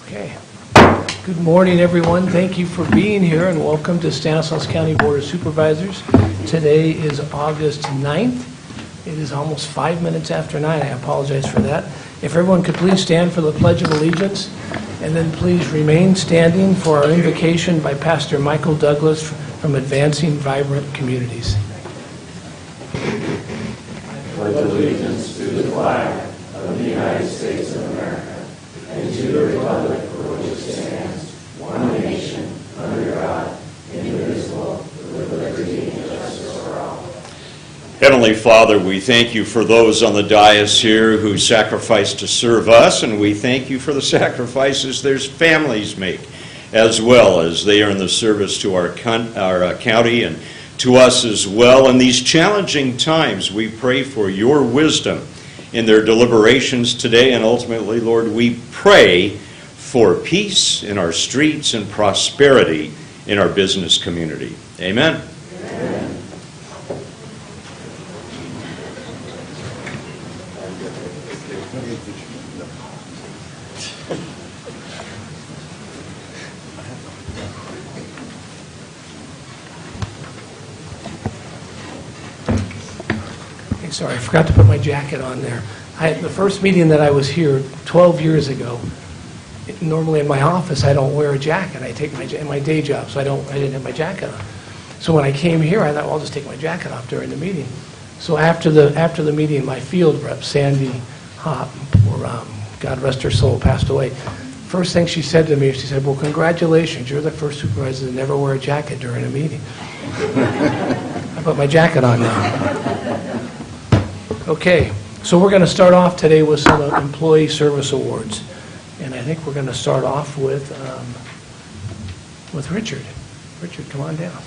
Okay. Good morning, everyone. Thank you for being here, and welcome to Stanislaus County Board of Supervisors. Today is August 9th. It is almost 5 minutes after 9. I apologize for that. If everyone could please stand for the Pledge of Allegiance, and then please remain standing for our invocation by Pastor Michael Douglas from Advancing Vibrant Communities. I pledge allegiance to the flag of the United States of America and to the republic for which it stands, one nation, under God, indivisible, with liberty and justice for all. Heavenly Father, we thank you for those on the dais here who sacrificed to serve us, and we thank you for the sacrifices their families make, as well as they are in the service to our county and to us as well. In these challenging times, we pray for your wisdom in their deliberations today, and ultimately, Lord, we pray for peace in our streets and prosperity in our business community. Amen. Amen. Sorry, I forgot to put my jacket on there. The first meeting that I was here 12 years ago, normally in my office I don't wear a jacket. I take my day job, so I didn't have my jacket on. So when I came here, I thought, well, I'll just take my jacket off during the meeting. So after the meeting, my field rep, Sandy Hopp, God rest her soul, passed away. First thing she said to me, she said, well, congratulations, you're the first supervisor to never wear a jacket during a meeting. I put my jacket on now. Okay, so we're going to start off today with some employee service awards. And I think we're going to start off with Richard. Richard, come on down.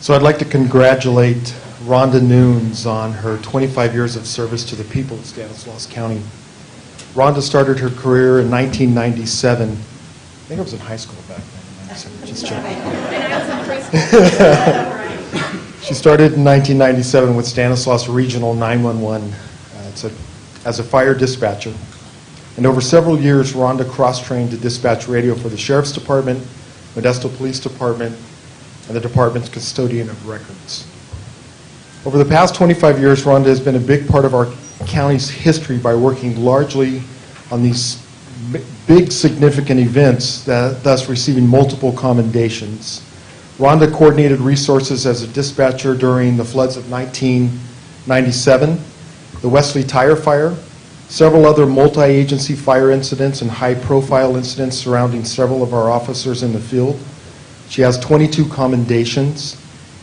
So I'd like to congratulate Rhonda Nunes on her 25 years of service to the people of Stanislaus County. Rhonda started her career in 1997. I think I was in high school back then. Just checking. She started in 1997 with Stanislaus Regional 911 as a fire dispatcher. And over several years, Rhonda cross-trained to dispatch radio for the Sheriff's Department, Modesto Police Department, and the department's custodian of records. Over the past 25 years, Rhonda has been a big part of our county's history by working largely on these big significant events, thus receiving multiple commendations. Rhonda coordinated resources as a dispatcher during the floods of 1997, the Wesley Tire Fire, several other multi-agency fire incidents and high-profile incidents surrounding several of our officers in the field. She has 22 commendations,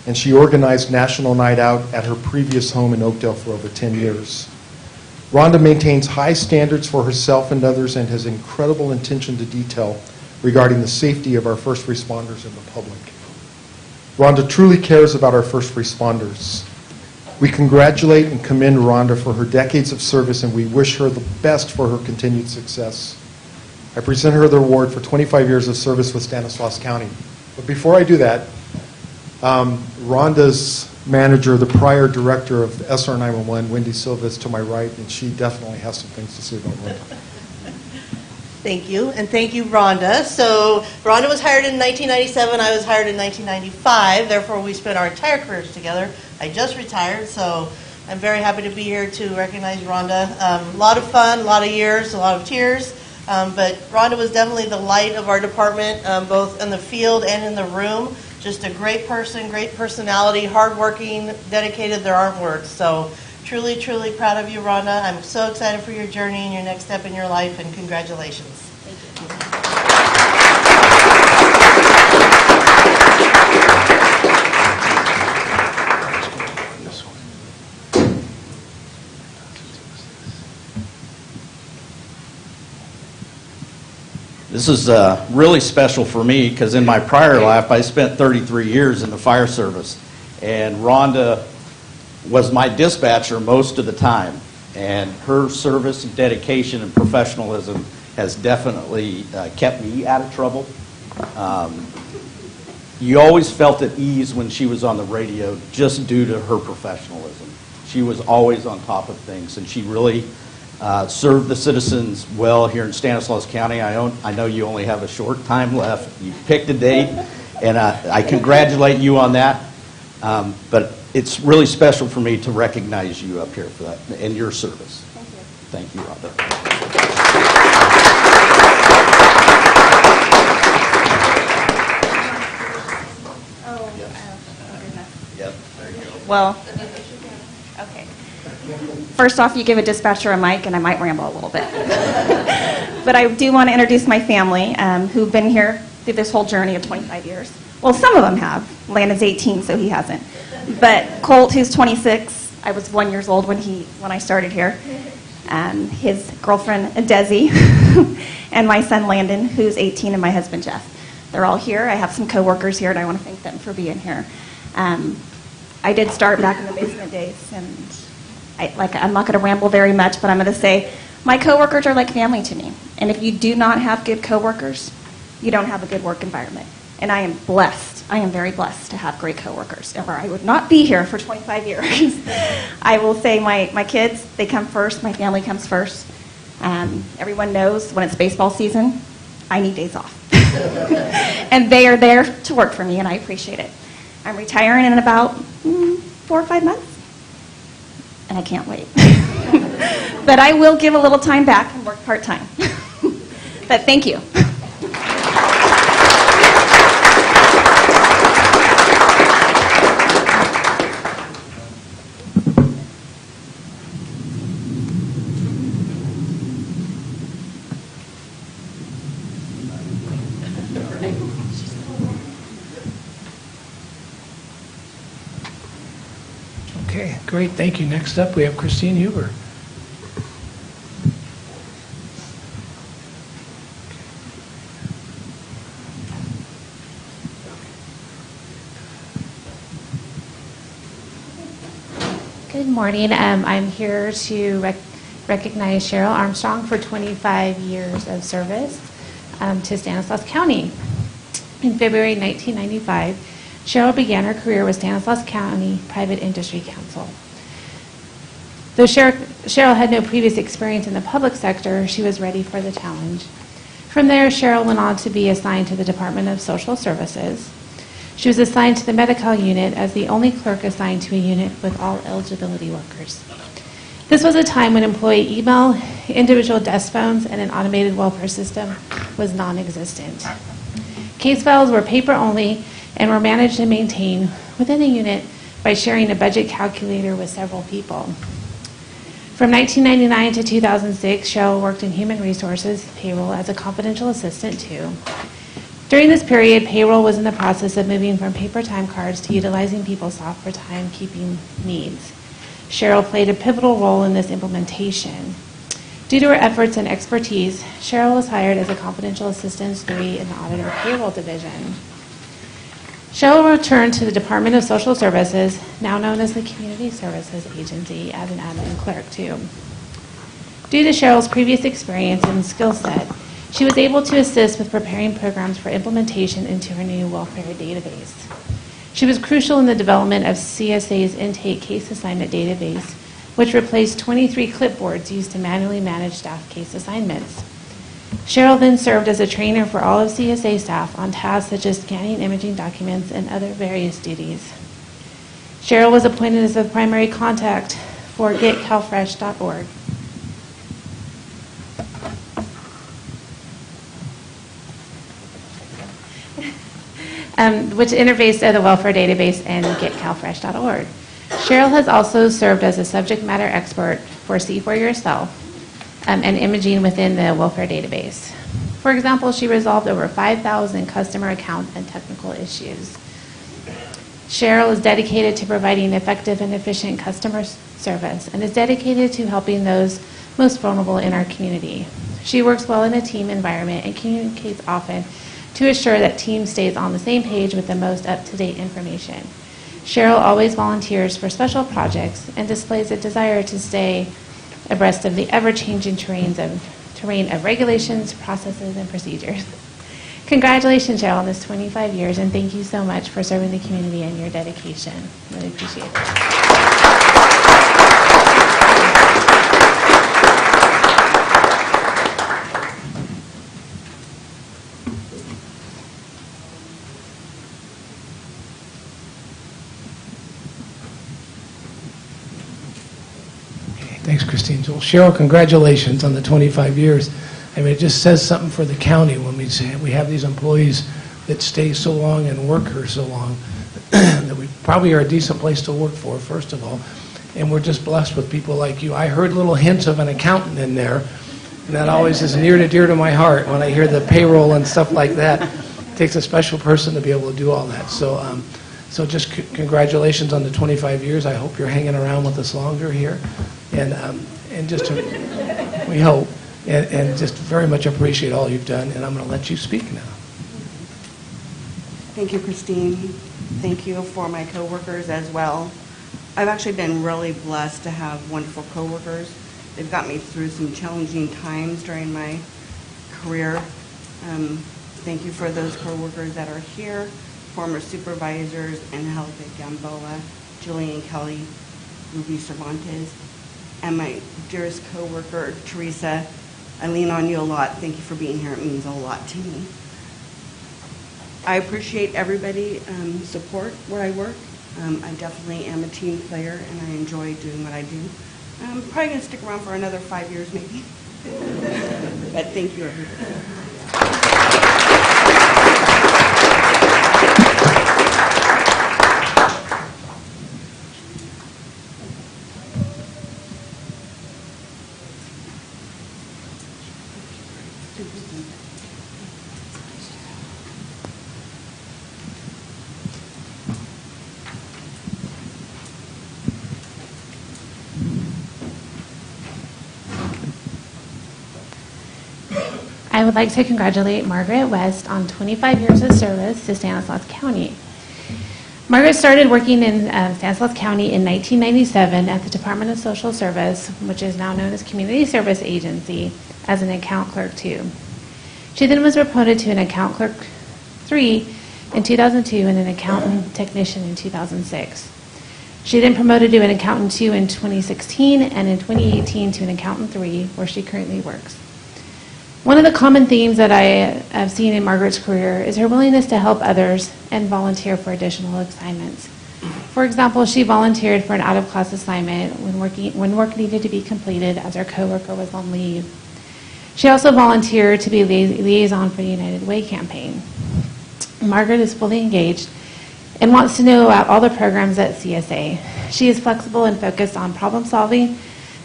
and she organized National Night Out at her previous home in Oakdale for over 10 years. Rhonda maintains high standards for herself and others and has incredible attention to detail regarding the safety of our first responders and the public. Rhonda truly cares about our first responders. We congratulate and commend Rhonda for her decades of service, and we wish her the best for her continued success. I present her the award for 25 years of service with Stanislaus County. But before I do that, Rhonda's manager, the prior director of SR 911, Wendy Silva, is to my right, and she definitely has some things to say about Rhonda. Thank you, and thank you, Rhonda. So Rhonda was hired in 1997, I was hired in 1995, therefore we spent our entire careers together. I just retired, so I'm very happy to be here to recognize Rhonda. A lot of fun, a lot of years, a lot of tears. But Rhonda was definitely the light of our department, both in the field and in the room. Just a great person, great personality, hardworking, dedicated. There aren't words. So truly, truly proud of you, Rhonda. I'm so excited for your journey and your next step in your life, and congratulations. Thank you. This is really special for me because in my prior life I spent 33 years in the fire service, and Rhonda was my dispatcher most of the time, and her service and dedication and professionalism has definitely kept me out of trouble. You always felt at ease when she was on the radio just due to her professionalism. She was always on top of things, and she really served the citizens well here in Stanislaus County. I know you only have a short time left. You picked a date, and I congratulate you on that. But it's really special for me to recognize you up here for that and your service. Thank you. Thank you, Rhonda. Yep, there you go. Well, okay. First off, you give a dispatcher a mic, and I might ramble a little bit. But I do want to introduce my family, who've been here through this whole journey of 25 years. Well, some of them have. Landon's 18, so he hasn't. But Colt, who's 26, I was 1 year old when I started here. His girlfriend, Desi, and my son, Landon, who's 18, and my husband, Jeff. They're all here. I have some coworkers here, and I want to thank them for being here. I did start back in the basement days, and I'm not going to ramble very much, but I'm going to say my coworkers are like family to me. And if you do not have good coworkers, you don't have a good work environment. And I am blessed. I am very blessed to have great coworkers, or I would not be here for 25 years. I will say my kids, they come first. My family comes first. Everyone knows when it's baseball season, I need days off. And they are there to work for me, and I appreciate it. I'm retiring in about 4 or 5 months, and I can't wait. But I will give a little time back and work part-time. But thank you. Okay, great, thank you. Next up, we have Christine Huber. Good morning. I'm here to recognize Cheryl Armstrong for 25 years of service to Stanislaus County. In February 1995, Cheryl began her career with Stanislaus County Private Industry Council. Though Cheryl had no previous experience in the public sector, she was ready for the challenge. From there, Cheryl went on to be assigned to the Department of Social Services. She was assigned to the medical unit as the only clerk assigned to a unit with all eligibility workers. This was a time when employee email, individual desk phones, and an automated welfare system was non-existent. Case files were paper only and were managed and maintained within the unit by sharing a budget calculator with several people. From 1999 to 2006, Cheryl worked in human resources payroll as a confidential assistant too. During this period, payroll was in the process of moving from paper time cards to utilizing PeopleSoft for timekeeping needs. Cheryl played a pivotal role in this implementation. Due to her efforts and expertise, Cheryl was hired as a confidential assistant 3 in the auditor payroll division. Cheryl returned to the Department of Social Services, now known as the Community Services Agency, as an admin clerk too. Due to Cheryl's previous experience and skill set, she was able to assist with preparing programs for implementation into her new welfare database. She was crucial in the development of CSA's intake case assignment database, which replaced 23 clipboards used to manually manage staff case assignments. Cheryl then served as a trainer for all of CSA staff on tasks such as scanning imaging documents and other various duties. Cheryl was appointed as the primary contact for getcalfresh.org. Which interfaced to the welfare database and getcalfresh.org. Cheryl has also served as a subject matter expert for See For Yourself and imaging within the welfare database. For example, she resolved over 5,000 customer account and technical issues. Cheryl is dedicated to providing effective and efficient customer service and is dedicated to helping those most vulnerable in our community. She works well in a team environment and communicates often to assure that team stays on the same page with the most up-to-date information. Cheryl always volunteers for special projects and displays a desire to stay abreast of the ever-changing terrain of regulations, processes, and procedures. Congratulations, Cheryl, on this 25 years, and thank you so much for serving the community and your dedication. Really appreciate it. Thanks, Christine. Well, Cheryl, congratulations on the 25 years. I mean, it just says something for the county when we say we have these employees that stay so long and work here so long, that we probably are a decent place to work for, first of all, and we're just blessed with people like you. I heard little hints of an accountant in there, and that always is near and dear to my heart when I hear the payroll and stuff like that. It takes a special person to be able to do all that. So just congratulations on the 25 years. I hope you're hanging around with us longer here. And just we hope, and just very much appreciate all you've done, and I'm going to let you speak now. Thank you, Christine. Thank you for my coworkers as well. I've actually been really blessed to have wonderful coworkers. They've got me through some challenging times during my career. Thank you for those coworkers that are here, former supervisors, Angelica Gamboa, Julian Kelly, Ruby Cervantes, and my dearest coworker, Teresa. I lean on you a lot. Thank you for being here. It means a lot to me. I appreciate everybody support where I work. I definitely am a team player, and I enjoy doing what I do. I'm probably going to stick around for another 5 years, maybe. But thank you, everybody. I would like to congratulate Margaret West on 25 years of service to Stanislaus County. Margaret started working in Stanislaus County in 1997 at the Department of Social Service, which is now known as Community Service Agency, as an account clerk 2. She then was promoted to an account clerk 3 in 2002 and an accountant technician in 2006. She then promoted to an accountant 2 in 2016 and in 2018 to an accountant 3, where she currently works. One of the common themes that I have seen in Margaret's career is her willingness to help others and volunteer for additional assignments. For example, she volunteered for an out-of-class assignment when work needed to be completed as her coworker was on leave. She also volunteered to be liaison for the United Way campaign. Margaret is fully engaged and wants to know about all the programs at CSA. She is flexible and focused on problem solving.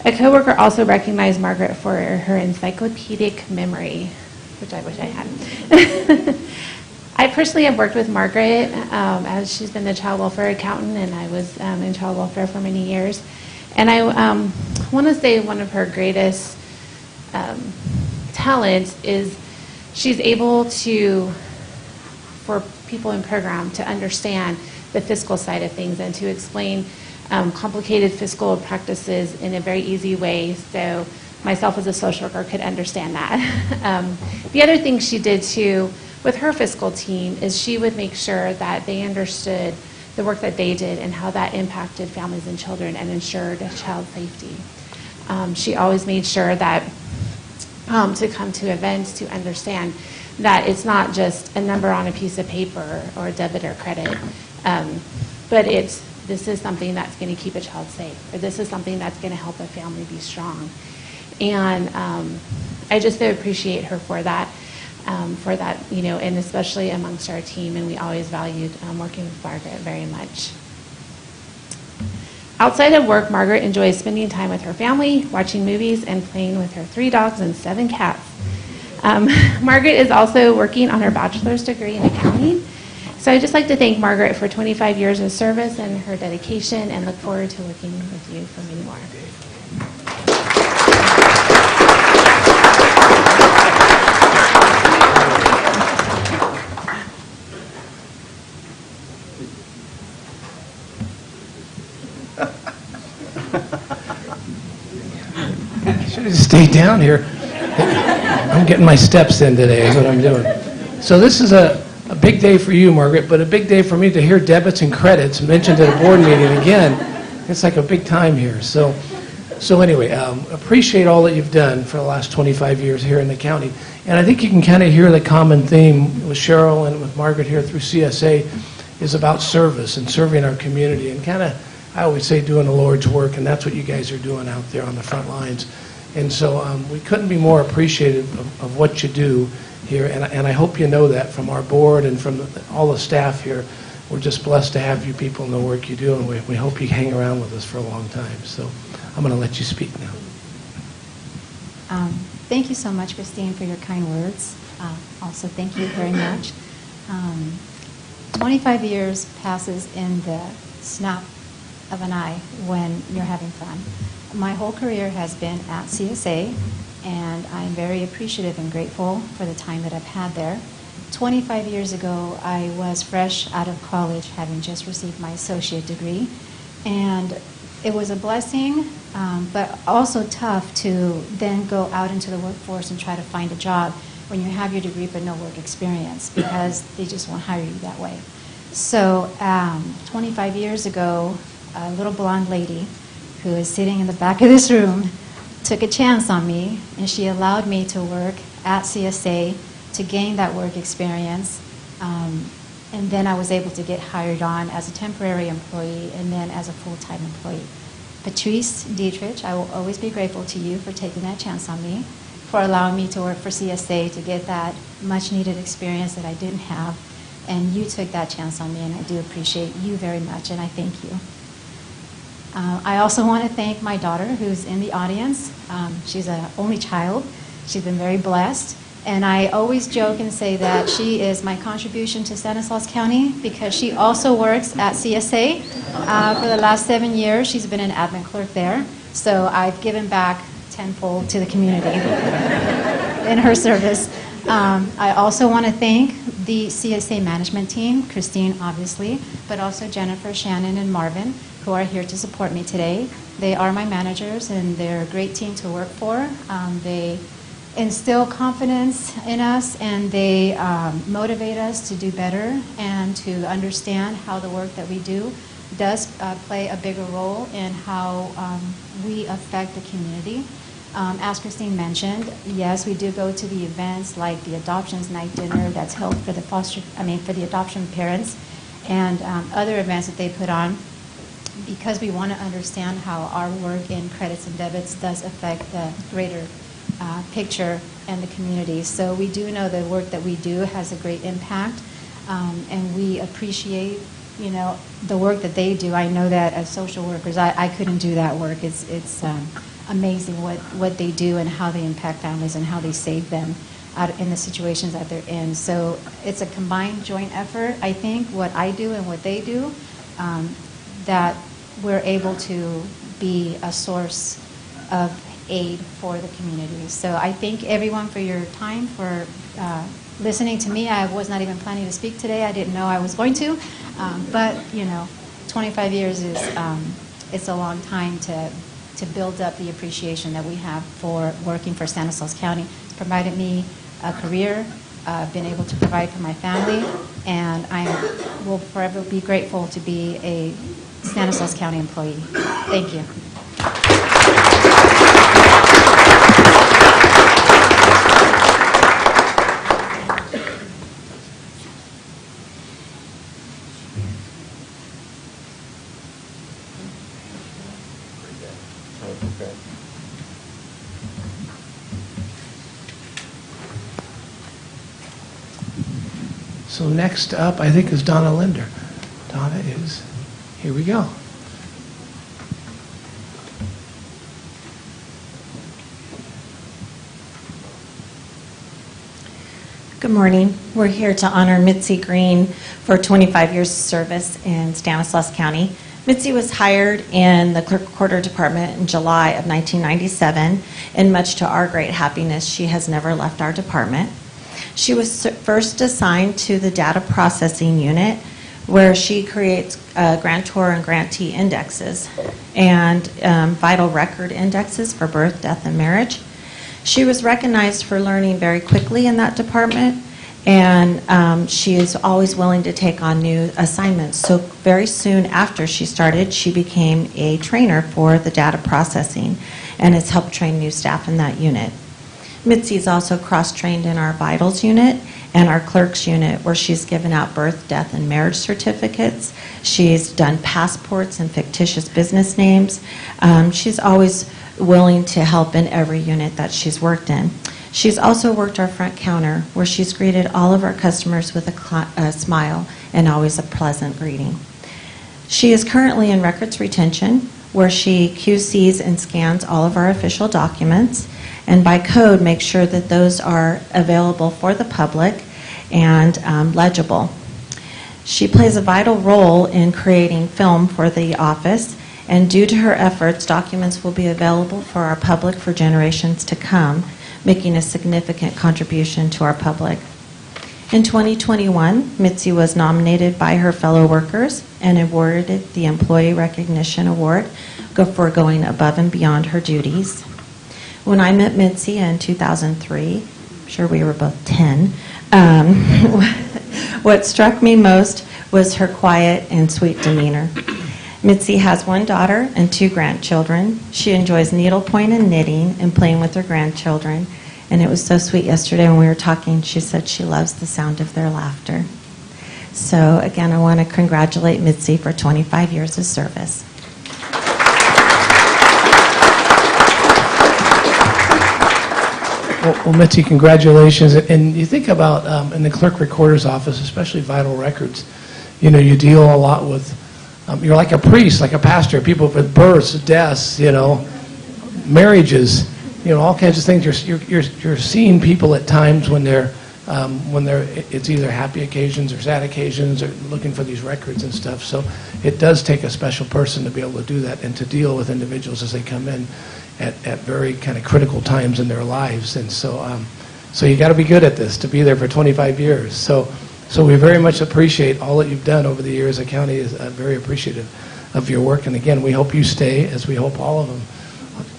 A coworker also recognized Margaret for her encyclopedic memory, which I wish I had. I personally have worked with Margaret as she's been the child welfare accountant, and I was in child welfare for many years. And I want to say one of her greatest talents is she's able to, for people in program, to understand the fiscal side of things and to explain complicated fiscal practices in a very easy way, so myself as a social worker could understand that. The other thing she did too with her fiscal team is she would make sure that they understood the work that they did and how that impacted families and children and ensured child safety. She always made sure that to come to events to understand that it's not just a number on a piece of paper or a debit or credit, but this is something that's going to keep a child safe, or this is something that's going to help a family be strong. And I just so appreciate her for that, and especially amongst our team, and we always valued working with Margaret very much. Outside of work, Margaret enjoys spending time with her family, watching movies, and playing with her 3 dogs and 7 cats. Margaret is also working on her bachelor's degree in accounting. So I'd just like to thank Margaret for 25 years of service and her dedication, and look forward to working with you for many more. should have stayed down here. I'm getting my steps in today is what I'm doing. So this is a big day for you, Margaret, but a big day for me to hear debits and credits mentioned at a board meeting again. It's like a big time here. So anyway, appreciate all that you've done for the last 25 years here in the county. And I think you can kind of hear the common theme with Cheryl and with Margaret here through CSA is about service and serving our community and kind of, I always say, doing the Lord's work, and that's what you guys are doing out there on the front lines. And so we couldn't be more appreciative of what you do here, and I hope you know that from our board and from all the staff here. We're just blessed to have you people in the work you do, and we hope you hang around with us for a long time. So I'm going to let you speak now. Thank you so much, Christine, for your kind words. Also, thank you very much. 25 years passes in the snap of an eye when you're having fun. My whole career has been at CSA, and I'm very appreciative and grateful for the time that I've had there. 25 years ago, I was fresh out of college, having just received my associate degree, and it was a blessing, but also tough to then go out into the workforce and try to find a job when you have your degree but no work experience, because they just won't hire you that way. So 25 years ago, a little blonde lady who is sitting in the back of this room took a chance on me, and she allowed me to work at CSA to gain that work experience. And then I was able to get hired on as a temporary employee and then as a full-time employee. Patrice Dietrich, I will always be grateful to you for taking that chance on me, for allowing me to work for CSA to get that much-needed experience that I didn't have. And you took that chance on me, and I do appreciate you very much, and I thank you. I also want to thank my daughter, who's in the audience. She's an only child. She's been very blessed. And I always joke and say that she is my contribution to Stanislaus County because she also works at CSA. For the last 7 years, she's been an admin clerk there. So I've given back tenfold to the community in her service. I also want to thank the CSA management team, Christine, obviously, but also Jennifer, Shannon, and Marvin, who are here to support me today. They are my managers, and they're a great team to work for. They instill confidence in us, and they motivate us to do better and to understand how the work that we do does play a bigger role in how we affect the community. As Christine mentioned, yes, we do go to the events like the Adoptions Night Dinner that's held for the for the adoption parents, and other events that they put on, because we want to understand how our work in credits and debits does affect the greater picture and the community. So we do know the work that we do has a great impact, and we appreciate, the work that they do. I know that as social workers, I couldn't do that work. It's amazing what they do and how they impact families and how they save them out in the situations that they're in. So it's a combined joint effort, I think, what I do and what they do, that we're able to be a source of aid for the community. So I thank everyone for your time, for listening to me. I was not even planning to speak today. I didn't know I was going to. But, 25 years is it's a long time to build up the appreciation that we have for working for Stanislaus County. It's provided me a career, been able to provide for my family, and I will forever be grateful to be a Stanislaus County employee. Thank you. So next up, I think, is Donna Linder. Donna is, here we go. Good morning. We're here to honor Mitzi Green for 25 years of service in Stanislaus County. Mitzi was hired in the Clerk Recorder Department in July of 1997, and much to our great happiness, she has never left our department. She was first assigned to the data processing unit, where she creates grantor and grantee indexes and vital record indexes for birth, death, and marriage. She was recognized for learning very quickly in that department, and she is always willing to take on new assignments. So very soon after she started, she became a trainer for the data processing and has helped train new staff in that unit. Mitzi is also cross-trained in our vitals unit and our clerks unit, where she's given out birth, death, and marriage certificates. She's done passports and fictitious business names. She's always willing to help in every unit that she's worked in. She's also worked our front counter, where she's greeted all of our customers with a smile and always a pleasant greeting. She is currently in records retention, where she QCs and scans all of our official documents, and by code makes sure that those are available for the public and legible. She plays a vital role in creating film for the office, and due to her efforts, documents will be available for our public for generations to come, making a significant contribution to our public. In 2021, Mitzi was nominated by her fellow workers and awarded the Employee Recognition Award for going above and beyond her duties. When I met Mitzi in 2003, I'm sure we were both 10, what struck me most was her quiet and sweet demeanor. Mitzi has one daughter and 2 grandchildren. She enjoys needlepoint and knitting and playing with her grandchildren. And it was so sweet yesterday when we were talking, she said she loves the sound of their laughter. So again, I want to congratulate Mitzi for 25 years of service. Well, Mitzi, congratulations. And you think about in the clerk recorder's office, especially vital records, you know, you deal a lot with, you're like a priest, like a pastor, people with births, deaths, you know, marriages, you know, all kinds of things. You're seeing people at times when they're it's either happy occasions or sad occasions, or looking for these records and stuff. So it does take a special person to be able to do that and to deal with individuals as they come in at very kind of critical times in their lives. And so so you got to be good at this to be there for 25 years. So we very much appreciate all that you've done over the years. The county is very appreciative of your work. And again, we hope you stay, as we hope all of them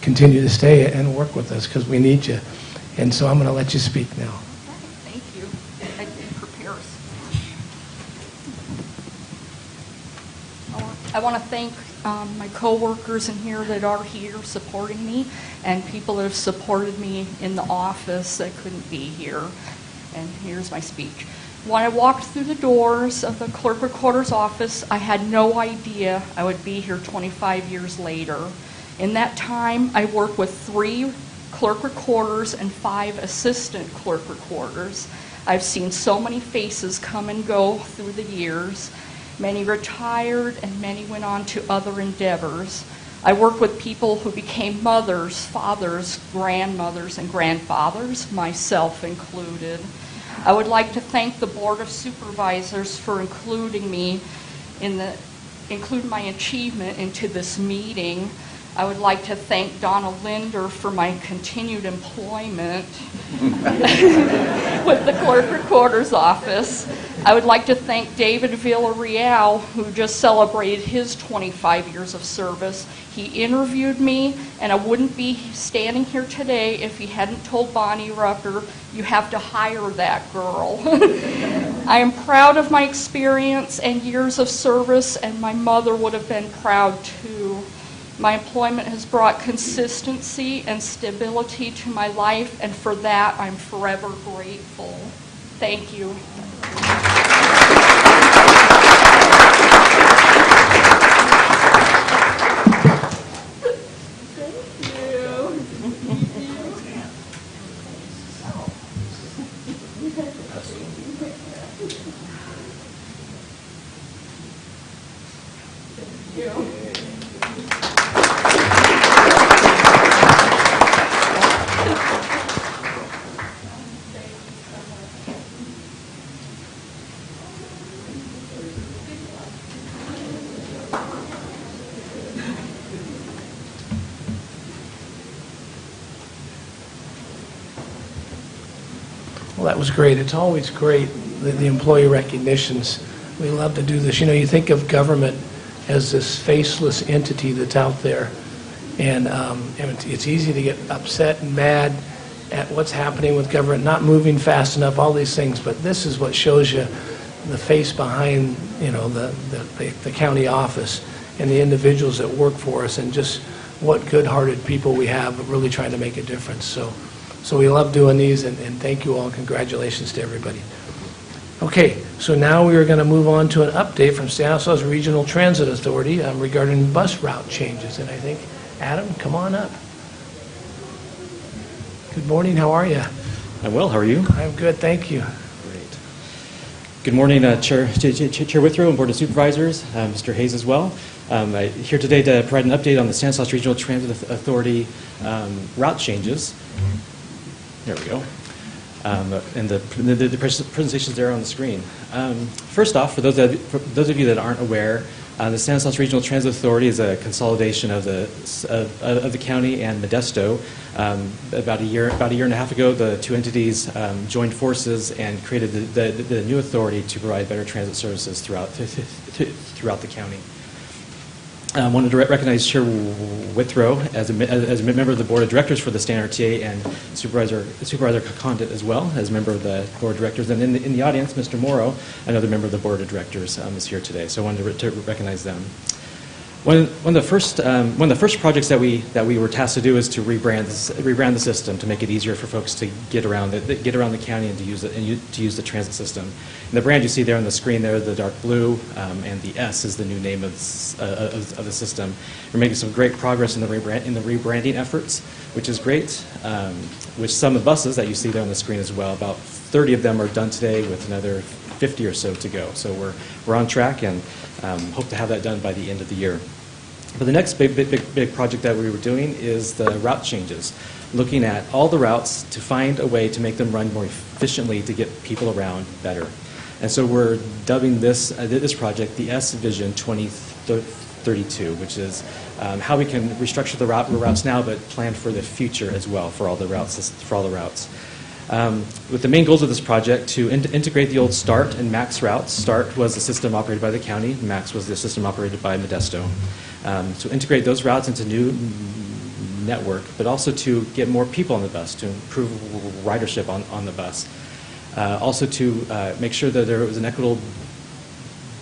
continue to stay and work with us, because we need you. And so I'm going to let you speak now. Thank you. I didn't prepare us. I want to thank my coworkers in here that are here supporting me, and people that have supported me in the office that couldn't be here. And here's my speech. When I walked through the doors of the clerk recorder's office, I had no idea I would be here 25 years later. In that time, I worked with 3 clerk recorders and 5 assistant clerk recorders. I've seen so many faces come and go through the years. Many retired and many went on to other endeavors. I worked with people who became mothers, fathers, grandmothers, and grandfathers, myself included. I would like to thank the Board of Supervisors for including my achievement into this meeting. I would like to thank Donna Linder for my continued employment with the clerk recorder's office. I would like to thank David Villarreal, who just celebrated his 25 years of service. He interviewed me, and I wouldn't be standing here today if he hadn't told Bonnie Rucker, "You have to hire that girl." I am proud of my experience and years of service, and my mother would have been proud too. My employment has brought consistency and stability to my life, and for that I'm forever grateful. Thank you. Well, that was great. It's always great, the employee recognitions. We love to do this. You know, you think of government as this faceless entity that's out there, and it's easy to get upset and mad at what's happening with government, not moving fast enough, all these things, but this is what shows you the face behind, you know, the county office and the individuals that work for us, and just what good-hearted people we have really trying to make a difference. So we love doing these, and thank you all, and congratulations to everybody. Okay, so now we are going to move on to an update from Stanislaus Regional Transit Authority regarding bus route changes, and I think, Adam, come on up. Good morning, how are you? I'm well, how are you? I'm good, thank you. Great. Good morning, Chair Withrow and Board of Supervisors, Mr. Hayes as well. I'm here today to provide an update on the Stanislaus Regional Transit Authority route changes. There we go. And the presentation's there on the screen. First off, for those of you that aren't aware, the Stanislaus Regional Transit Authority is a consolidation of the county and Modesto. About a year and a half ago, the two entities joined forces and created the new authority to provide better transit services throughout the county. I wanted to recognize Chair Withrow as a member of the Board of Directors for the Stan RTA, and Supervisor Condit as well as a member of the Board of Directors. And in the audience, Mr. Morrow, another member of the Board of Directors, is here today. So I wanted to recognize them. One of the first projects that we were tasked to do is to rebrand the system to make it easier for folks to get around the county and to use the transit system. And the brand you see there on the screen there, the dark blue, and the S is the new name of the system. We're making some great progress in the rebranding efforts, which is great. With some of the buses that you see there on the screen as well, about 30 of them are done today, with another 50 or so to go. So we're on track, and hope to have that done by the end of the year. But the next big project that we were doing is the route changes, looking at all the routes to find a way to make them run more efficiently to get people around better. And so we're dubbing this project the S Vision 2032, which is how we can restructure the routes now, but plan for the future as well for all the routes. With the main goals of this project to integrate the old START and MAX routes. START was the system operated by the county, MAX was the system operated by Modesto. To integrate those routes into new network, but also to get more people on the bus, to improve ridership on the bus. Also to make sure that there was an equitable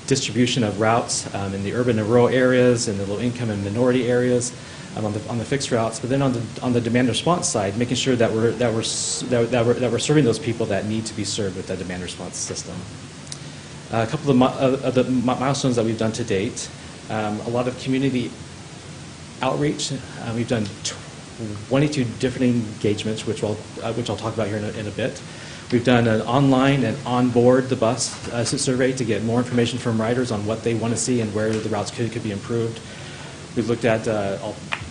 distribution of routes in the urban and rural areas, in the low income and minority areas, on the fixed routes. But then on the demand response side, making sure that we're serving those people that need to be served with that demand response system. A couple of the milestones that we've done to date. A lot of community outreach. We've done 22 different engagements, which I'll talk about here in a bit. We've done an online and onboard the bus survey to get more information from riders on what they want to see and where the routes could be improved. We've looked at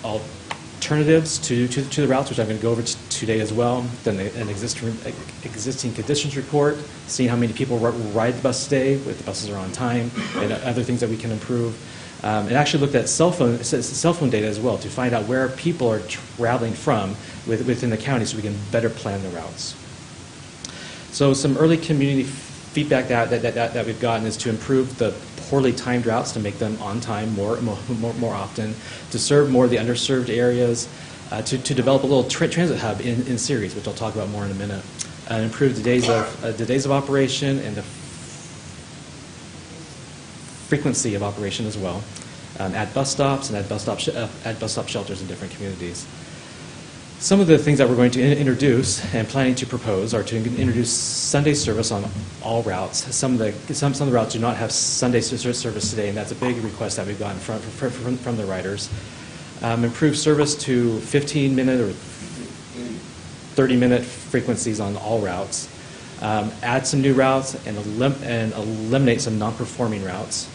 alternatives to the routes, which I'm going to go over today as well. Then an existing conditions report, seeing how many people ride the bus today, if the buses are on time, and other things that we can improve. And actually looked at cell phone data as well to find out where people are traveling from within the county so we can better plan the routes. So some early community feedback that we've gotten is to improve the poorly timed routes, to make them on time more often, to serve more of the underserved areas, to develop a little transit hub in series, which I'll talk about more in a minute, and improve the days of operation and the frequency of operation as well, at bus stops and at bus stop shelters in different communities. Some of the things that we're going to introduce and planning to propose are to introduce Sunday service on all routes. Some of the routes do not have Sunday service today, and that's a big request that we've gotten from the riders. Improve service to 15-minute or 30-minute frequencies on all routes. Add some new routes and eliminate some non-performing routes,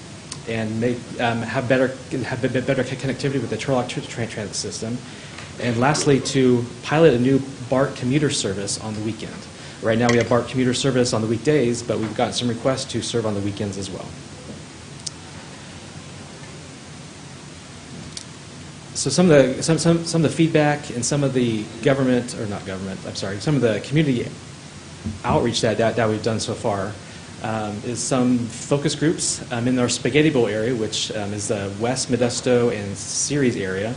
and have better connectivity with the Turlock transit system. And lastly, to pilot a new BART commuter service on the weekend. Right now we have BART commuter service on the weekdays, but we've gotten some requests to serve on the weekends as well. So some of the feedback and some of the some of the community outreach that we've done so far. is some focus groups in our Spaghetti Bowl area, which is the West Modesto and Ceres area.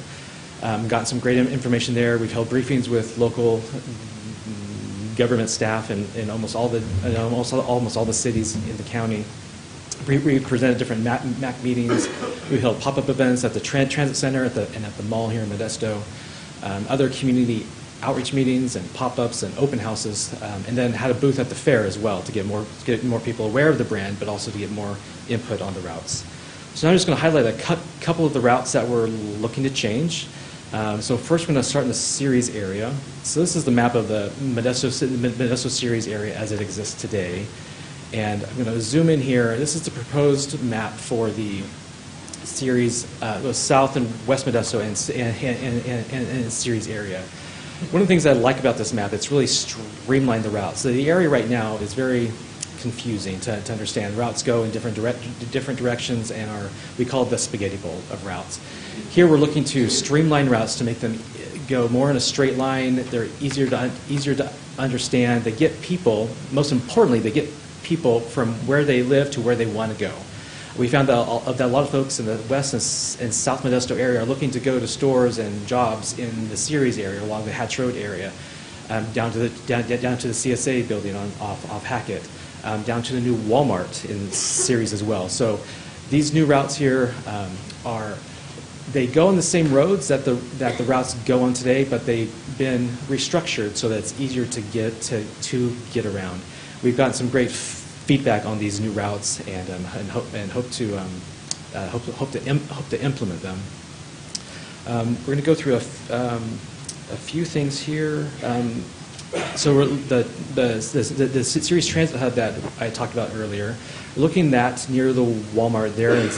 Gotten some great information there. We've held briefings with local government staff in almost all the cities in the county. We presented different MAC meetings. We held pop-up events at the Transit Center and at the mall here in Modesto. Other community outreach meetings and pop-ups and open houses, and then had a booth at the fair as well to get more people aware of the brand, but also to get more input on the routes. So now I'm just going to highlight a couple of the routes that we're looking to change. So first we're going to start in the Ceres area. So this is the map of the Modesto Ceres area as it exists today. And I'm going to zoom in here. This is the proposed map for the Ceres, the South and West Modesto and Ceres area. One of the things I like about this map, it's really streamlined the routes. So the area right now is very confusing to understand. The routes go in different directions and we call it the spaghetti bowl of routes. Here we're looking to streamline routes to make them go more in a straight line. They're easier to understand. They get people, most importantly, they get people from where they live to where they want to go. We found that a lot of folks in the West and South Modesto area are looking to go to stores and jobs in the Ceres area along the Hatch Road area, down to the CSA building off Hackett, down to the new Walmart in Ceres as well. So these new routes here they go on the same roads that the routes go on today, but they've been restructured so that it's easier to get around. We've gotten some great feedback on these new routes and hope to implement them. We're going to go through a few things here. So the Ceres Transit Hub that I talked about earlier, looking at near the Walmart there in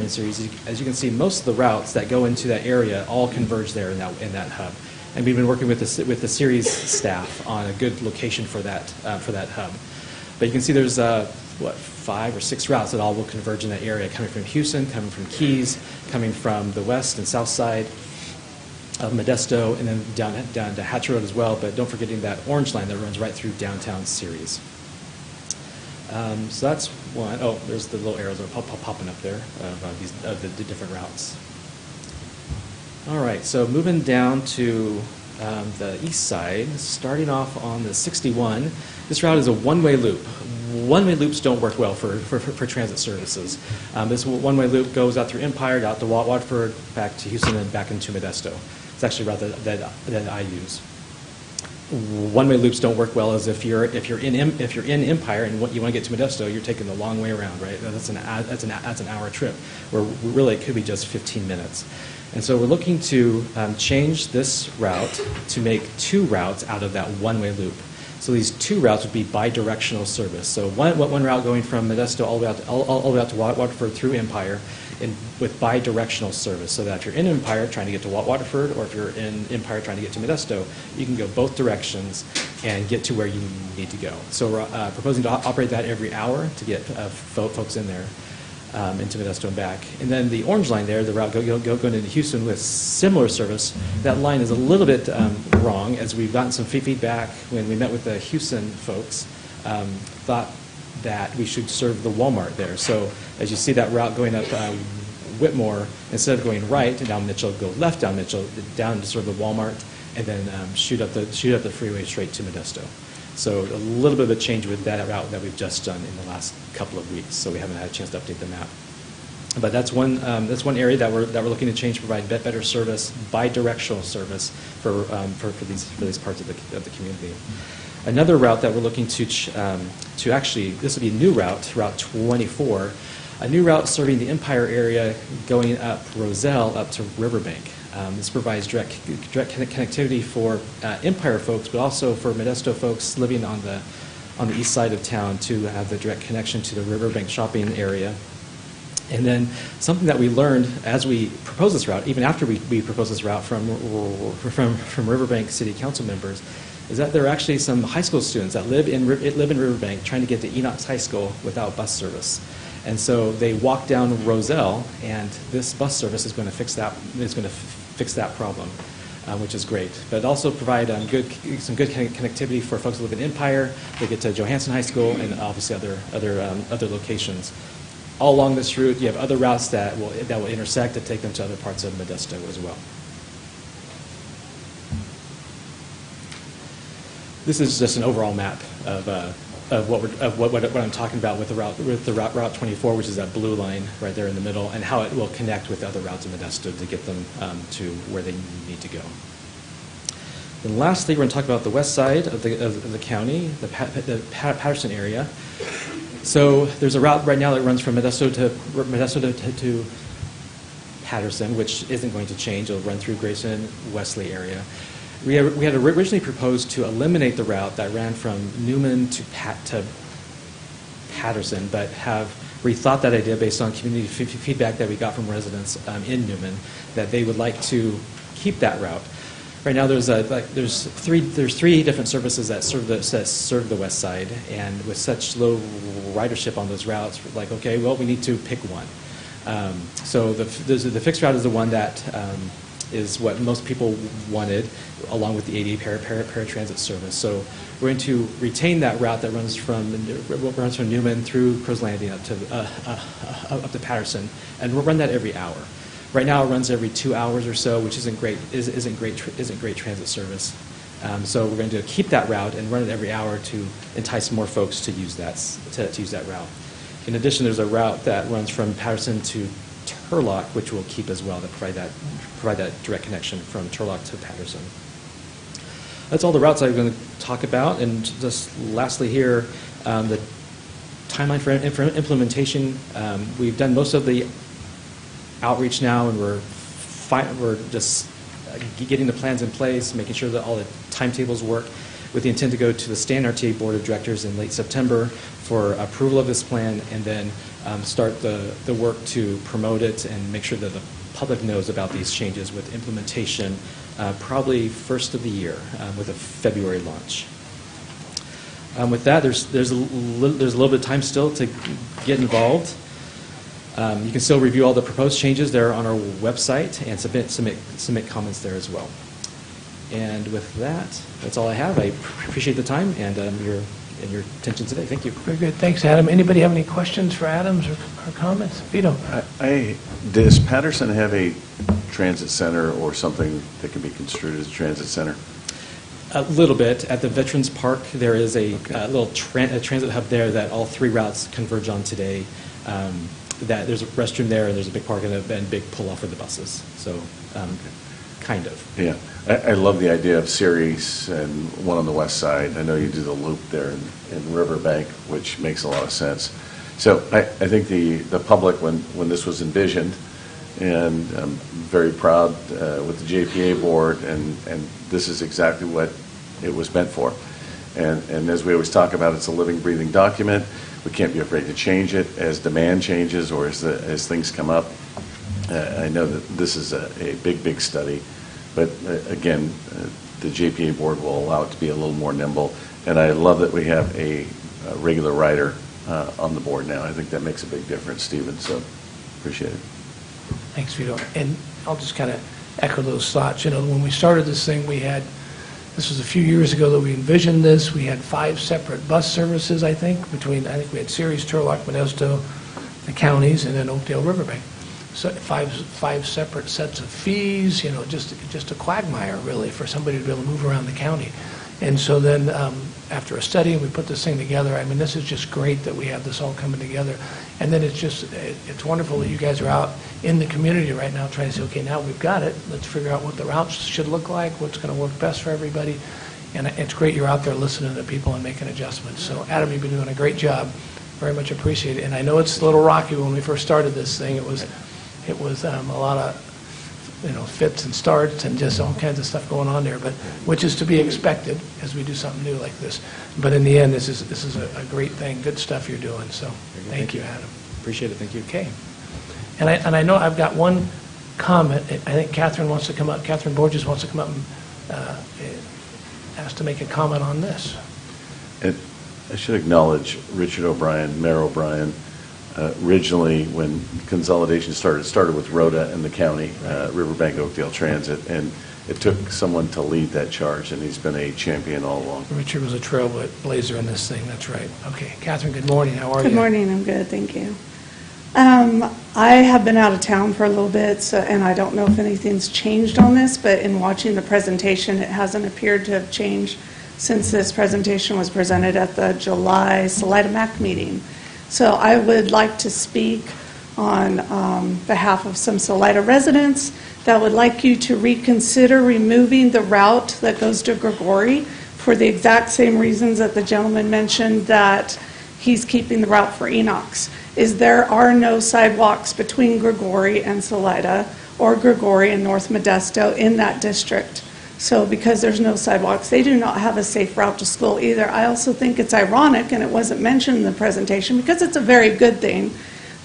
Ceres, as you can see, most of the routes that go into that area all converge there in that hub. And we've been working with the Ceres staff on a good location for that hub. But you can see there's 5 or 6 routes that all will converge in that area, coming from Houston, coming from Keys, coming from the west and south side of Modesto, and then down to Hatch Road as well. But don't forgetting that orange line that runs right through downtown Ceres. So that's one. Oh, there's the little arrows that are popping up there of the different routes. All right, so moving down to the east side, starting off on the 61. This route is a one-way loop. One-way loops don't work well for transit services. This one-way loop goes out through Empire, out to Watford, back to Houston, and back into Modesto. It's actually a route that I use. One-way loops don't work well as if you're in Empire and you want to get to Modesto, you're taking the long way around, right? That's an hour trip, where really it could be just 15 minutes. And so we're looking to change this route to make 2 routes out of that one-way loop. So these 2 routes would be bi-directional service. So one route going from Modesto all the way out to Waterford through Empire, and with bi-directional service, so that if you're in Empire trying to get to Waterford, or if you're in Empire trying to get to Modesto, you can go both directions and get to where you need to go. So we're proposing to operate that every hour to get folks in there. Into Modesto and back. And then the orange line there, the route going into Houston with similar service, that line is a little bit wrong, as we've gotten some feedback when we met with the Houston folks, thought that we should serve the Walmart there. So as you see that route going up Whitmore, instead of going right down Mitchell, go left down Mitchell, down to serve the Walmart, and then shoot up the freeway straight to Modesto. So a little bit of a change with that route that we've just done in the last couple of weeks. So we haven't had a chance to update the map. But that's one area that we're looking to change to provide better service, bi-directional service for these parts of the community. Another route that we're looking to actually, this will be a new route, Route 24, a new route serving the Empire area going up Roselle up to Riverbank. This provides direct connectivity for Empire folks, but also for Modesto folks living on the east side of town to have the direct connection to the Riverbank shopping area. And then something that we learned as we proposed this route, even after we proposed this route from Riverbank City Council members, is that there are actually some high school students that live in Riverbank trying to get to Enoch's High School without bus service. And so they walk down Roselle, and this bus service is going to fix that problem. which is great. But it also provide some good connectivity for folks who live in Empire. They get to Johansson High School and obviously other locations. All along this route, you have other routes that will intersect to take them to other parts of Modesto as well. This is just an overall map of what I'm talking about with the route 24, which is that blue line right there in the middle, and how it will connect with other routes in Modesto to get them to where they need to go. And lastly, we're going to talk about the west side of the county, the Patterson area. So there's a route right now that runs from Modesto to Patterson, which isn't going to change. It'll run through Grayson, Wesley area. We had originally proposed to eliminate the route that ran from Newman to Patterson, but have rethought that idea based on community feedback that we got from residents in Newman, that they would like to keep that route. Right now, there's three different services that serve the west side, and with such low ridership on those routes, we're like, okay, well, we need to pick one. So the fixed route is the one that is what most people wanted, along with the ADA paratransit service. So we're going to retain that route that runs from Newman through Crow's Landing up to Patterson, and we'll run that every hour. Right now, it runs every 2 hours or so, which isn't great transit service. So we're going to keep that route and run it every hour to entice more folks to use that route. In addition, there's a route that runs from Patterson to Turlock, which we'll keep as well, to provide that direct connection from Turlock to Patterson. That's all the routes I'm going to talk about. And just lastly here, the timeline for implementation. We've done most of the outreach now, and we're just getting the plans in place, making sure that all the timetables work, with the intent to go to the Stan RTA Board of Directors in late September for approval of this plan, and then start the work to promote it and make sure that the public knows about these changes, with implementation probably first of the year, with a February launch. With that, there's a little bit of time still to get involved. You can still review all the proposed changes there on our website and submit comments there as well. And with that, that's all I have. I appreciate the time and your attention today. Thank you. Very good. Thanks, Adam. Anybody have any questions for Adams or comments? Vito? Does Patterson have a transit center or something that can be construed as a transit center? A little bit. At the Veterans Park, there is a little transit hub there that all three routes converge on today. That there's a restroom there, and there's a big park and a big pull-off for the buses. So, kind of. Yeah. I love the idea of series and one on the west side. I know you do the loop there in Riverbank, which makes a lot of sense. So I think the public, when this was envisioned, and I'm very proud with the JPA board, and this is exactly what it was meant for. And as we always talk about, it's a living, breathing document. We can't be afraid to change it as demand changes or as things come up. I know that this is a big study, but again, the JPA board will allow it to be a little more nimble. And I love that we have a regular rider on the board now. I think that makes a big difference, Stephen, so appreciate it. Thanks, Vito. And I'll just kind of echo those thoughts. You know, when we started this thing, this was a few years ago that we envisioned this. We had 5 separate bus services, I think we had Ceres, Turlock, Modesto, the counties, and then Oakdale, Riverbank. So five separate sets of fees, you know, just a quagmire, really, for somebody to be able to move around the county. And so then after a study, we put this thing together. I mean, this is just great that we have this all coming together. And then it's wonderful that you guys are out in the community right now trying to say, okay, now we've got it. Let's figure out what the routes should look like, what's going to work best for everybody. And it's great you're out there listening to people and making adjustments. So, Adam, you've been doing a great job. Very much appreciate it. And I know it's a little rocky when we first started this thing. It was a lot of, you know, fits and starts and just all kinds of stuff going on there, but which is to be expected as we do something new like this. But in the end, this is a great thing, good stuff you're doing. So thank you, Adam. Appreciate it. Thank you. Okay. And I know I've got one comment. I think Catherine wants to come up. Catherine Borges wants to come up and ask to make a comment on this. I should acknowledge Richard O'Brien, Mayor O'Brien. Originally, when consolidation started with Rhoda and the county, Riverbank Oakdale Transit, and it took someone to lead that charge, and he's been a champion all along. Richard was a trailblazer in this thing, that's right. Okay, Catherine, good morning, how are you? Good morning, I'm good, thank you. I have been out of town for a little bit, and I don't know if anything's changed on this, but in watching the presentation, it hasn't appeared to have changed since this presentation was presented at the July Salida MAC meeting. So I would like to speak on behalf of some Salida residents that would like you to reconsider removing the route that goes to Grigori for the exact same reasons that the gentleman mentioned that he's keeping the route for Enoch's. There are no sidewalks between Grigori and Salida or Grigori and North Modesto in that district. So because there's no sidewalks, they do not have a safe route to school either. I also think it's ironic, and it wasn't mentioned in the presentation, because it's a very good thing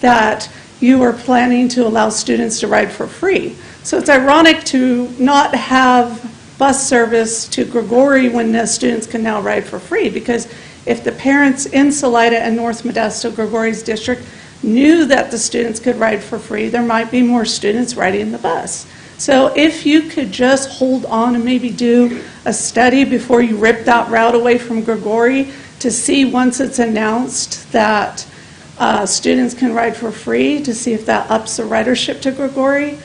that you are planning to allow students to ride for free. So it's ironic to not have bus service to Grigori when the students can now ride for free, because if the parents in Salida and North Modesto, Grigori's district, knew that the students could ride for free, there might be more students riding the bus. So if you could just hold on and maybe do a study before you rip that route away from Grigori to see, once it's announced that students can ride for free, to see if that ups the ridership to Grigori.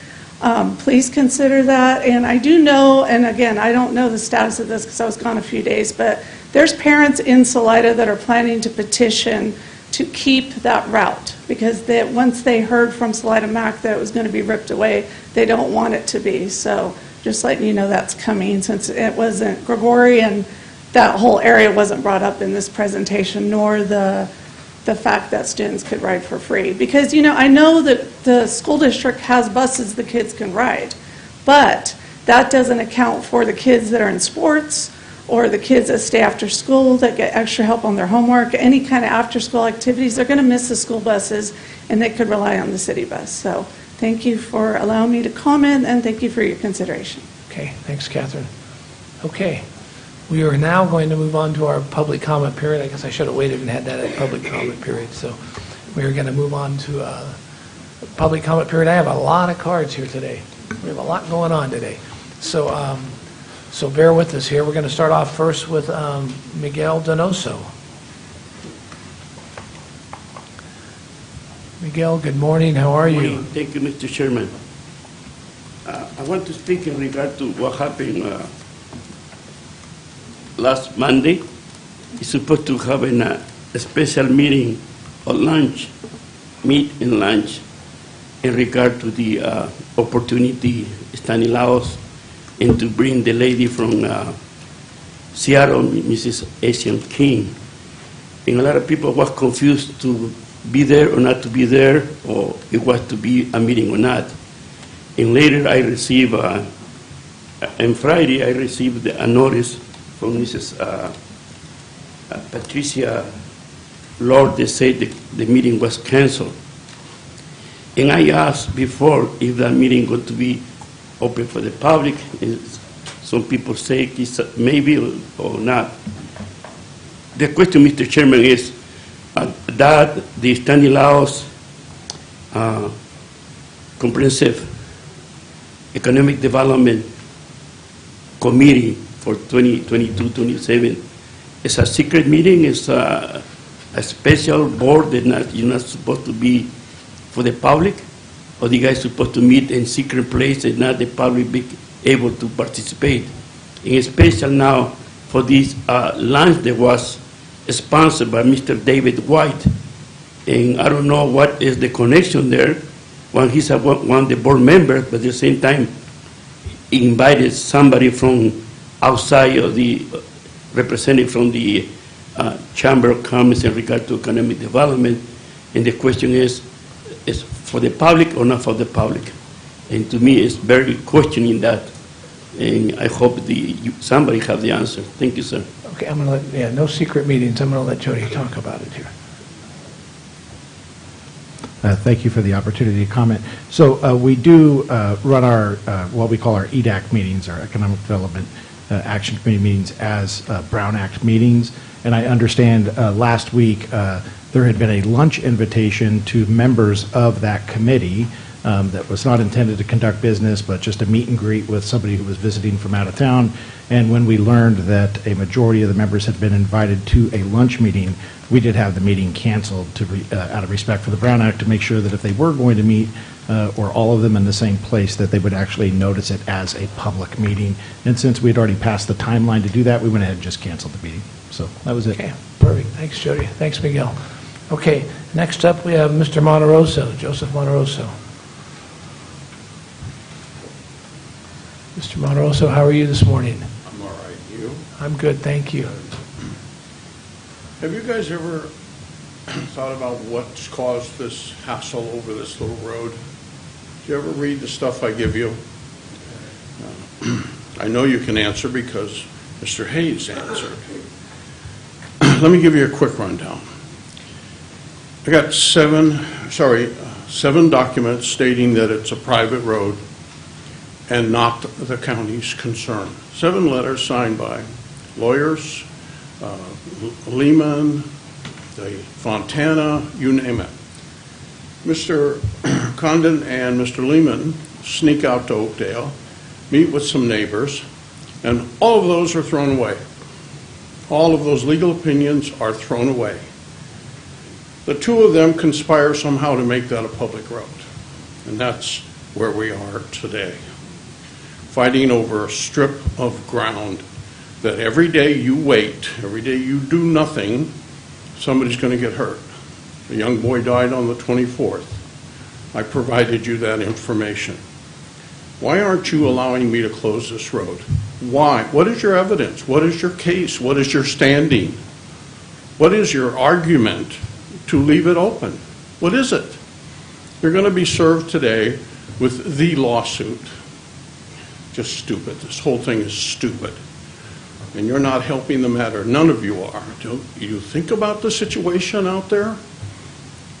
Please consider that. And I do know, and again, I don't know the status of this because I was gone a few days, but there's parents in Salida that are planning to petition to keep that route, because once they heard from Salida MAC that it was going to be ripped away, they don't want it to be. So just letting you know that's coming, since it wasn't Grigori and that whole area wasn't brought up in this presentation, nor the fact that students could ride for free. Because, you know, I know that the school district has buses the kids can ride, but that doesn't account for the kids that are in sports, or the kids that stay after school that get extra help on their homework, any kind of after-school activities. They're going to miss the school buses, and they could rely on the city bus. So thank you for allowing me to comment, and thank you for your consideration. Okay, thanks, Catherine. Okay, we are now going to move on to our public comment period. I guess I should have waited and had that at public comment period. So we are going to move on to public comment period. I have a lot of cards here today. We have a lot going on today. So bear with us here. We're going to start off first with Miguel Donoso. Miguel, good morning. How are you? Morning. Thank you, Mr. Chairman. I want to speak in regard to what happened last Monday. It's supposed to have a special meeting or meet and lunch in regard to the opportunity Stanislaus, and to bring the lady from Seattle, Mrs. Asian King. And a lot of people were confused to be there or not to be there, or it was to be a meeting or not. And later I received, on Friday, I received a notice from Mrs. Patricia Lord. They said the meeting was canceled. And I asked before if that meeting going to be open for the public. Some people say it's maybe or not. The question, Mr. Chairman, is that the Stanislaus Comprehensive Economic Development Committee for 2022-27 is a secret meeting. It's a special board that you're not supposed to be for the public, or the guys supposed to meet in secret place and not the public be able to participate. In special now for this lunch that was sponsored by Mr. David White. And I don't know what is the connection there. When he's one of the board members, but at the same time he invited somebody from outside of the representative from the Chamber of Commerce in regard to economic development. And the question is for the public or not for the public? And to me, it's very questioning that. And I hope somebody have the answer. Thank you, sir. Okay, I'm going to let, no secret meetings. I'm going to let Jody talk about it here. Thank you for the opportunity to comment. So we do run our, what we call our Edac meetings, our Economic Development Action Committee meetings, as Brown Act meetings. And I understand last week there had been a lunch invitation to members of that committee that was not intended to conduct business, but just a meet and greet with somebody who was visiting from out of town. And when we learned that a majority of the members had been invited to a lunch meeting, we did have the meeting canceled out of respect for the Brown Act, to make sure that if they were going to meet, or all of them in the same place, that they would actually notice it as a public meeting. And since we had already passed the timeline to do that, we went ahead and just canceled the meeting. So that was it. Okay, perfect. Thanks, Jody. Thanks, Miguel. Okay, next up, we have Mr. Monteroso, Joseph Monteroso. Mr. Monteroso, how are you this morning? I'm all right. You? I'm good, thank you. Have you guys ever thought about what's caused this hassle over this little road? Do you ever read the stuff I give you? I know you can answer because Mr. Hayes answered. Let me give you a quick rundown. I got seven documents stating that it's a private road and not the county's concern. 7 letters signed by lawyers, Lehman, the Fontana, you name it. Mr. Condon and Mr. Lehman sneak out to Oakdale, meet with some neighbors, and all of those are thrown away. All of those legal opinions are thrown away. The 2 of them conspire somehow to make that a public road, and that's where we are today, fighting over a strip of ground that every day you wait, every day you do nothing, somebody's going to get hurt. A young boy died on the 24th. I provided you that information. Why aren't you allowing me to close this road? Why? What is your evidence? What is your case? What is your standing? What is your argument to leave it open? What is it? You're going to be served today with the lawsuit. Just stupid. This whole thing is stupid. And you're not helping the matter. None of you are. Do you think about the situation out there?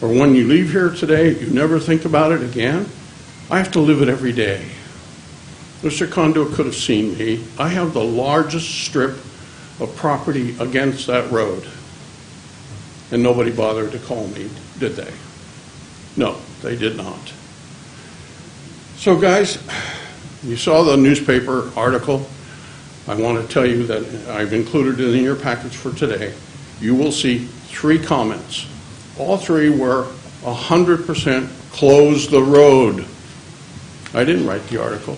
Or when you leave here today, you never think about it again? I have to live it every day. Mr. Condo could have seen me. I have the largest strip of property against that road. And nobody bothered to call me, did they? No, they did not. So guys, you saw the newspaper article. I want to tell you that I've included it in your package for today. You will see 3 comments. All 3 were 100% close the road. I didn't write the article.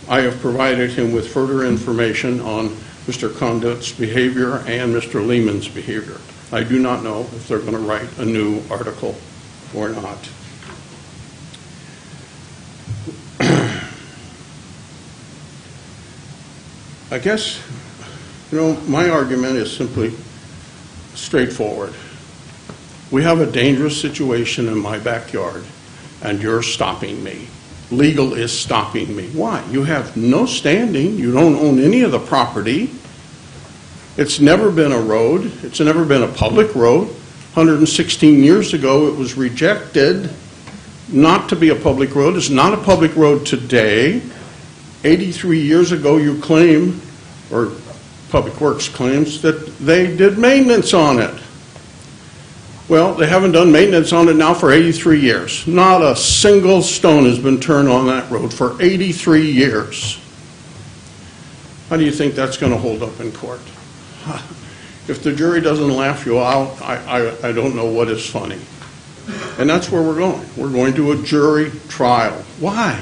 I have provided him with further information on Mr. Condit's behavior and Mr. Lehman's behavior. I do not know if they're going to write a new article or not. I guess, my argument is simply straightforward. We have a dangerous situation in my backyard, and you're stopping me. Legal is stopping me. Why? You have no standing. You don't own any of the property. It's never been a road. It's never been a public road. 116 years ago, it was rejected not to be a public road. It's not a public road today. 83 years ago, you claim, or Public Works claims, that they did maintenance on it. Well, they haven't done maintenance on it now for 83 years. Not a single stone has been turned on that road for 83 years. How do you think that's going to hold up in court? If the jury doesn't laugh you out, I don't know what is funny. And that's where we're going. We're going to a jury trial. Why?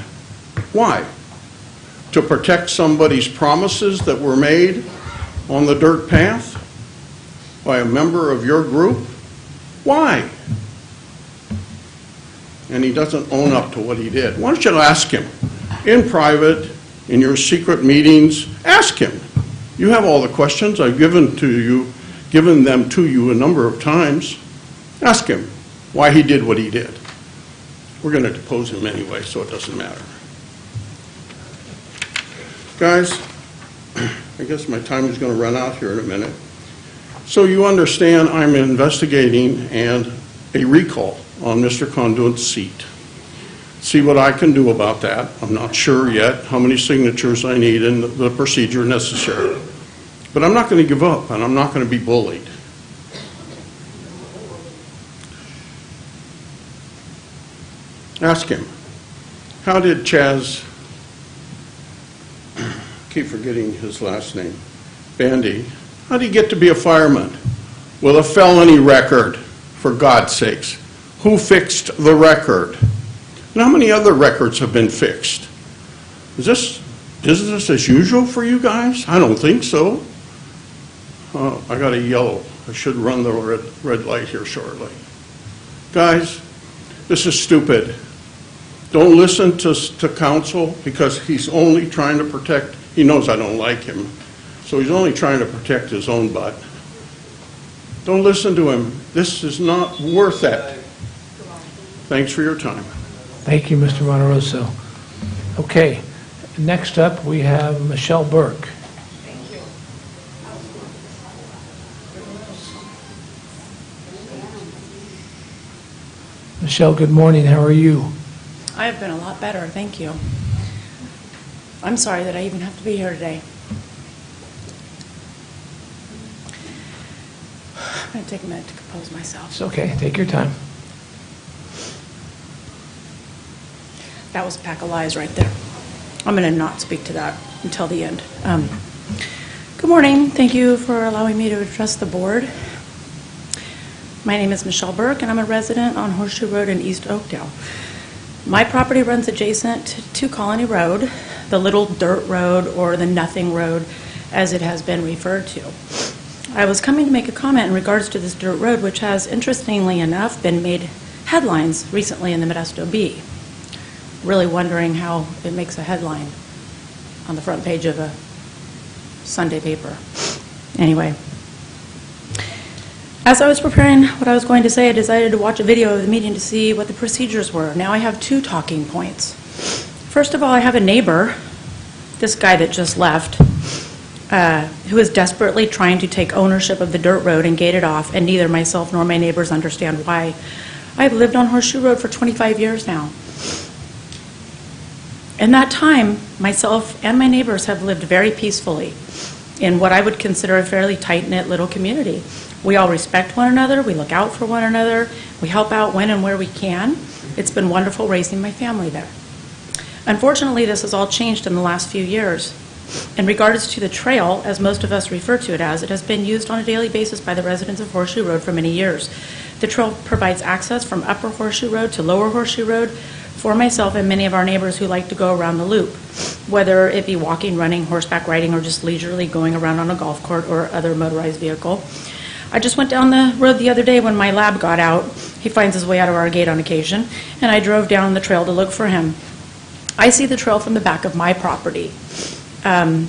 Why? To protect somebody's promises that were made on the dirt path by a member of your group? Why? And he doesn't own up to what he did. Why don't you ask him in private, in your secret meetings? Ask him. You have all the questions. I've given them to you a number of times. Ask him why he did what he did. We're going to depose him anyway, so it doesn't matter. Guys, I guess my time is going to run out here in a minute. So you understand I'm investigating and a recall on Mr. Conduit's seat. See what I can do about that. I'm not sure yet how many signatures I need and the procedure necessary. But I'm not going to give up, and I'm not going to be bullied. Ask him. how did Chaz, keep forgetting his last name, Bandy, how did he get to be a fireman with a felony record, for God's sakes? Who fixed the record? And how many other records have been fixed? Is this business as usual for you guys? I don't think so. I got a yellow. I should run the red light here shortly. Guys, this is stupid. Don't listen to counsel, because he's only trying to protect, he knows I don't like him, so he's only trying to protect his own butt. Don't listen to him. This is not worth it. Thanks for your time. Thank you, Mr. Monterosso. Okay, next up we have Michelle Burke. Michelle, good morning. How are you? I have been a lot better, thank you. I'm sorry that I even have to be here today. I'm going to take a minute to compose myself. It's okay. Take your time. That was a pack of lies right there. I'm going to not speak to that until the end. Good morning. Thank you for allowing me to address the board. My name is Michelle Burke, and I'm a resident on Horseshoe Road in East Oakdale. My property runs adjacent to Colony Road, the little dirt road or the nothing road, as it has been referred to. I was coming to make a comment in regards to this dirt road, which has, interestingly enough, been made headlines recently in the Modesto Bee. Really wondering how it makes a headline on the front page of a Sunday paper. Anyway. As I was preparing what I was going to say, I decided to watch a video of the meeting to see what the procedures were. Now I have 2 talking points. First of all, I have a neighbor, this guy that just left, who is desperately trying to take ownership of the dirt road and gate it off, and neither myself nor my neighbors understand why. I've lived on Horseshoe Road for 25 years now. In that time, myself and my neighbors have lived very peacefully in what I would consider a fairly tight-knit little community. We all respect one another, we look out for one another, we help out when and where we can. It's been wonderful raising my family there. Unfortunately, this has all changed in the last few years. In regards to the trail, as most of us refer to it has been used on a daily basis by the residents of Horseshoe Road for many years. The trail provides access from Upper Horseshoe Road to Lower Horseshoe Road for myself and many of our neighbors who like to go around the loop, whether it be walking, running, horseback riding, or just leisurely going around on a golf cart or other motorized vehicle. I just went down the road the other day when my lab got out. He finds his way out of our gate on occasion, and I drove down the trail to look for him. I see the trail from the back of my property. I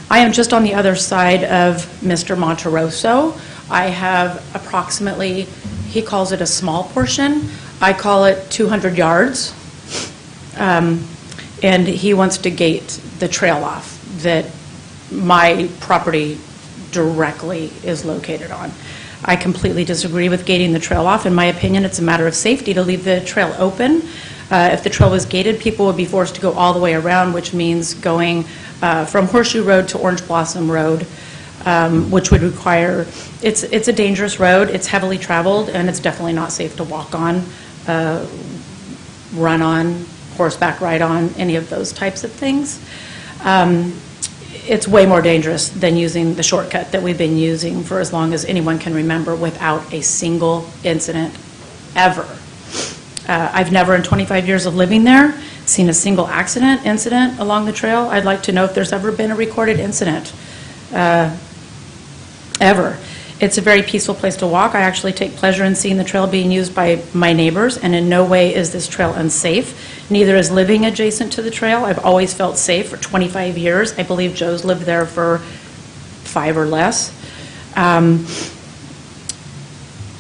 am just on the other side of Mr. Monterosso. I have approximately, he calls it a small portion. I call it 200 yards. And he wants to gate the trail off that my property directly is located on. I completely disagree with gating the trail off. In my opinion, it's a matter of safety to leave the trail open. If the trail was gated, people would be forced to go all the way around, which means going from Horseshoe Road to Orange Blossom Road, which would require, it's a dangerous road, it's heavily traveled, and it's definitely not safe to walk on, run on, horseback ride on, any of those types of things. It's way more dangerous than using the shortcut that we've been using for as long as anyone can remember without a single incident ever. I've never in 25 years of living there seen a single incident along the trail. I'd like to know if there's ever been a recorded incident, ever. It's a very peaceful place to walk. I actually take pleasure in seeing the trail being used by my neighbors, and in no way is this trail unsafe. Neither is living adjacent to the trail. I've always felt safe for 25 years. I believe Joe's lived there for 5 or less.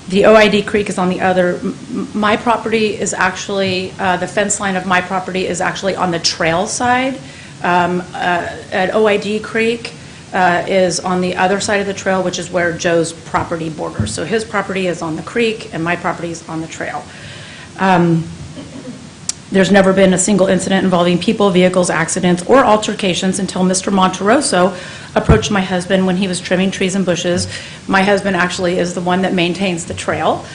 The OID Creek is on the other. My property is actually, the fence line of my property is actually on the trail side. At OID Creek is on the other side of the trail, which is where Joe's property borders. So his property is on the creek, and my property is on the trail. There's never been a single incident involving people, vehicles, accidents, or altercations until Mr. Monteroso approached my husband when he was trimming trees and bushes. My husband actually is the one that maintains the trail.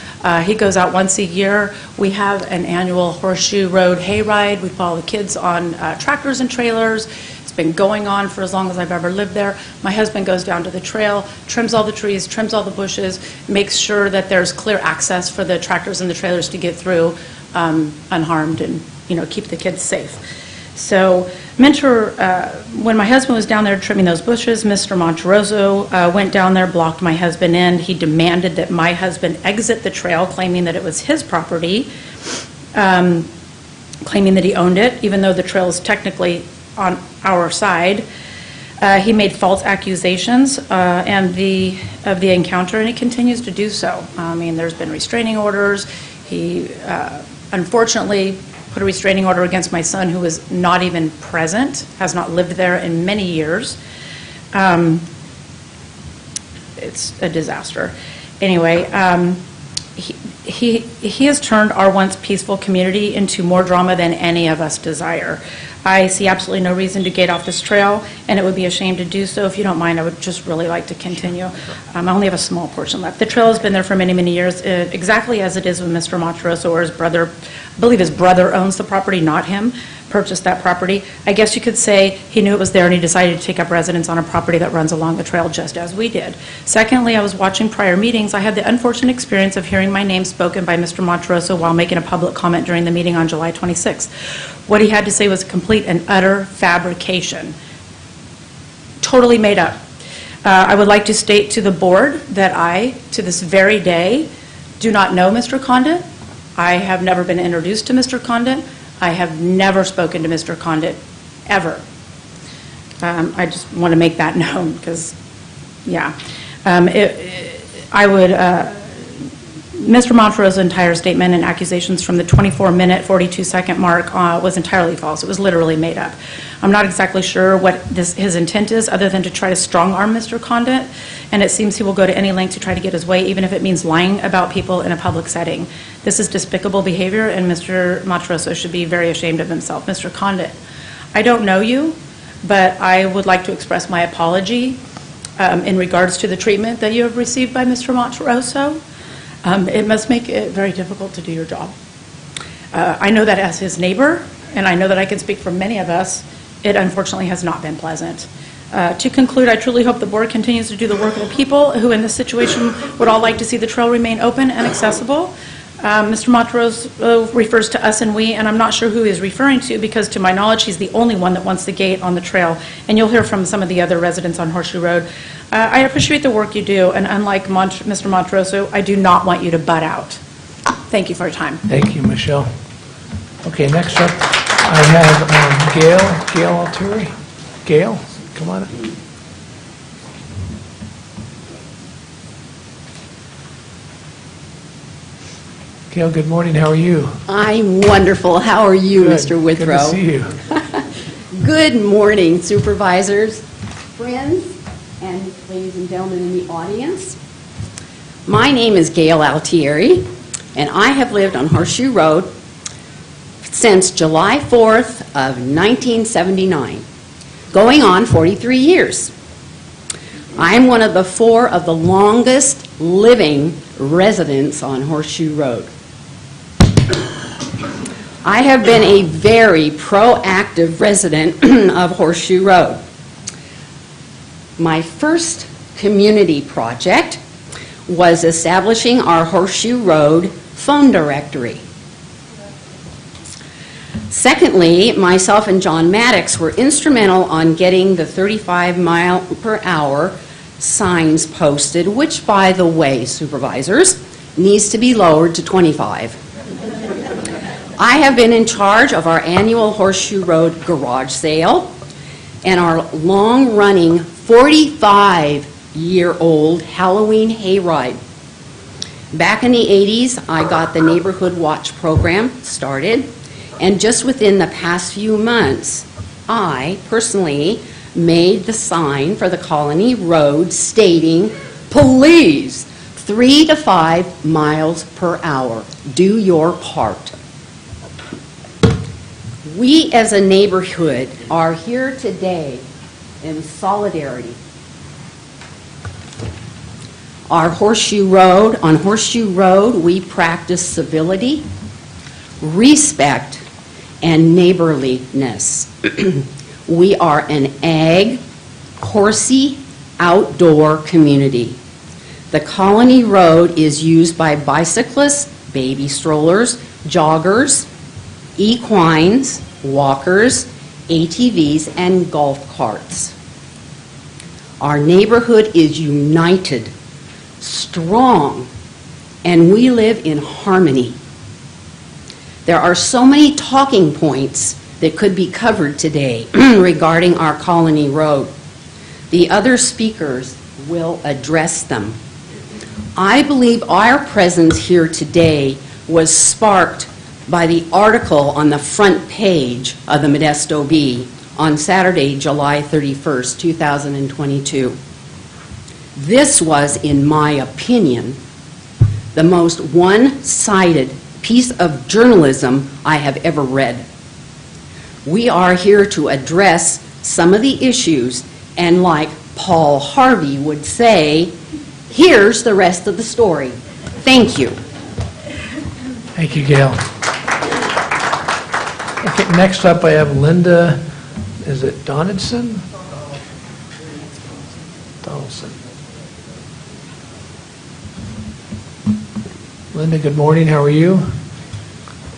He goes out once a year. We have an annual Horseshoe Road hayride. We follow the kids on tractors and trailers. It's been going on for as long as I've ever lived there. My husband goes down to the trail, trims all the trees, trims all the bushes, makes sure that there's clear access for the tractors and the trailers to get through unharmed and, keep the kids safe. So when my husband was down there trimming those bushes, Mr. Monteroso went down there, blocked my husband in. He demanded that my husband exit the trail, claiming that it was his property, claiming that he owned it, even though the trail is technically on our side. He made false accusations of the encounter, and he continues to do so. There's been restraining orders. He unfortunately put a restraining order against my son, who was not even present, has not lived there in many years. It's a disaster. Anyway, he has turned our once peaceful community into more drama than any of us desire. I see absolutely no reason to gate off this trail, and it would be a shame to do so. If you don't mind, I would just really like to continue. I only have a small portion left. The trail has been there for many, many years, exactly as it is with Mr. Monteroso, or his brother. I believe his brother owns the property, not him, purchased that property. I guess you could say he knew it was there and he decided to take up residence on a property that runs along the trail, just as we did. Secondly, I was watching prior meetings. I had the unfortunate experience of hearing my name spoken by Mr. Monteroso while making a public comment during the meeting on July 26th. What he had to say was a complete and utter fabrication. Totally made up. I would like to state to the board that I, to this very day, do not know Mr. Condit. I have never been introduced to Mr. Condit. I have never spoken to Mr. Condit, ever. I just want to make that known because, yeah. Mr. Monteroso's entire statement and accusations from the 24-minute, 42-second mark was entirely false. It was literally made up. I'm not exactly sure what his intent is, other than to try to strong-arm Mr. Condit, and it seems he will go to any length to try to get his way, even if it means lying about people in a public setting. This is despicable behavior, and Mr. Monteroso should be very ashamed of himself. Mr. Condit, I don't know you, but I would like to express my apology in regards to the treatment that you have received by Mr. Monteroso. It must make it very difficult to do your job. I know that as his neighbor, and I know that I can speak for many of us, it unfortunately has not been pleasant. To conclude, I truly hope the board continues to do the work of the people who in this situation would all like to see the trail remain open and accessible. Mr. Monteroso refers to us and we, and I'm not sure who he's referring to, because to my knowledge, he's the only one that wants the gate on the trail, and you'll hear from some of the other residents on Horseshoe Road. I appreciate the work you do, and unlike Mr. Monteroso, I do not want you to butt out. Thank you for your time. Thank you, Michelle. Okay, next up, I have Gail Altieri. Gail, come on up. Gail, good morning. How are you? I'm wonderful. How are you, Good. Mr. Withrow? Good to see you. Good morning, supervisors, friends, and ladies and gentlemen in the audience. My name is Gail Altieri, and I have lived on Horseshoe Road since July 4th of 1979, going on 43 years. I am one of the 4 of the longest living residents on Horseshoe Road. I have been a very proactive resident of Horseshoe Road. My first community project was establishing our Horseshoe Road phone directory. Secondly, myself and John Maddox were instrumental on getting the 35-mile-per-hour signs posted, which, by the way, supervisors, needs to be lowered to 25. I have been in charge of our annual Horseshoe Road garage sale and our long-running 45-year-old Halloween hayride. Back in the 80s, I got the Neighborhood Watch program started, and just within the past few months, I personally made the sign for the Colony Road stating, "Please, 3 to 5 miles per hour. Do your part." We as a neighborhood are here today in solidarity. On Horseshoe Road, we practice civility, respect, and neighborliness. We are an ag, horsey, outdoor community. The Colony Road is used by bicyclists, baby strollers, joggers, equines, walkers, ATVs, and golf carts. Our neighborhood is united, strong, and we live in harmony. There are so many talking points that could be covered today regarding our Colony Road. The other speakers will address them. I believe our presence here today was sparked by the article on the front page of the Modesto Bee on Saturday, July 31st, 2022. This was, in my opinion, the most one-sided piece of journalism I have ever read. We are here to address some of the issues, and like Paul Harvey would say, here's the rest of the story. Thank you. Thank you, Gail. Okay, next up I have Linda, is it Donaldson? Donaldson. Linda, good morning, how are you?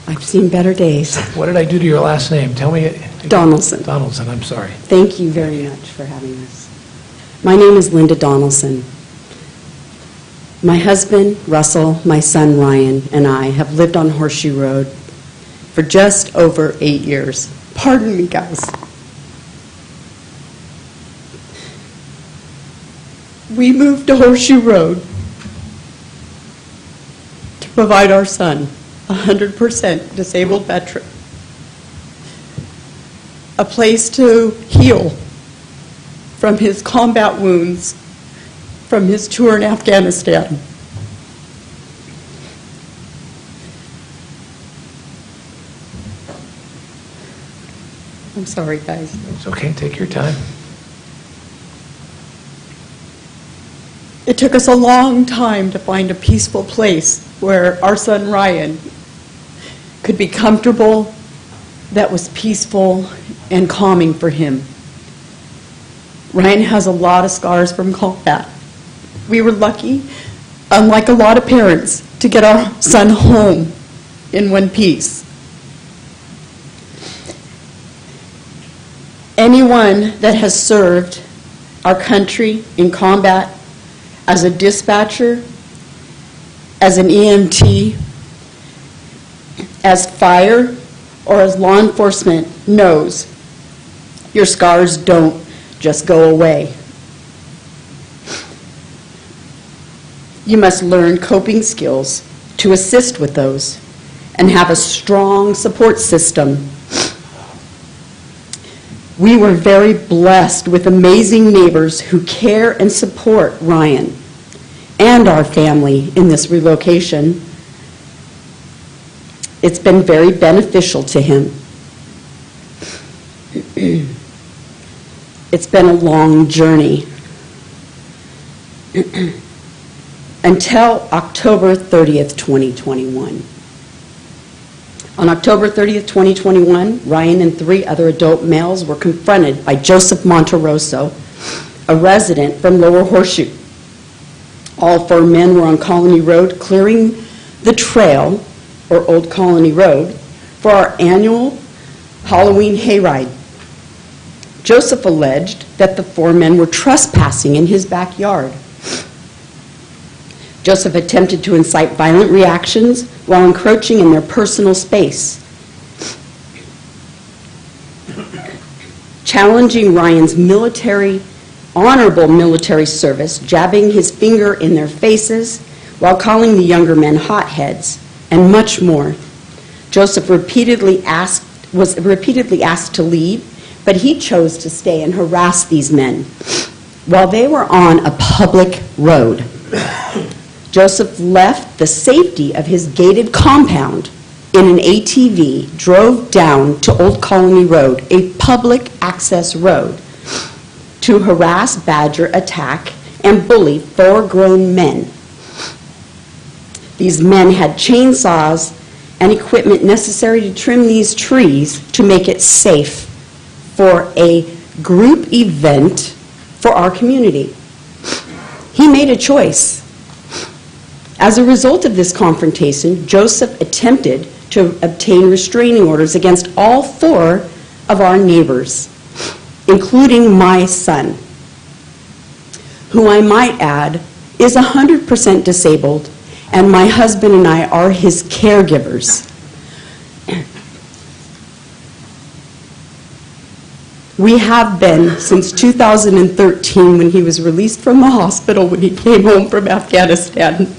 I've seen better days. What did I do to your last name? Tell me. Donaldson. Donaldson, I'm sorry. Thank you very much for having us. My name is Linda Donaldson. My husband, Russell, my son, Ryan, and I have lived on Horseshoe Road for just over 8 years. Pardon me, guys. We moved to Horseshoe Road to provide our son, a 100% disabled veteran, a place to heal from his combat wounds from his tour in Afghanistan. I'm sorry, guys. It's okay, take your time. It took us a long time to find a peaceful place where our son Ryan could be comfortable, that was peaceful and calming for him. Ryan has a lot of scars from combat. We were lucky, unlike a lot of parents, to get our son home in one piece. Anyone that has served our country in combat as a dispatcher, as an EMT, as fire, or as law enforcement knows your scars don't just go away. You must learn coping skills to assist with those and have a strong support system. We were very blessed with amazing neighbors who care and support Ryan and our family in this relocation. It's been very beneficial to him. It's been a long journey. Until October 30th, 2021. On October 30th, 2021, Ryan and 3 other adult males were confronted by Joseph Monterosso, a resident from Lower Horseshoe. All 4 men were on Colony Road clearing the trail, or Old Colony Road, for our annual Halloween hayride. Joseph alleged that the 4 men were trespassing in his backyard. Joseph attempted to incite violent reactions while encroaching in their personal space, challenging Ryan's honorable military service, jabbing his finger in their faces while calling the younger men hotheads, and much more. Joseph was repeatedly asked to leave, but he chose to stay and harass these men while they were on a public road. Joseph left the safety of his gated compound in an ATV drove down to Old Colony Road, a public access road, to harass, badger, attack, and bully 4 grown men. These men had chainsaws and equipment necessary to trim these trees to make it safe for a group event for our community. He made a choice. As a result of this confrontation, Joseph attempted to obtain restraining orders against all 4 of our neighbors, including my son, who I might add is 100% disabled, and my husband and I are his caregivers. We have been since 2013, when he was released from the hospital when he came home from Afghanistan.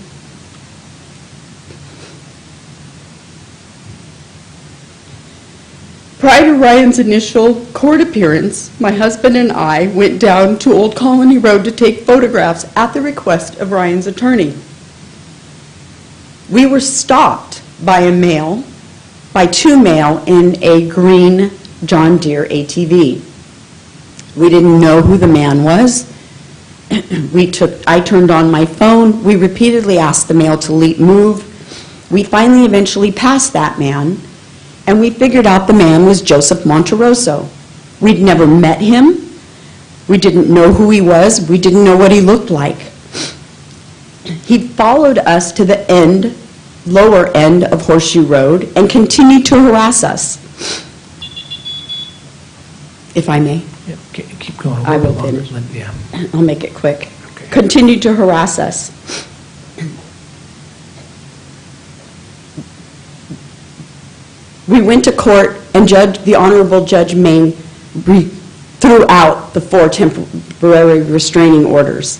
Prior to Ryan's initial court appearance, my husband and I went down to Old Colony Road to take photographs at the request of Ryan's attorney. We were stopped by two male in a green John Deere ATV. We didn't know who the man was. I turned on my phone. We repeatedly asked the male to move. We finally eventually passed that man, and we figured out the man was Joseph Monteroso. We'd never met him. We didn't know who he was. We didn't know what he looked like. He followed us to the lower end of Horseshoe Road and continued to harass us. If I may. Yep, keep going. I will finish. finish. Yeah. I'll make it quick. Okay. Continued to harass us. We went to court, and the Honorable Judge Main threw out the 4 temporary restraining orders.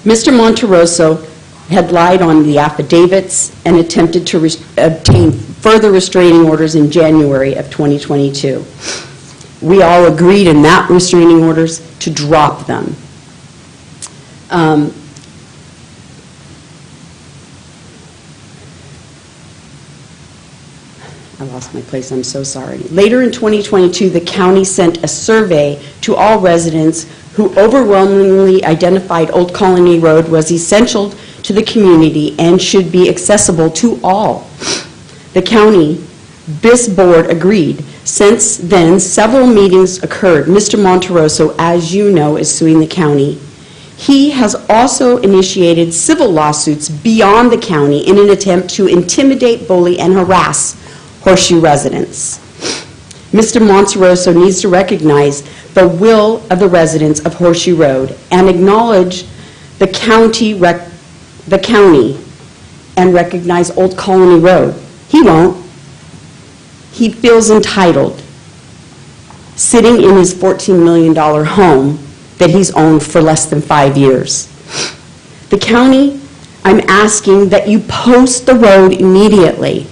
Mr. Monteroso had lied on the affidavits and attempted to obtain further restraining orders in January of 2022. We all agreed in that restraining orders to drop them. I lost my place, I'm so sorry. Later in 2022, the county sent a survey to all residents who overwhelmingly identified Old Colony Road was essential to the community and should be accessible to all. The county BIS board agreed. Since then, several meetings occurred. Mr. Monteroso, as you know, is suing the county. He has also initiated civil lawsuits beyond the county in an attempt to intimidate, bully, and harass Horseshoe residents. Mr. Monteroso needs to recognize the will of the residents of Horseshoe Road and acknowledge the county and recognize Old Colony Road. He won't. He feels entitled, sitting in his $14 million home that he's owned for less than 5 years. The county, I'm asking that you post the road immediately,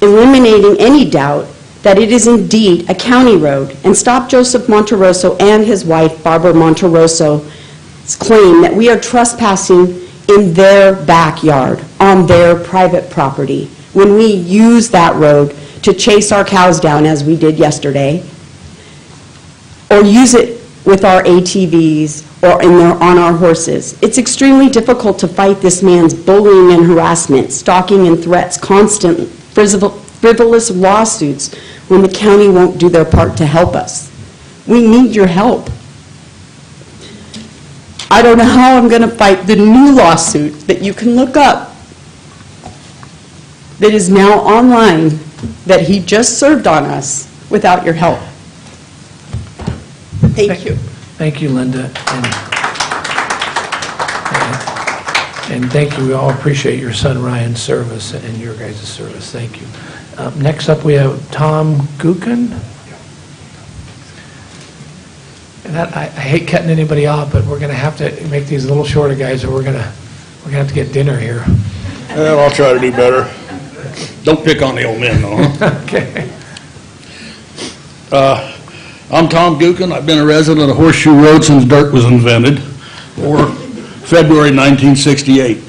eliminating any doubt that it is indeed a county road, and stop Joseph Monteroso and his wife, Barbara Monteroso's claim that we are trespassing in their backyard, on their private property, when we use that road to chase our cows down, as we did yesterday, or use it with our ATVs or on our horses. It's extremely difficult to fight this man's bullying and harassment, stalking and threats, constant frivolous lawsuits when the county won't do their part to help us. We need your help. I don't know how I'm going to fight the new lawsuit that you can look up that is now online that he just served on us without your help. Thank you. Thank you, Linda. And thank you. We all appreciate your son Ryan's service and your guys' service. Thank you. Next up, we have Tom Gookin. And I hate cutting anybody off, but we're going to have to make these a little shorter, guys, or we're going to have to get dinner here. Well, I'll try to do better. Don't pick on the old men, though. Huh? Okay. I'm Tom Gookin. I've been a resident of Horseshoe Road since dirt was invented, or February 1968.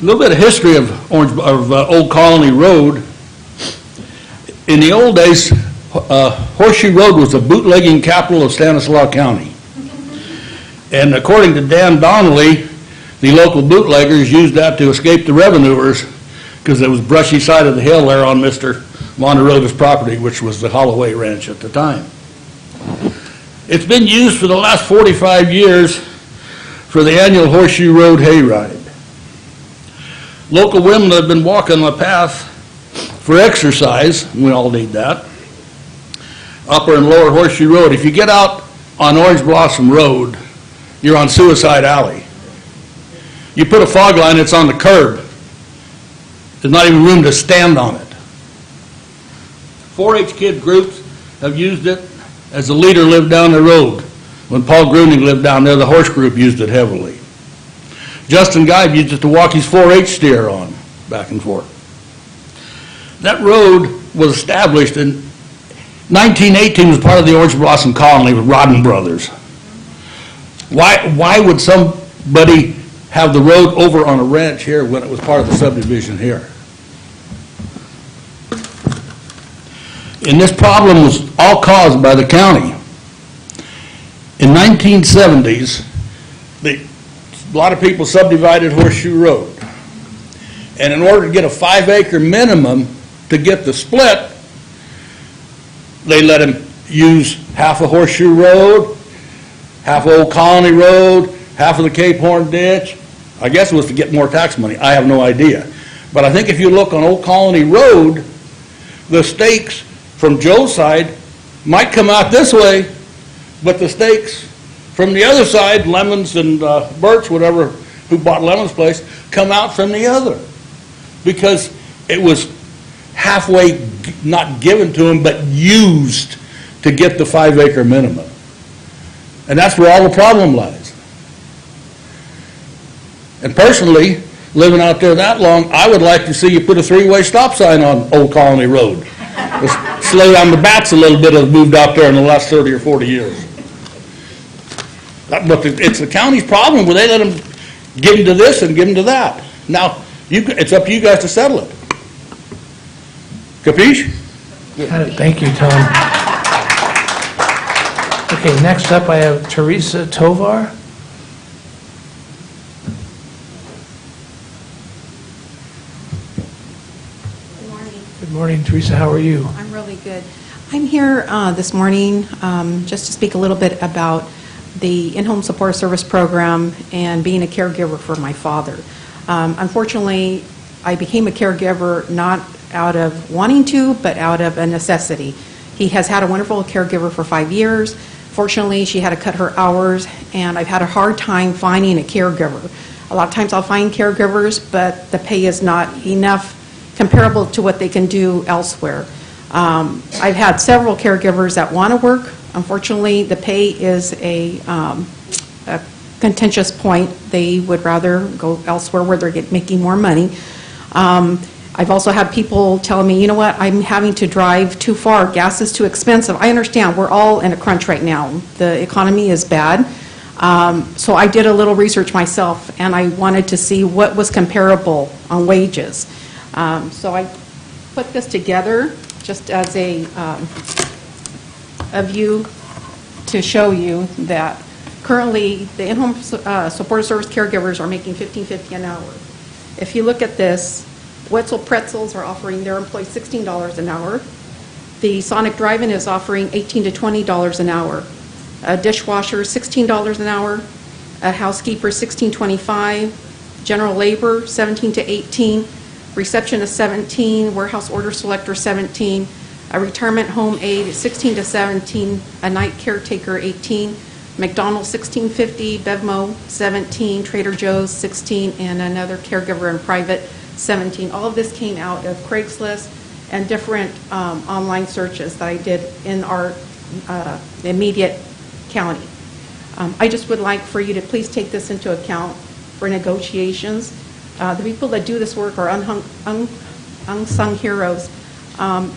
A little bit of history of Old Colony Road. In the old days, Horseshoe Road was the bootlegging capital of Stanislaus County. And according to Dan Donnelly, the local bootleggers used that to escape the revenuers because it was brushy side of the hill there on Mr. Monterota's property, which was the Holloway Ranch at the time. It's been used for the last 45 years for the annual Horseshoe Road hayride. Local women have been walking the path for exercise, and we all need that, upper and lower Horseshoe Road. If you get out on Orange Blossom Road, you're on Suicide Alley. You put a fog line, it's on the curb. There's not even room to stand on it. 4-H kid groups have used it as the leader lived down the road. When Paul Gruning lived down there, the horse group used it heavily. Justin Geib used it to walk his 4-H steer on, back and forth. That road was established in 1918, was part of the Orange Blossom Colony with Rodden Brothers. Why would somebody have the road over on a ranch here when it was part of the subdivision here? And this problem was all caused by the county. In 1970s, a lot of people subdivided Horseshoe Road. And in order to get a 5-acre minimum to get the split, they let them use half of Horseshoe Road, half of Old Colony Road, half of the Cape Horn Ditch. I guess it was to get more tax money. I have no idea. But I think if you look on Old Colony Road, the stakes from Joe's side might come out this way, but the stakes from the other side, Lemons and Burke's, whatever, who bought Lemon's place, come out from the other. Because it was halfway not given to them, but used to get the 5-acre minimum. And that's where all the problem lies. And personally, living out there that long, I would like to see you put a 3-way stop sign on Old Colony Road. Slow down the bats a little bit has moved out there in the last 30 or 40 years. But it's the county's problem where they let them give them to this and give them to that. Now, it's up to you guys to settle it. Capiche? Got it. Thank you, Tom. Okay, next up I have Teresa Tovar. Good morning. Good morning, Teresa. How are you? I'm really good. I'm here this morning just to speak a little bit about the in-home support service program and being a caregiver for my father. Unfortunately, I became a caregiver not out of wanting to, but out of a necessity. He has had a wonderful caregiver for 5 years. Fortunately, she had to cut her hours, and I've had a hard time finding a caregiver. A lot of times I'll find caregivers, but the pay is not enough comparable to what they can do elsewhere. I've had several caregivers that want to work. Unfortunately, the pay is a contentious point. They would rather go elsewhere where they're making more money. I've also had people telling me, you know what, I'm having to drive too far. Gas is too expensive. I understand. We're all in a crunch right now. The economy is bad. So I did a little research myself, and I wanted to see what was comparable on wages. So I put this together just as a view to show you that currently the in-home supportive service caregivers are making $15.50 an hour. If you look at this, Wetzel Pretzels are offering their employees $16 an hour. The Sonic Drive-In is offering $18 to $20 an hour. A dishwasher, $16 an hour. A housekeeper, $16.25. General labor, $17 to $18. Receptionist, $17. Warehouse order selector, $17. A retirement home aide, $16 to $17. A night caretaker, $18. McDonald's, $16.50. Bevmo, $17. Trader Joe's, $16. And another caregiver in private, $17. All of this came out of Craigslist and different online searches that I did in our immediate county. I just would like for you to please take this into account for negotiations. The people that do this work are unsung heroes.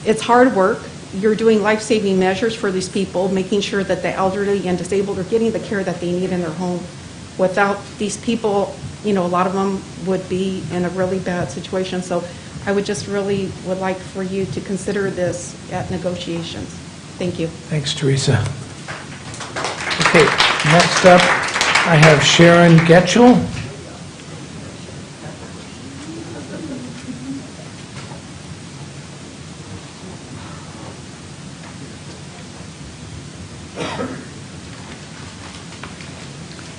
It's hard work. You're doing life-saving measures for these people, making sure that the elderly and disabled are getting the care that they need in their home. Without these people a lot of them would be in a really bad situation. So I would just really would like for you to consider this at negotiations. Thank you. Thanks, Teresa. Okay, next up, I have Sharon Getchell.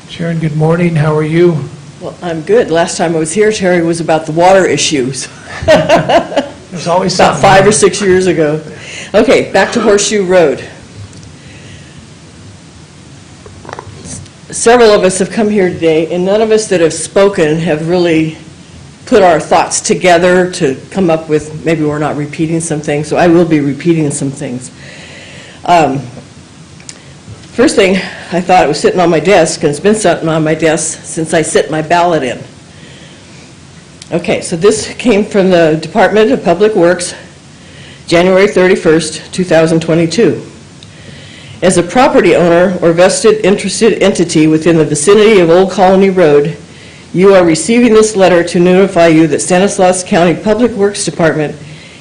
Sharon, good morning. How are you? Well, I'm good. Last time I was here, Terry, was about the water issues. There's always about something. 5 or 6 years ago. Okay, back to Horseshoe Road. Several of us have come here today, and none of us that have spoken have really put our thoughts together to come up with, maybe we're not repeating some things, so I will be repeating some things. First thing, I thought it was sitting on my desk, and it's been sitting on my desk since I sent my ballot in. Okay, so this came from the Department of Public Works, January 31st, 2022. As a property owner or vested interested entity within the vicinity of Old Colony Road, you are receiving this letter to notify you that Stanislaus County Public Works Department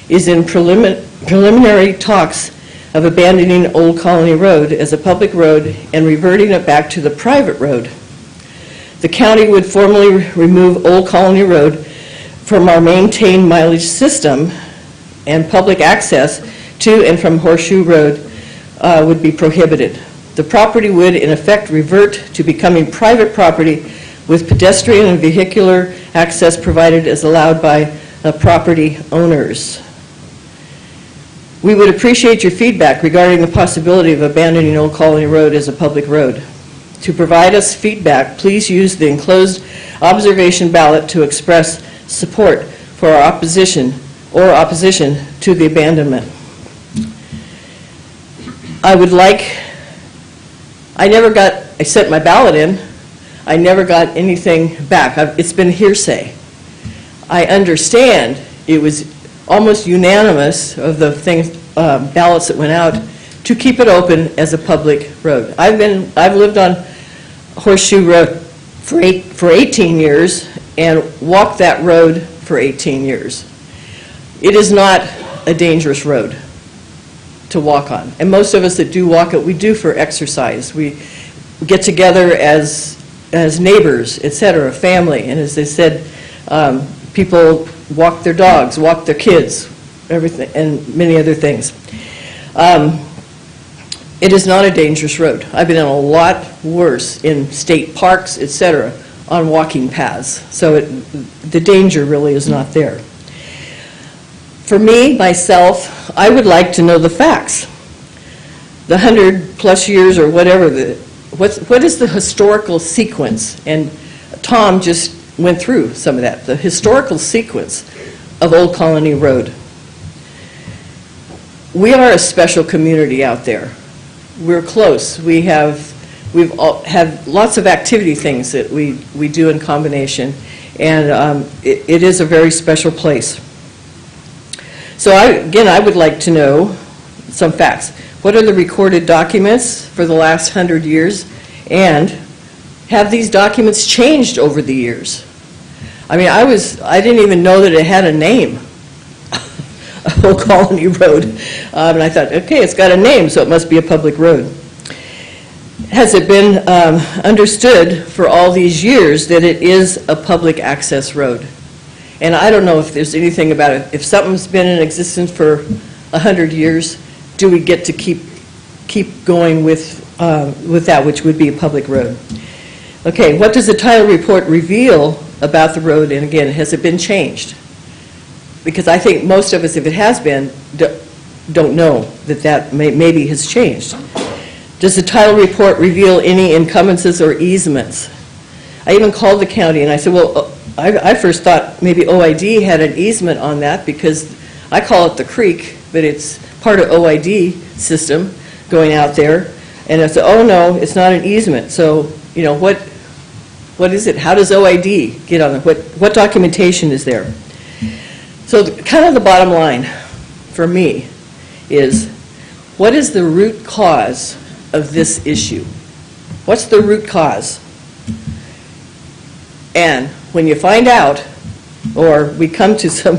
is in preliminary talks of abandoning Old Colony Road as a public road and reverting it back to the private road. The county would formally remove Old Colony Road from our maintained mileage system, and public access to and from Horseshoe Road would be prohibited. The property would, in effect, revert to becoming private property with pedestrian and vehicular access provided as allowed by the property owners. We would appreciate your feedback regarding the possibility of abandoning Old Colony Road as a public road. To provide us feedback, please use the enclosed observation ballot to express support for our opposition to the abandonment. I sent my ballot in, I never got anything back. It's been hearsay. I understand it was almost unanimous of the ballots that went out to keep it open as a public road. I've lived on Horseshoe Road for 18 years and walked that road for 18 years. It is not a dangerous road to walk on. And most of us that do walk it, we do for exercise. We get together as neighbors, etc., family. And as they said, people walk their dogs, walk their kids, everything, and many other things. It is not a dangerous road. I've been in a lot worse in state parks, etc., on walking paths. So the danger really is not there. For me, myself, I would like to know the facts. The 100+ years or whatever, what is the historical sequence? And Tom just went through some of that, the historical sequence of Old Colony Road. We are a special community out there. We're close. We've had lots of activity things that we do in combination, and it is a very special place. So I would like to know some facts. What are the recorded documents for the last 100 years, and have these documents changed over the years? I mean, I didn't even know that it had a name, Old Colony Road. And I thought, okay, it's got a name, so it must be a public road. Has it been understood for all these years that it is a public access road? And I don't know if there's anything about it. If something's been in existence for 100 years, do we get to keep going with that, which would be a public road? Okay, what does the title report reveal about the road? And again, has it been changed? Because I think most of us, if it has been, don't know that maybe has changed. Does the title report reveal any encumbrances or easements? I even called the county and I said, well, I first thought maybe OID had an easement on that because I call it the creek, but it's part of OID system going out there. And I said, oh no, it's not an easement. So, you know, what is it? How does OID get on it? What documentation is there? So kind of the bottom line for me is, what is the root cause of this issue? What's the root cause? And when you find out, or we come to some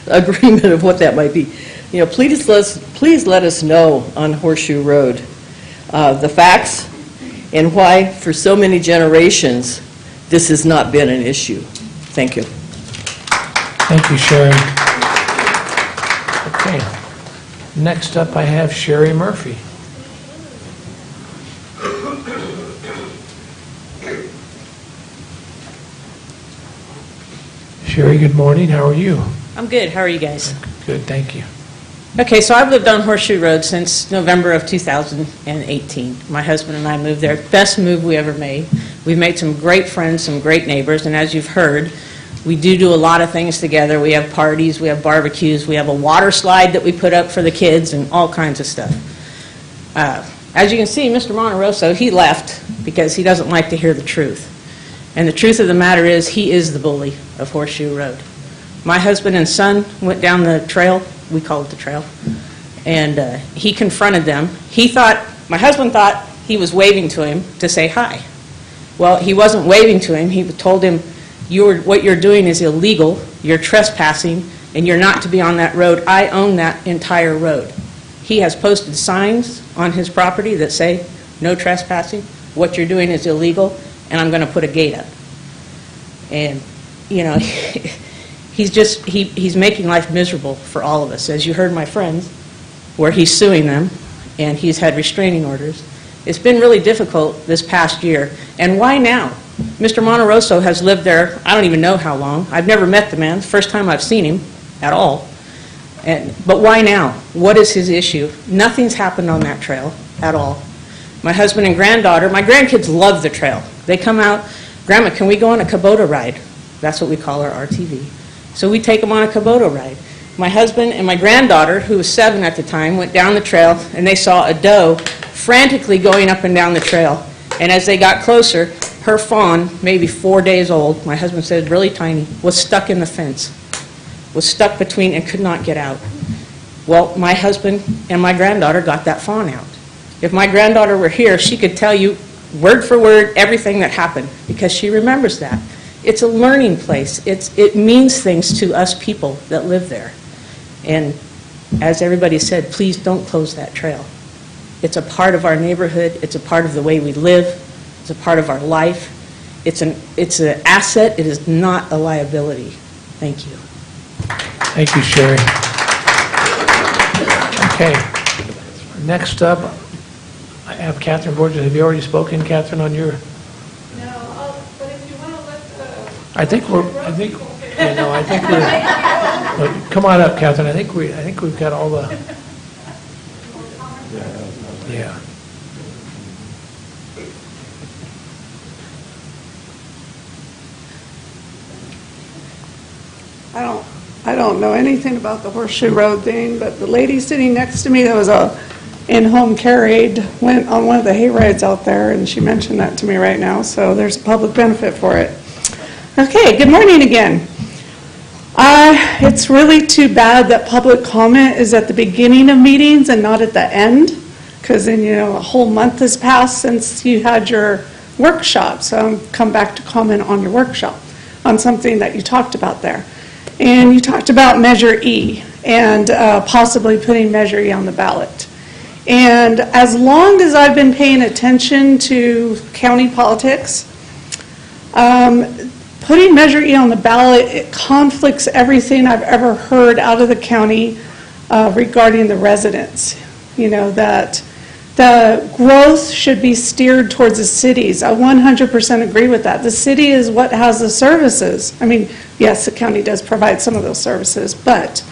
agreement of what that might be, please let us know on Horseshoe Road the facts and why for so many generations this has not been an issue. Thank you. Thank you, Sharon. Okay. Next up, I have Sherry Murphy. Sherry, good morning. How are you? I'm good. How are you guys? Good, thank you. Okay, so I've lived on Horseshoe Road since November of 2018. My husband and I moved there. Best move we ever made. We've made some great friends, some great neighbors, and as you've heard, we do a lot of things together. We have parties, we have barbecues, we have a water slide that we put up for the kids, and all kinds of stuff. As you can see, Mr. Monterosso, he left because he doesn't like to hear the truth. And the truth of the matter is, he is the bully of Horseshoe Road. My husband and son went down the trail, we call it the trail, and he confronted them. My husband thought he was waving to him to say hi. Well, he wasn't waving to him. He told him, what you're doing is illegal, you're trespassing, and you're not to be on that road. I own that entire road. He has posted signs on his property that say, no trespassing, what you're doing is illegal, and I'm going to put a gate up. And, he's making life miserable for all of us. As you heard my friends, where he's suing them, and he's had restraining orders. It's been really difficult this past year. And why now? Mr. Monterosso has lived there, I don't even know how long. I've never met the man. It's the first time I've seen him at all. But why now? What is his issue? Nothing's happened on that trail at all. My husband and granddaughter, my grandkids love the trail. They come out, Grandma, can we go on a Kubota ride? That's what we call our RTV. So we take them on a Kubota ride. My husband and my granddaughter, who was 7 at the time, went down the trail and they saw a doe frantically going up and down the trail. And as they got closer, her fawn, maybe 4 days old, my husband said really tiny, was stuck in the fence, was stuck between and could not get out. Well, my husband and my granddaughter got that fawn out. If my granddaughter were here, she could tell you word for word everything that happened because she remembers that. It's a learning place. It means things to us people that live there. And as everybody said, please don't close that trail. It's a part of our neighborhood. It's a part of the way we live. It's a part of our life. It's an asset. It is not a liability. Thank you. Thank you, Sherry. Okay. Next up, I have Catherine Borges. Have you already spoken, Catherine, on your? I think we're. Come on up, Catherine. I think we've got all the. Yeah. I don't know anything about the Horseshoe Road thing, but the lady sitting next to me that was a in-home care aide went on one of the hay rides out there, and she mentioned that to me right now, so there's a public benefit for it. Okay, good morning again. It's really too bad that public comment is at the beginning of meetings and not at the end, because then, a whole month has passed since you had your workshop, so come back to comment on your workshop, on something that you talked about there. And you talked about Measure E and possibly putting Measure E on the ballot. And as long as I've been paying attention to county politics, putting Measure E on the ballot, it conflicts everything I've ever heard out of the county regarding the residents. That the growth should be steered towards the cities. I 100% agree with that. The city is what has the services. I mean, yes, the county does provide some of those services, but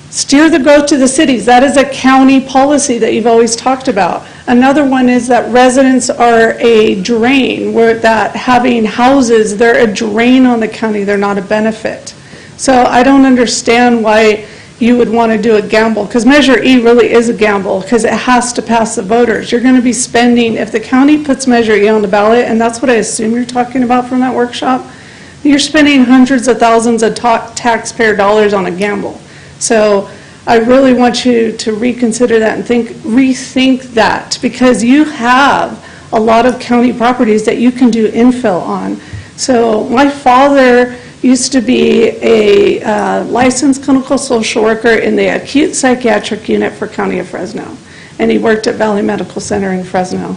steer the growth to the cities. That is a county policy that you've always talked about. Another one is that residents are a drain, where that having houses, they're a drain on the county, they're not a benefit. So I don't understand why you would want to do a gamble, because Measure E really is a gamble, because it has to pass the voters. You're going to be spending, if the county puts Measure E on the ballot, and that's what I assume you're talking about from that workshop, you're spending hundreds of thousands of taxpayer dollars on a gamble. So I really want you to reconsider that and rethink that, because you have a lot of county properties that you can do infill on So my father used to be a licensed clinical social worker in the acute psychiatric unit for County of Fresno, and he worked at Valley Medical Center in Fresno.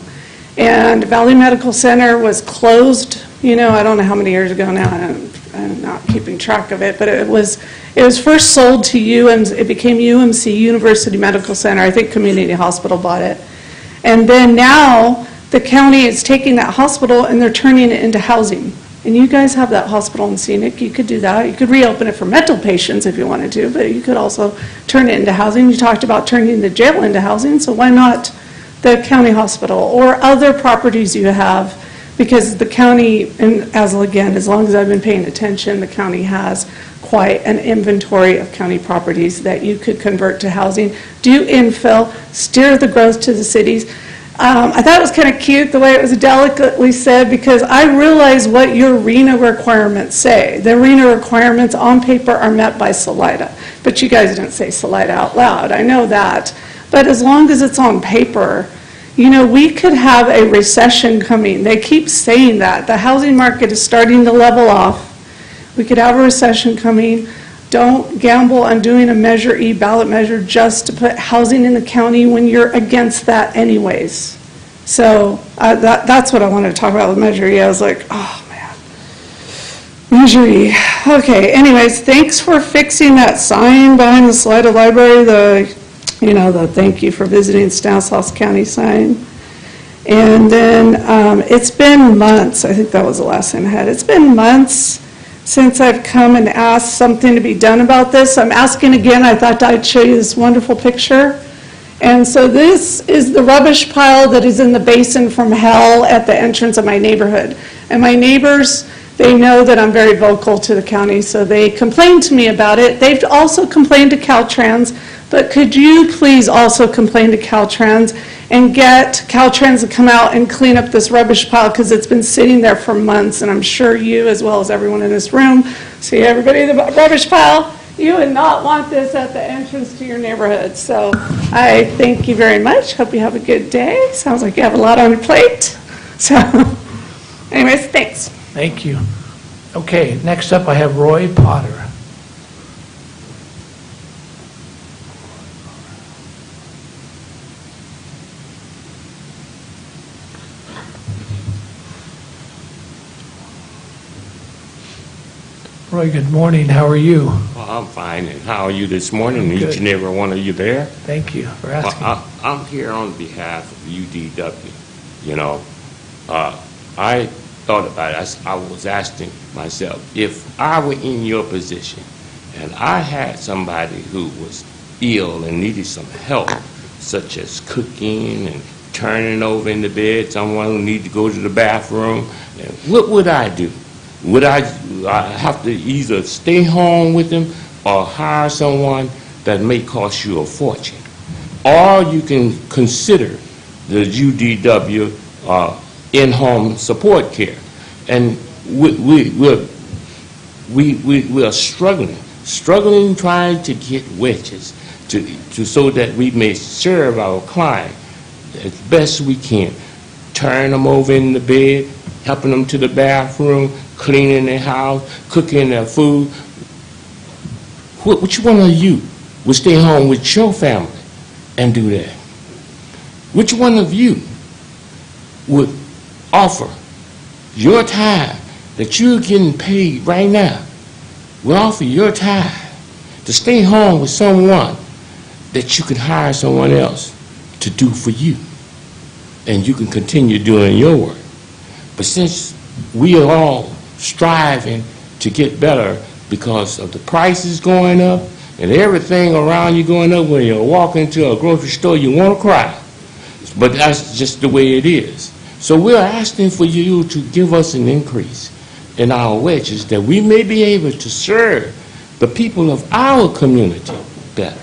And Valley Medical Center was closed, I don't know how many years ago now, I'm not keeping track of it, but it was first sold to UMC, it became UMC, University Medical Center. I think Community Hospital bought it. And then now the county is taking that hospital and they're turning it into housing. And you guys have that hospital in Scenic, you could do that. You could reopen it for mental patients if you wanted to, but you could also turn it into housing. You talked about turning the jail into housing, so why not the county hospital or other properties you have? Because the county, and as long as I've been paying attention, the county has quite an inventory of county properties that you could convert to housing, do infill, steer the growth to the cities. I thought it was kind of cute the way it was delicately said, because I realize what your RENA requirements say. The RENA requirements on paper are met by Salida, but you guys didn't say Salida out loud. I know that. But as long as it's on paper, we could have a recession coming. They keep saying that. The housing market is starting to level off. We could have a recession coming. Don't gamble on doing a Measure E ballot measure just to put housing in the county when you're against that anyways. So that's what I wanted to talk about with Measure E. I was like, oh man, Measure E. Okay, anyways, thanks for fixing that sign behind the Salida Library, the thank you for visiting Stanislaus County sign. And then it's been months, I think that was the last thing I had. It's been months since I've come and asked something to be done about this. I'm asking again. I thought I'd show you this wonderful picture. And so this is the rubbish pile that is in the basin from hell at the entrance of my neighborhood. And my neighbors, they know that I'm very vocal to the county, so they complained to me about it. They've also complained to Caltrans, but could you please also complain to Caltrans and get Caltrans to come out and clean up this rubbish pile, because it's been sitting there for months, and I'm sure you, as well as everyone in this room, see everybody, the rubbish pile, you would not want this at the entrance to your neighborhood. So I thank you very much. Hope you have a good day. Sounds like you have a lot on your plate. So anyways, thanks. Thank you. Okay, next up I have Roy Potter. Roy, good morning. How are you? Well, I'm fine. And how are you this morning? Good. Each and every one of you there? Thank you for asking. Well, I'm here on behalf of UDW. I thought about it. I was asking myself, if I were in your position and I had somebody who was ill and needed some help, such as cooking and turning over in the bed, someone who needed to go to the bathroom, what would I do? Would I have to either stay home with them or hire someone that may cost you a fortune? Or you can consider the UDW in-home support care. And we are struggling trying to get wedges so that we may serve our client as best we can. Turn them over in the bed, helping them to the bathroom, cleaning their house, cooking their food. Which one of you would stay home with your family and do that? Which one of you would offer your time that you're getting paid right now, will offer your time to stay home with someone that you can hire someone else to do for you, and you can continue doing your work? But since we are all striving to get better because of the prices going up and everything around you going up, when you walk into a grocery store, you want to cry. But that's just the way it is. So we're asking for you to give us an increase in our wages that we may be able to serve the people of our community better.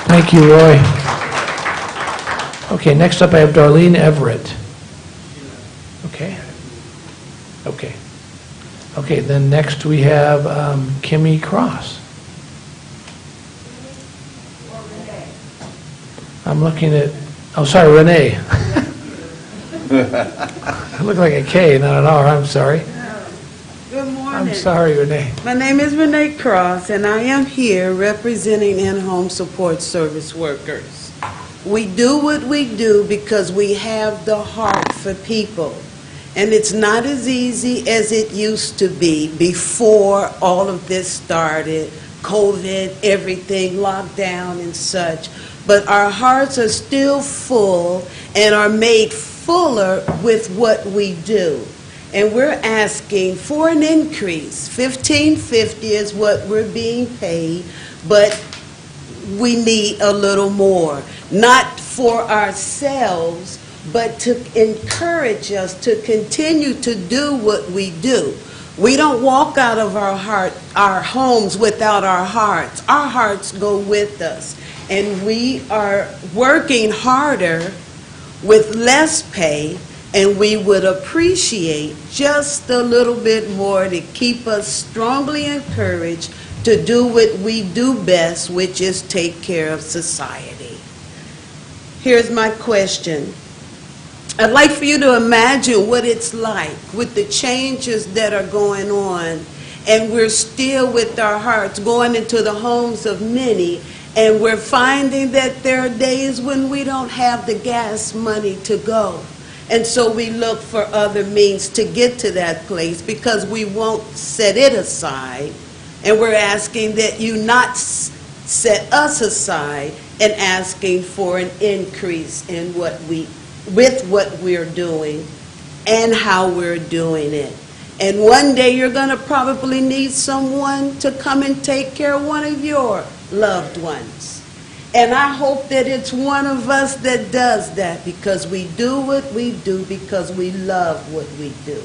Thank you, Roy. Okay, next up I have Darlene Everett. Okay, then next we have Kimmy Cross. I'm looking at, oh, sorry, Renee. I look like a K, not an R, I'm sorry. Good morning. I'm sorry, Renee. My name is Renee Cross, and I am here representing in-home support service workers. We do what we do because we have the heart for people. And it's not as easy as it used to be before all of this started, COVID, everything, lockdown and such. But our hearts are still full and are made fuller with what we do. And we're asking for an increase. $15.50 is what we're being paid, but we need a little more. Not for ourselves, but to encourage us to continue to do what we do. We don't walk out of our homes without our hearts. Our hearts go with us. And we are working harder with less pay, and we would appreciate just a little bit more to keep us strongly encouraged to do what we do best, which is take care of society. Here's my question. I'd like for you to imagine what it's like with the changes that are going on, and we're still with our hearts going into the homes of many, and we're finding that there are days when we don't have the gas money to go. And so we look for other means to get to that place because we won't set it aside. And we're asking that you not set us aside and asking for an increase in with what we're doing and how we're doing it. And one day you're going to probably need someone to come and take care of one of your loved ones. And I hope that it's one of us that does that because we do what we do because we love what we do.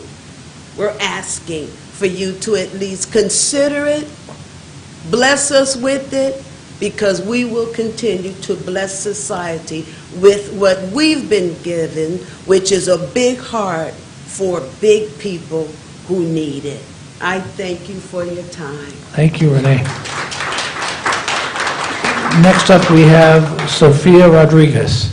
We're asking for you to at least consider it, bless us with it, because we will continue to bless society with what we've been given, which is a big heart for big people who need it. I thank you for your time. Thank you, Renee. Next up, we have Sophia Rodriguez.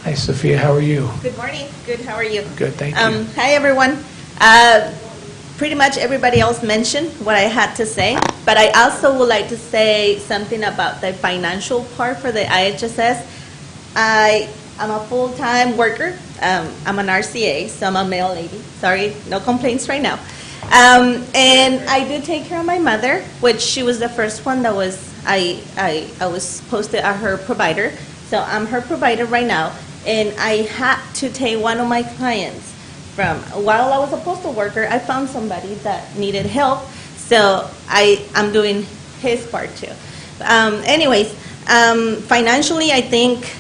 Hi, Sophia. How are you? Good morning. Good. How are you? Good, thank you. Hi, everyone. Pretty much everybody else mentioned what I had to say, but I also would like to say something about the financial part for the IHSS. I'm a full-time worker. I'm an RCA, so I'm a mail lady. Sorry, no complaints right now. And I do take care of my mother, which she was the first one that I was posted as her provider. So I'm her provider right now. And I had to take one of my clients while I was a postal worker, I found somebody that needed help. So I'm doing his part too. Anyways, financially, I think,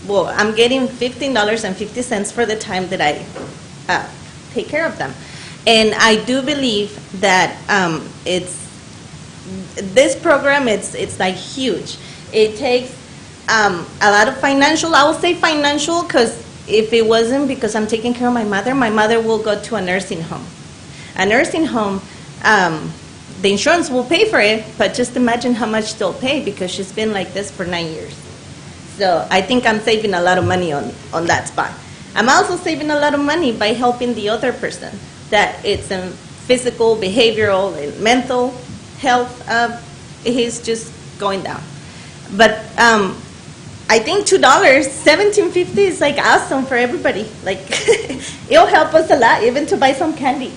I'm getting $15.50 for the time that I take care of them. And I do believe that this program, it's like huge. It takes a lot of financial, I will say financial, because if it wasn't because I'm taking care of my mother will go to a nursing home. A nursing home, the insurance will pay for it, but just imagine how much they'll pay because she's been like this for 9 years. So I think I'm saving a lot of money on that spot. I'm also saving a lot of money by helping the other person that it's in physical, behavioral, and mental health. He's just going down. But I think $2, $17.50 is like awesome for everybody. Like it'll help us a lot, even to buy some candy.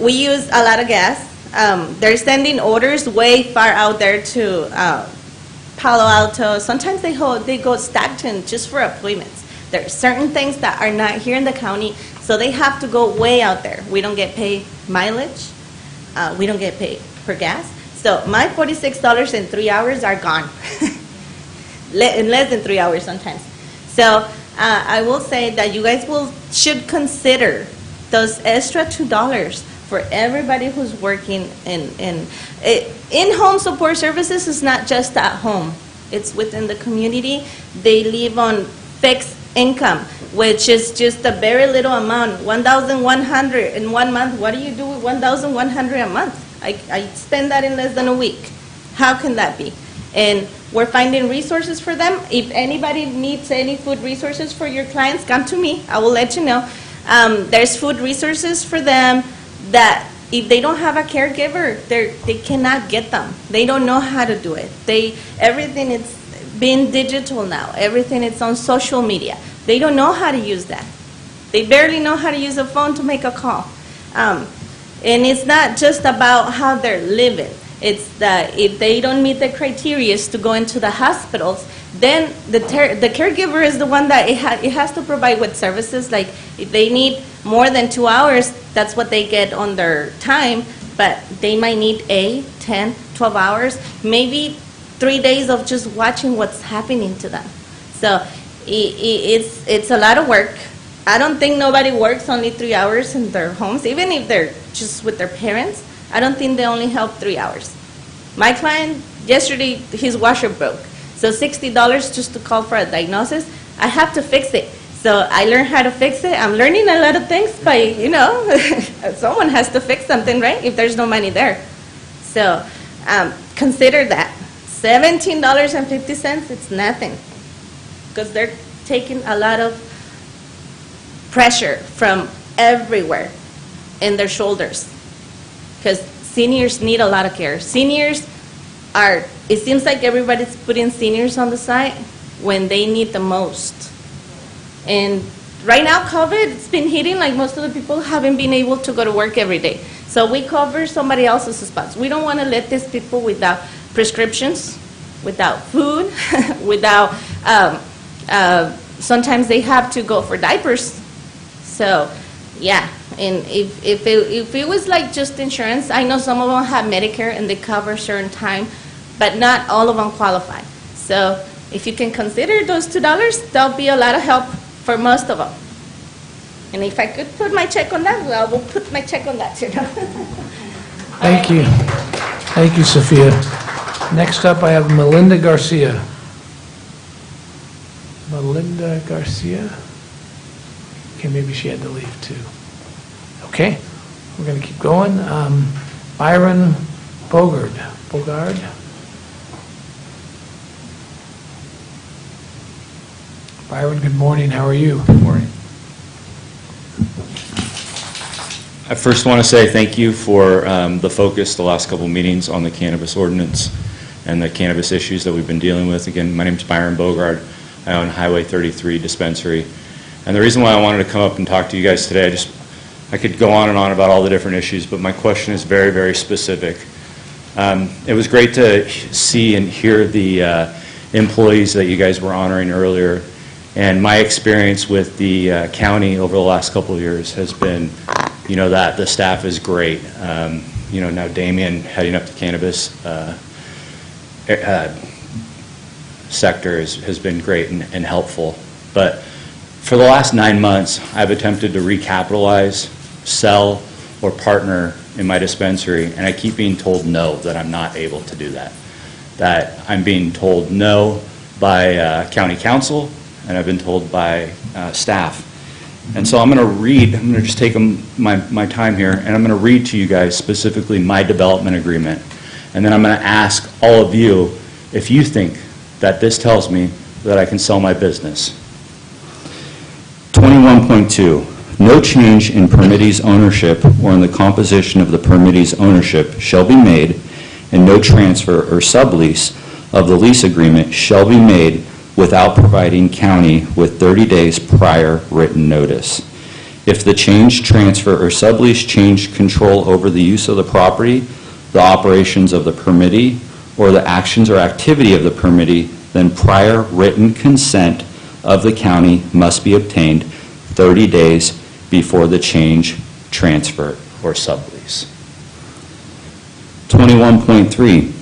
We use a lot of gas. They're sending orders way far out there to Palo Alto. Sometimes they go Stockton just for appointments. There are certain things that are not here in the county, so they have to go way out there. We don't get paid mileage. We don't get paid for gas. So my $46 in 3 hours are gone. In less than 3 hours sometimes. So I will say that you guys should consider those extra $2 for everybody who's working in-home support services. Is not just at home. It's within the community. They live on fixed income, which is just a very little amount, $1,100 in 1 month. What do you do with $1,100 a month? I spend that in less than a week. How can that be? And we're finding resources for them. If anybody needs any food resources for your clients, come to me. I will let you know. There's food resources for them that if they don't have a caregiver, they cannot get them. They don't know how to do it. Everything is being digital now. Everything is on social media. They don't know how to use that. They barely know how to use a phone to make a call. And it's not just about how they're living. It's that if they don't meet the criteria to go into the hospitals, then the caregiver is the one that it has to provide with services. Like if they need more than 2 hours, that's what they get on their time, but they might need 8, 10, 12 hours, maybe 3 days of just watching what's happening to them. So it's a lot of work. I don't think nobody works only 3 hours in their homes, even if they're just with their parents. I don't think they only help 3 hours. My client, yesterday, his washer broke. So $60 just to call for a diagnosis. I have to fix it. So I learned how to fix it. I'm learning a lot of things by, someone has to fix something, right? If there's no money there. So consider that. $17.50, it's nothing. Because they're taking a lot of pressure from everywhere in their shoulders. Because seniors need a lot of care. Seniors it seems like everybody's putting seniors on the side when they need the most. And right now, COVID, it's been hitting, like most of the people haven't been able to go to work every day. So we cover somebody else's spots. We don't want to let these people without prescriptions, without food, without, sometimes they have to go for diapers. So, yeah. And if it was like just insurance, I know some of them have Medicare and they cover a certain time, but not all of them qualify. So if you can consider those $2, that'll be a lot of help for most of them. And if I could put my check on that, well, I will put my check on that too. Thank you. Thank you, Sophia. Next up, I have Melinda Garcia. Melinda Garcia? Okay, maybe she had to leave too. Okay, we're going to keep going. Byron Bogard. Byron, good morning. How are you? Good morning. I first want to say thank you for the focus the last couple meetings on the cannabis ordinance and the cannabis issues that we've been dealing with. Again, my name is Byron Bogard. I own Highway 33 dispensary. And the reason why I wanted to come up and talk to you guys today, I could go on and on about all the different issues, but my question is very, very specific. It was great to see and hear the employees that you guys were honoring earlier. And my experience with the county over the last couple of years has been, that the staff is great. Now Damien heading up the cannabis sector has been great and helpful. But for the last 9 months, I've attempted to recapitalize, sell, or partner in my dispensary, and I keep being told no, that I'm not able to do that. That I'm being told no by county council, and I've been told by staff. And so I'm going to just take my time here, and I'm going to read to you guys specifically my development agreement. And then I'm going to ask all of you if you think that this tells me that I can sell my business. 21.2, no change in permittee's ownership or in the composition of the permittee's ownership shall be made, and no transfer or sublease of the lease agreement shall be made without providing county with 30 days prior written notice. If the change, transfer, or sublease change control over the use of the property, the operations of the permittee, or the actions or activity of the permittee, then prior written consent of the county must be obtained 30 days before the change, transfer, or sublease. 21.3,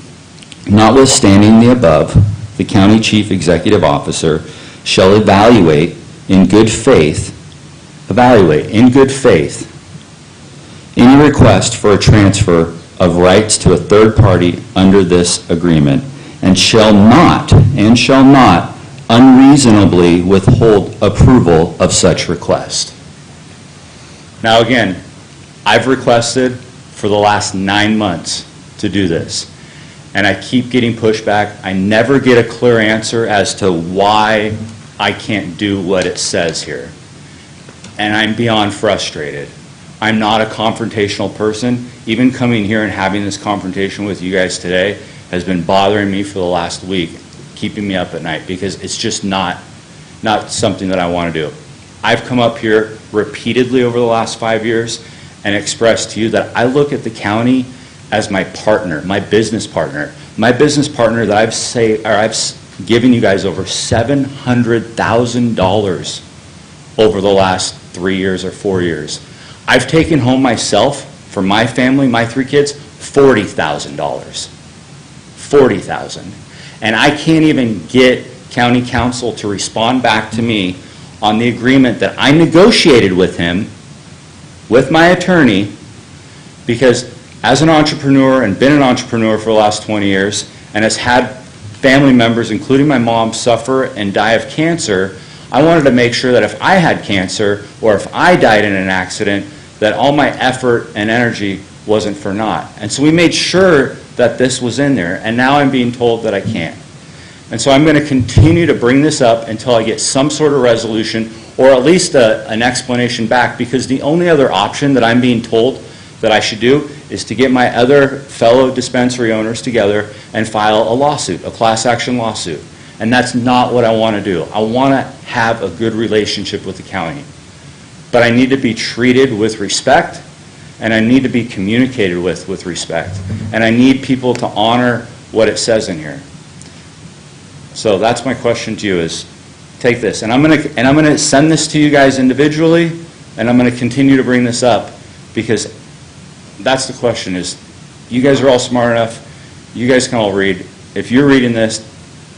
notwithstanding the above, the county chief executive officer shall evaluate in good faith any request for a transfer of rights to a third party under this agreement, and shall not unreasonably withhold approval of such request. Now again, I've requested for the last 9 months to do this. and I keep getting pushback. I never get a clear answer as to why I can't do what it says here. And I'm beyond frustrated. I'm not a confrontational person. Even coming here and having this confrontation with you guys today has been bothering me for the last week, keeping me up at night, because it's just not something that I want to do. I've come up here repeatedly over the last 5 years and expressed to you that I look at the county as my partner, my business partner that I've given you guys over $700,000 over the last 3 years or 4 years. I've taken home myself, for my family, my 3 kids, $40,000. $40,000. And I can't even get county council to respond back to me on the agreement that I negotiated with him, with my attorney, because as an entrepreneur and been an entrepreneur for the last 20 years and has had family members, including my mom, suffer and die of cancer, I wanted to make sure that if I had cancer or if I died in an accident, that all my effort and energy wasn't for naught. And so we made sure that this was in there, and now I'm being told that I can't. And so I'm going to continue to bring this up until I get some sort of resolution or at least an explanation back, because the only other option that I'm being told that I should do is to get my other fellow dispensary owners together and file a lawsuit, a class action lawsuit. And that's not what I want to do. I want to have a good relationship with the county. But I need to be treated with respect, and I need to be communicated with respect. And I need people to honor what it says in here. So that's my question to you is, take this. And I'm going to send this to you guys individually, and I'm going to continue to bring this up, because that's the question is, you guys are all smart enough, you guys can all read. If you're reading this,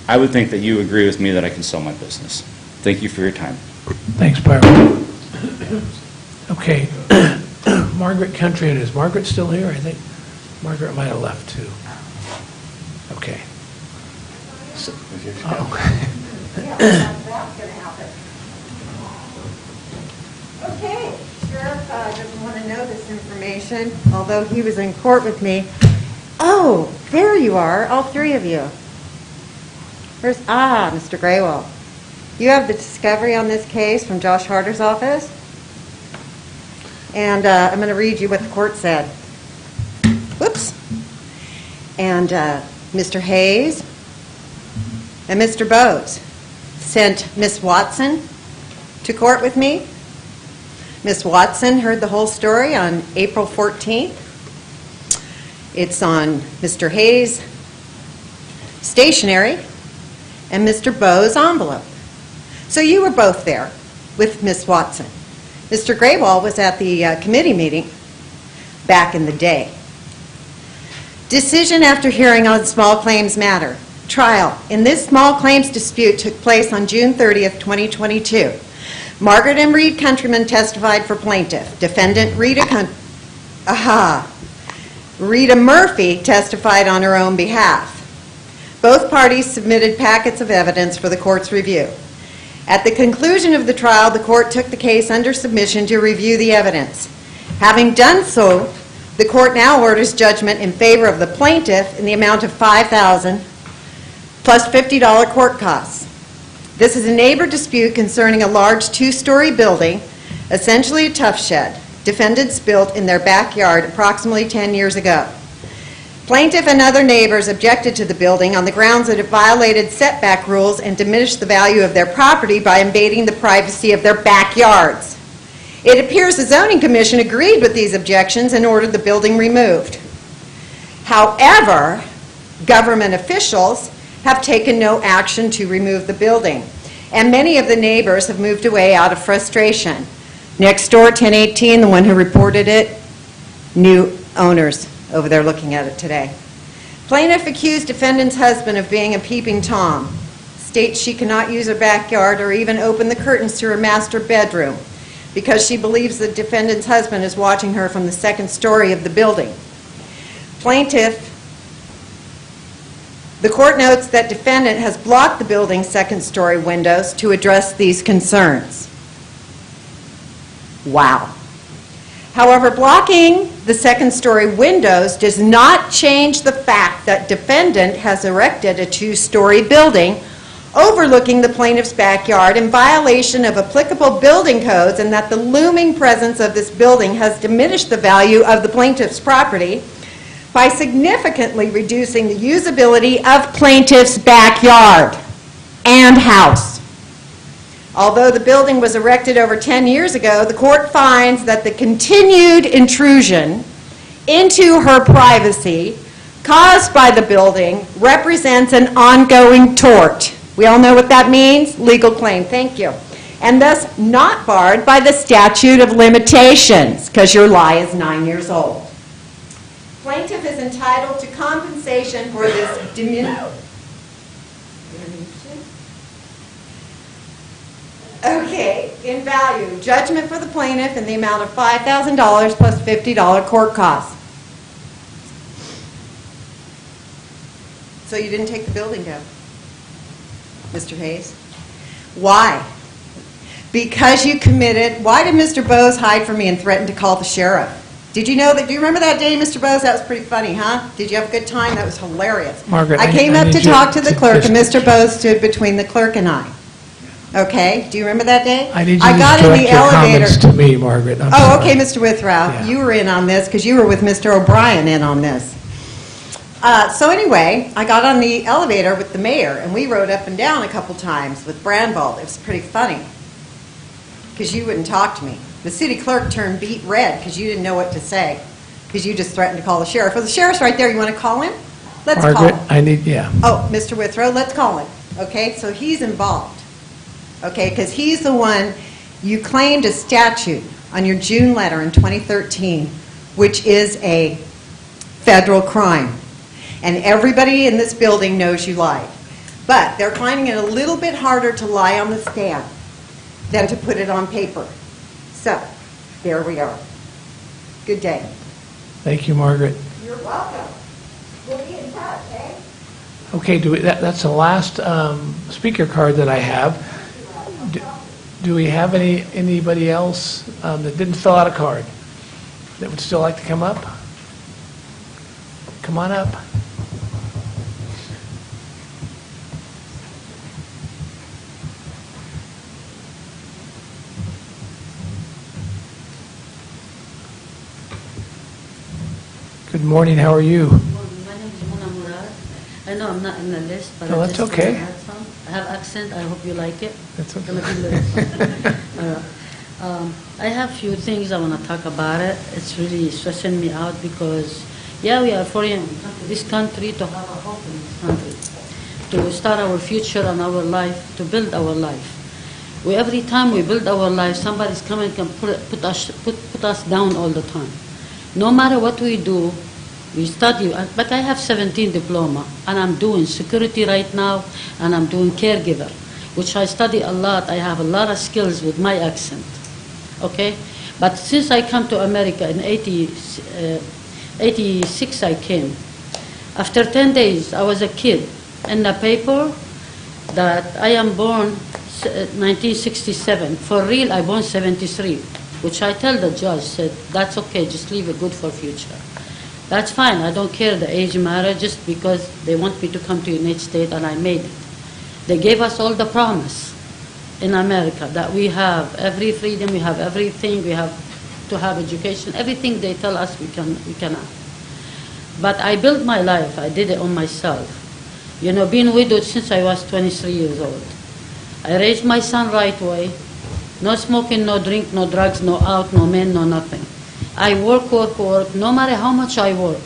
I would think that you agree with me that I can sell my business. Thank you for your time. Thanks, Byron. Okay. Margaret Country, and is Margaret still here? I think Margaret might have left too. Okay. So, Okay, Sheriff doesn't want to know this information, although he was in court with me. Oh, there you are, all 3 of you. Where's, Mr. Graywell. You have the discovery on this case from Josh Harder's office, and I'm going to read you what the court said. Whoops. And Mr. Hayes and Mr. Bowes sent Miss Watson to court with me. Miss Watson heard the whole story on April 14th. It's on Mr. Hayes' stationery and Mr. Bowes' envelope. So you were both there with Miss Watson. Mr. Graywall was at the committee meeting back in the day. Decision after hearing on small claims matter. Trial in this small claims dispute took place on June 30th, 2022. Margaret M. Reed Countryman testified for plaintiff. Defendant Rita Murphy testified on her own behalf. Both parties submitted packets of evidence for the court's review. At the conclusion of the trial, the court took the case under submission to review the evidence. Having done so, the court now orders judgment in favor of the plaintiff in the amount of $5,000 plus $50 court costs. This is a neighbor dispute concerning a large 2-story building, essentially a tough shed, defendants built in their backyard approximately 10 years ago. Plaintiff and other neighbors objected to the building on the grounds that it violated setback rules and diminished the value of their property by invading the privacy of their backyards. It appears the Zoning Commission agreed with these objections and ordered the building removed. However, government officials have taken no action to remove the building, and many of the neighbors have moved away out of frustration. Next door, 1018, the one who reported it, new owners over there looking at it today. Plaintiff accused defendant's husband of being a peeping Tom. States she cannot use her backyard or even open the curtains to her master bedroom because she believes the defendant's husband is watching her from the 2nd story of the building. The court notes that defendant has blocked the building's 2nd story windows to address these concerns. Wow. However, blocking the second-story windows does not change the fact that defendant has erected a two-story building overlooking the plaintiff's backyard in violation of applicable building codes, and that the looming presence of this building has diminished the value of the plaintiff's property by significantly reducing the usability of plaintiff's backyard and house. Although the building was erected over 10 years ago, the court finds that the continued intrusion into her privacy caused by the building represents an ongoing tort. We all know what that means? Legal claim. Thank you. And thus not barred by the statute of limitations, because your lie is 9 years old. Plaintiff is entitled to compensation for this diminution. Okay, in value, judgment for the plaintiff in the amount of $5,000 plus $50 court costs. So you didn't take the building down, Mr. Hayes? Why? Because you committed, why did Mr. Bose hide from me and threaten to call the sheriff? Did you know that, do you remember that day, Mr. Bose? That was pretty funny, huh? Did you have a good time? That was hilarious. Margaret, I came up need to you talk to the clerk, just- and Mr. Bose stood between the clerk and I. Okay, do you remember that day? I need you got to in direct the your elevator. comments to me, Margaret. I'm Oh, sorry. okay, Mr. Withrow, Yeah. you were in on this because you were with Mr. O'Brien in on this. So anyway, I got on the elevator with the mayor, and we rode up and down a couple times with Brandvold. It was pretty funny because you wouldn't talk to me. The city clerk turned beet red because you didn't know what to say because you just threatened to call the sheriff. Well, the sheriff's right there. You want to call him? Let's call Margaret, him. I need, yeah. Oh, Mr. Withrow, let's call him. Okay, so he's involved. Okay, because he's the one, you claimed a statute on your June letter in 2013, which is a federal crime. And everybody in this building knows you lied. But they're finding it a little bit harder to lie on the stand than to put it on paper. So, there we are. Good day. Thank you, Margaret. You're welcome. We'll be in touch, eh? Okay, that's the last speaker card that I have. Do we have anybody else that didn't fill out a card that would still like to come up? Come on up. Good morning, how are you? My name is Mona Murad. I know I'm not in the list, but No, I that's just okay. wanna add some. I have accent, I hope you like it. That's okay. Gonna be little fun. I have few things I want to talk about it. It's really stressing me out because, yeah, we are foreign to this country to have a hope in this country, to start our future and our life, to build our life. Every time we build our life, somebody's coming and put us down all the time. No matter what we do, we study, but I have 17 diploma, and I'm doing security right now, and I'm doing caregiver, which I study a lot. I have a lot of skills with my accent, okay? But since I come to America in 86 I came. After 10 days, I was a kid. In the paper that I am born 1967. For real, I born 73. Which I tell the judge, said, that's okay, just leave it good for future. That's fine, I don't care the age matter, just because they want me to come to United States and I made it. They gave us all the promise in America that we have every freedom, we have everything, we have to have education, everything they tell us we can have. But I built my life, I did it on myself. You know, being widowed since I was 23 years old. I raised my son right way. No smoking, no drink, no drugs, no out, no men, no nothing. I work, no matter how much I work.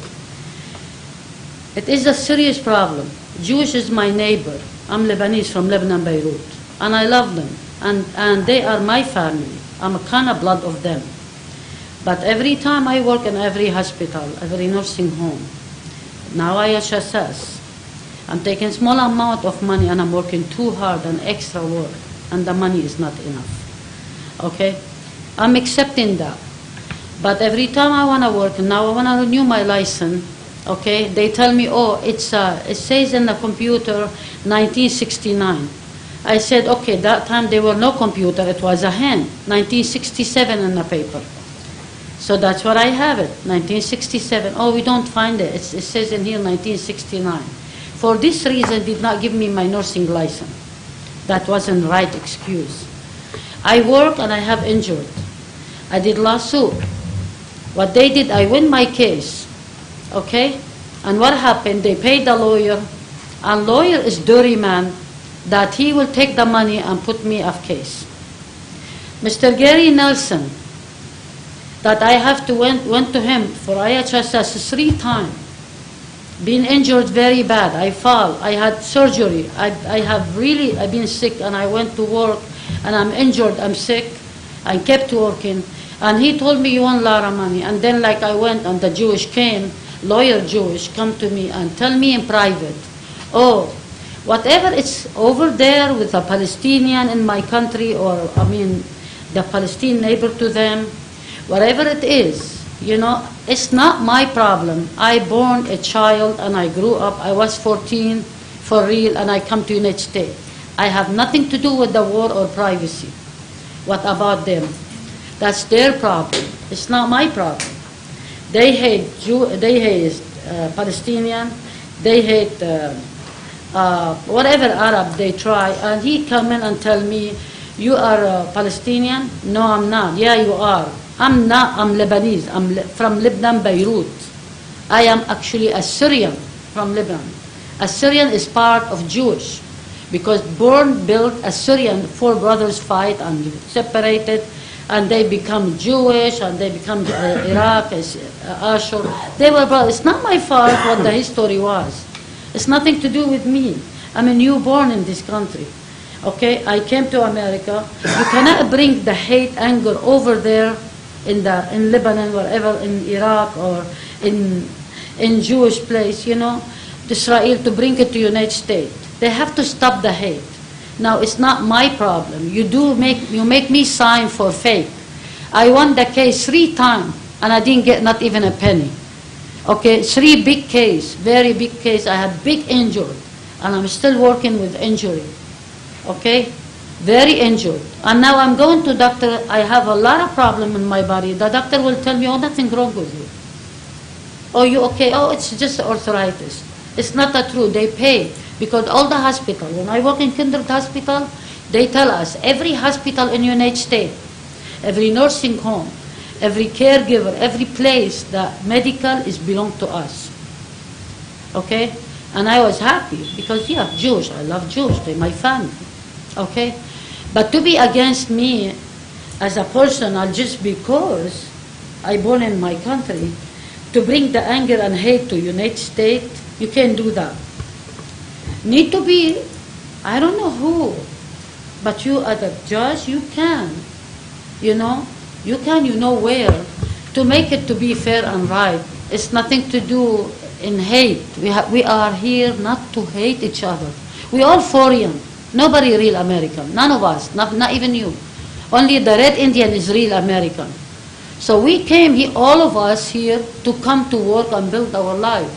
It is a serious problem. Jewish is my neighbor. I'm Lebanese from Lebanon, Beirut. And I love them. And they are my family. I'm a kind of blood of them. But every time I work in every hospital, every nursing home, now I HSS, I'm taking small amount of money and I'm working too hard and extra work. And the money is not enough. Okay, I'm accepting that. But every time I want to work, and now I want to renew my license, okay, they tell me, oh, it says in the computer 1969. I said, okay, that time there were no computer, it was a hand, 1967 in the paper. So that's what I have it, 1967. Oh, we don't find it. It says in here 1969. For this reason, did not give me my nursing license. That wasn't right excuse. I work and I have injured. I did lawsuit. What they did, I win my case, okay? And what happened, they paid the lawyer, and lawyer is dirty man, that he will take the money and put me off case. Mr. Gary Nelson, that I have to went to him for IHSS 3 times, been injured very bad. I fall, I had surgery, I've been sick, and I went to work, and I'm injured, I'm sick, I kept working, and he told me you want a lot of money, and then like I went, and the Jewish came, lawyer Jewish, come to me and tell me in private, oh, whatever it's over there with the Palestinian in my country, or I mean, the Palestinian neighbor to them, whatever it is, you know, it's not my problem. I born a child and I grew up, I was 14 for real, and I come to United States. I have nothing to do with the war or privacy. What about them? That's their problem. It's not my problem. They hate Palestinian, they hate whatever Arab they try, and he come in and tell me, you are Palestinian? No, I'm not. Yeah, you are. I'm not. I'm Lebanese. I'm from Lebanon, Beirut. I am actually a Syrian from Lebanon. A Syrian is part of Jewish, because born, built, a Syrian, 4 brothers fight and separated, and they become Jewish, and they become Iraq, Ashur. They were brothers. It's not my fault what the history was. It's nothing to do with me. I'm a newborn in this country. Okay, I came to America. You cannot bring the hate, anger over there in Lebanon, wherever, in Iraq, or in Jewish place, you know, to Israel, to bring it to United States. They have to stop the hate. Now, it's not my problem. You make me sign for fake. I won the case 3 times, and I didn't get not even a penny. Okay, 3 big case, very big case. I had big injury, and I'm still working with injury. Okay, very injured. And now I'm going to doctor. I have a lot of problem in my body. The doctor will tell me, oh, nothing wrong with you. Oh, you okay? Oh, it's just arthritis. It's not the truth. They pay. Because all the hospital, when I work in Kindred Hospital, they tell us, every hospital in the United States, every nursing home, every caregiver, every place that medical is belong to us. Okay? And I was happy because, yeah, Jewish, I love Jews, they're my family. Okay? But to be against me as a personal just because I born in my country, to bring the anger and hate to United States, you can't do that. Need to be, I don't know who, but you as a judge, you can. You know? You can, you know where, to make it to be fair and right. It's nothing to do in hate. We are here not to hate each other. We all foreign. Nobody real American. None of us. Not even you. Only the Red Indian is real American. So we came here, all of us here, to come to work and build our life.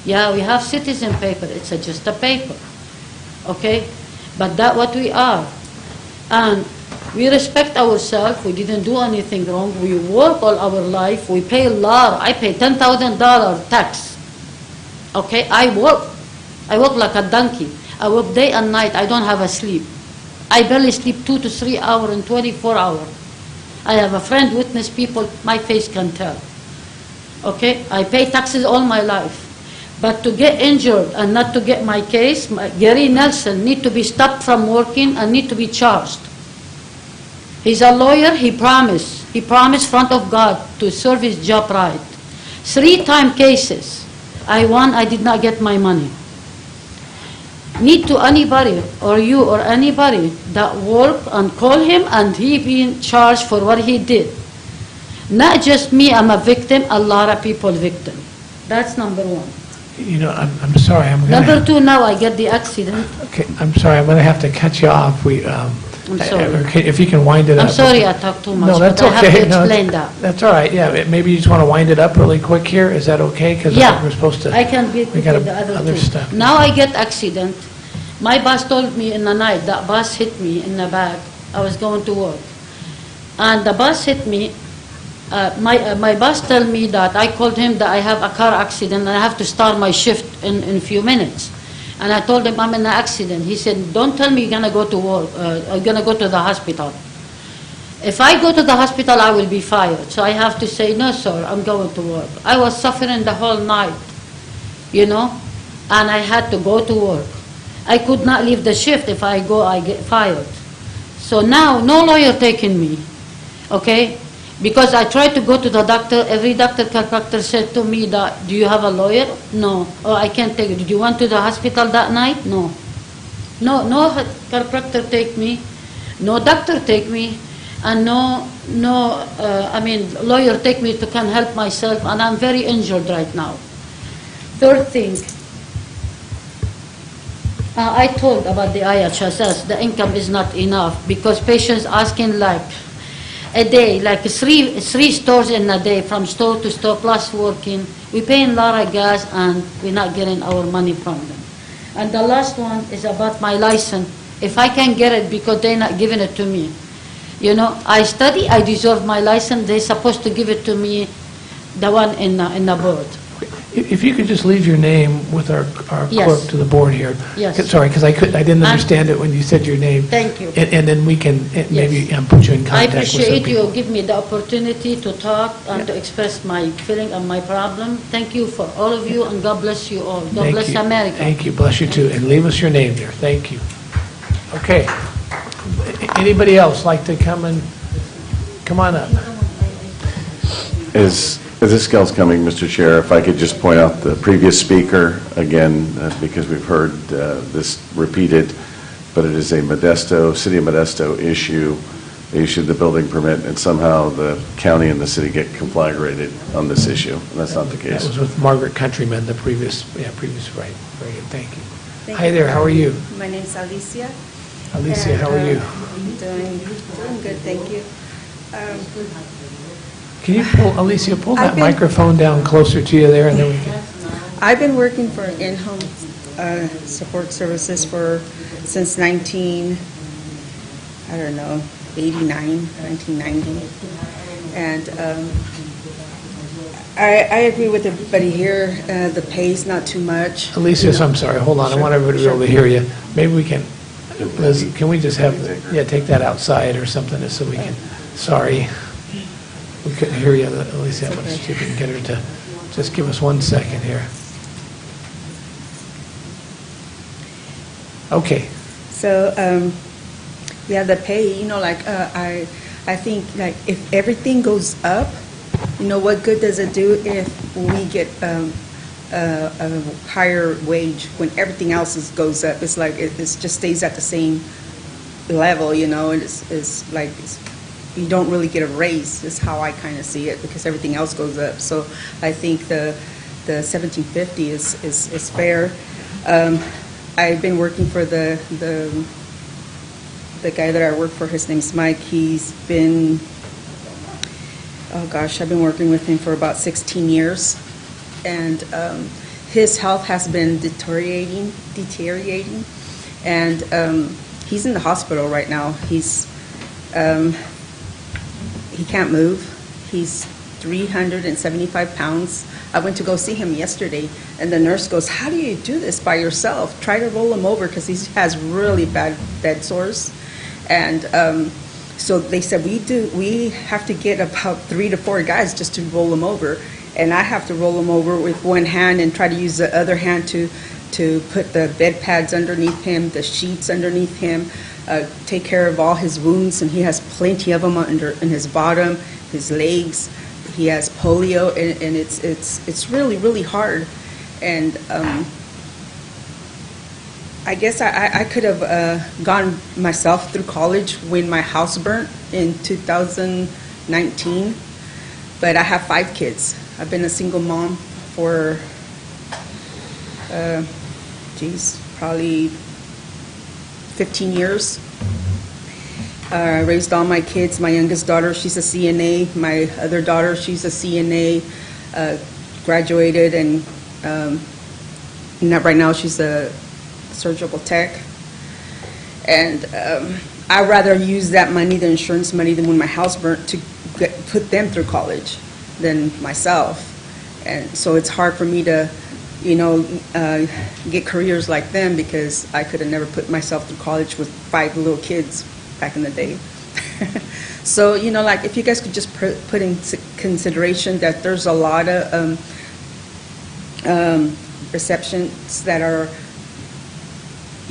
Yeah, we have citizen paper. It's just a paper. Okay? But that's what we are. And we respect ourselves. We didn't do anything wrong. We work all our life. We pay a lot. I pay $10,000 tax. Okay? I work like a donkey. I work day and night. I don't have a sleep. I barely sleep 2 to 3 hours in 24 hours. I have a friend, witness people, my face can tell. Okay? I pay taxes all my life. But to get injured and not to get my case, Gary Nelson need to be stopped from working and need to be charged. He's a lawyer, he promised front of God to serve his job right. 3 time cases. I won, I did not get my money. Need to anybody, or you or anybody that work and call him and he being charged for what he did. Not just me, I'm a victim, a lot of people victim. That's number 1. You know, I'm sorry. Number 2, now I get the accident. Okay, I'm sorry. I'm going to have to cut you off. I'm sorry. If you can wind it up. I'm sorry I talked too much, No, that's but I okay. have to explain that. That's all right. Yeah, maybe you just want to wind it up really quick here. Is that okay? Because Yeah, we're supposed to. I can be We got with the other 2. stuff. Now I get accident. My boss told me in the night, that bus hit me in the back. I was going to work. And the bus hit me, My boss tell me that I called him that I have a car accident and I have to start my shift in a few minutes. And I told him I'm in an accident. He said, don't tell me you're going to go to work, you're going to go to the hospital. If I go to the hospital, I will be fired. So I have to say, no, sir, I'm going to work. I was suffering the whole night, and I had to go to work. I could not leave the shift. If I go, I get fired. So now, no lawyer taking me, okay? Because I tried to go to the doctor. Every chiropractor said to me that, do you have a lawyer? No. Oh, I can't take you. Did you went to the hospital that night? No. No chiropractor take me. No doctor take me. And lawyer take me to can help myself. And I'm very injured right now. Third thing, I told about the IHSS, the income is not enough because patients asking like a day, like three stores in a day, from store to store, plus working. We paying a lot of gas and we're not getting our money from them. And the last one is about my license. If I can get it because they're not giving it to me. I study, I deserve my license. They're supposed to give it to me, the one in the board. If you could just leave your name with our Yes. clerk to the board here. Yes. Sorry, because I didn't understand it when you said your name. Thank you. And then we can maybe put you in I contact with some appreciate people. you give me the opportunity to talk and to express my feeling and my problem. Thank you for all of you, and God bless you all. God Thank bless you. America. Thank you, bless you too, and leave us your name there, thank you. Okay, anybody else like to come on up? As this guy's coming, Mr. Chair, if I could just point out the previous speaker again, because we've heard this repeated, but it is a City of Modesto issue. They issued the building permit, and somehow the county and the city get conflagrated on this issue, and that's not the case. That was with Margaret Countryman, the previous, right, very good, thank you. Thank Hi you. there, how are you? My name's Alicia. Alicia, And, how are you? Doing good, thank you. Can you Alicia, pull I've that been- microphone down closer to you there, and then we can, I've been working for in-home support services since 1990. And I agree with everybody here. The pay's not too much. Alicia, I'm sorry, hold on, I want everybody to be able to hear you. Maybe we can, Liz, can we just take that outside or something, just so we can, sorry. We couldn't hear you, Alicia, let's see if we can get her to, just give us 1 second here. Okay. So, the pay, I think, if everything goes up, what good does it do if we get a higher wage when everything else goes up? It's like it just stays at the same level, and it's like you don't really get a raise, is how I kind of see it, because everything else goes up. So I think the $17.50 is fair. I've been working for the guy that I work for. His name's Mike. He's been, I've been working with him for about 16 years, and his health has been deteriorating, and he's in the hospital right now. He can't move. He's 375 pounds. I went to go see him yesterday, and the nurse goes, "How do you do this by yourself? Try to roll him over," because he has really bad bed sores. And so they said, we have to get about 3 to 4 guys just to roll him over. And I have to roll him over with one hand and try to use the other hand to put the bed pads underneath him, the sheets underneath him, take care of all his wounds, and he has plenty of them in his bottom, his legs. He has polio, and it's really, really hard. And I guess I could have gone myself through college when my house burnt in 2019, but I have 5 kids. I've been a single mom for, probably 15 years. I raised all my kids. My youngest daughter, she's a CNA. My other daughter, she's a CNA, graduated, and right now she's a surgical tech. And I'd rather use that money, the insurance money, than when my house burnt, to put them through college than myself. And so it's hard for me to, get careers like them, because I could have never put myself through college with 5 little kids back in the day. So, like, if you guys could just put in consideration that there's a lot of receptions that are,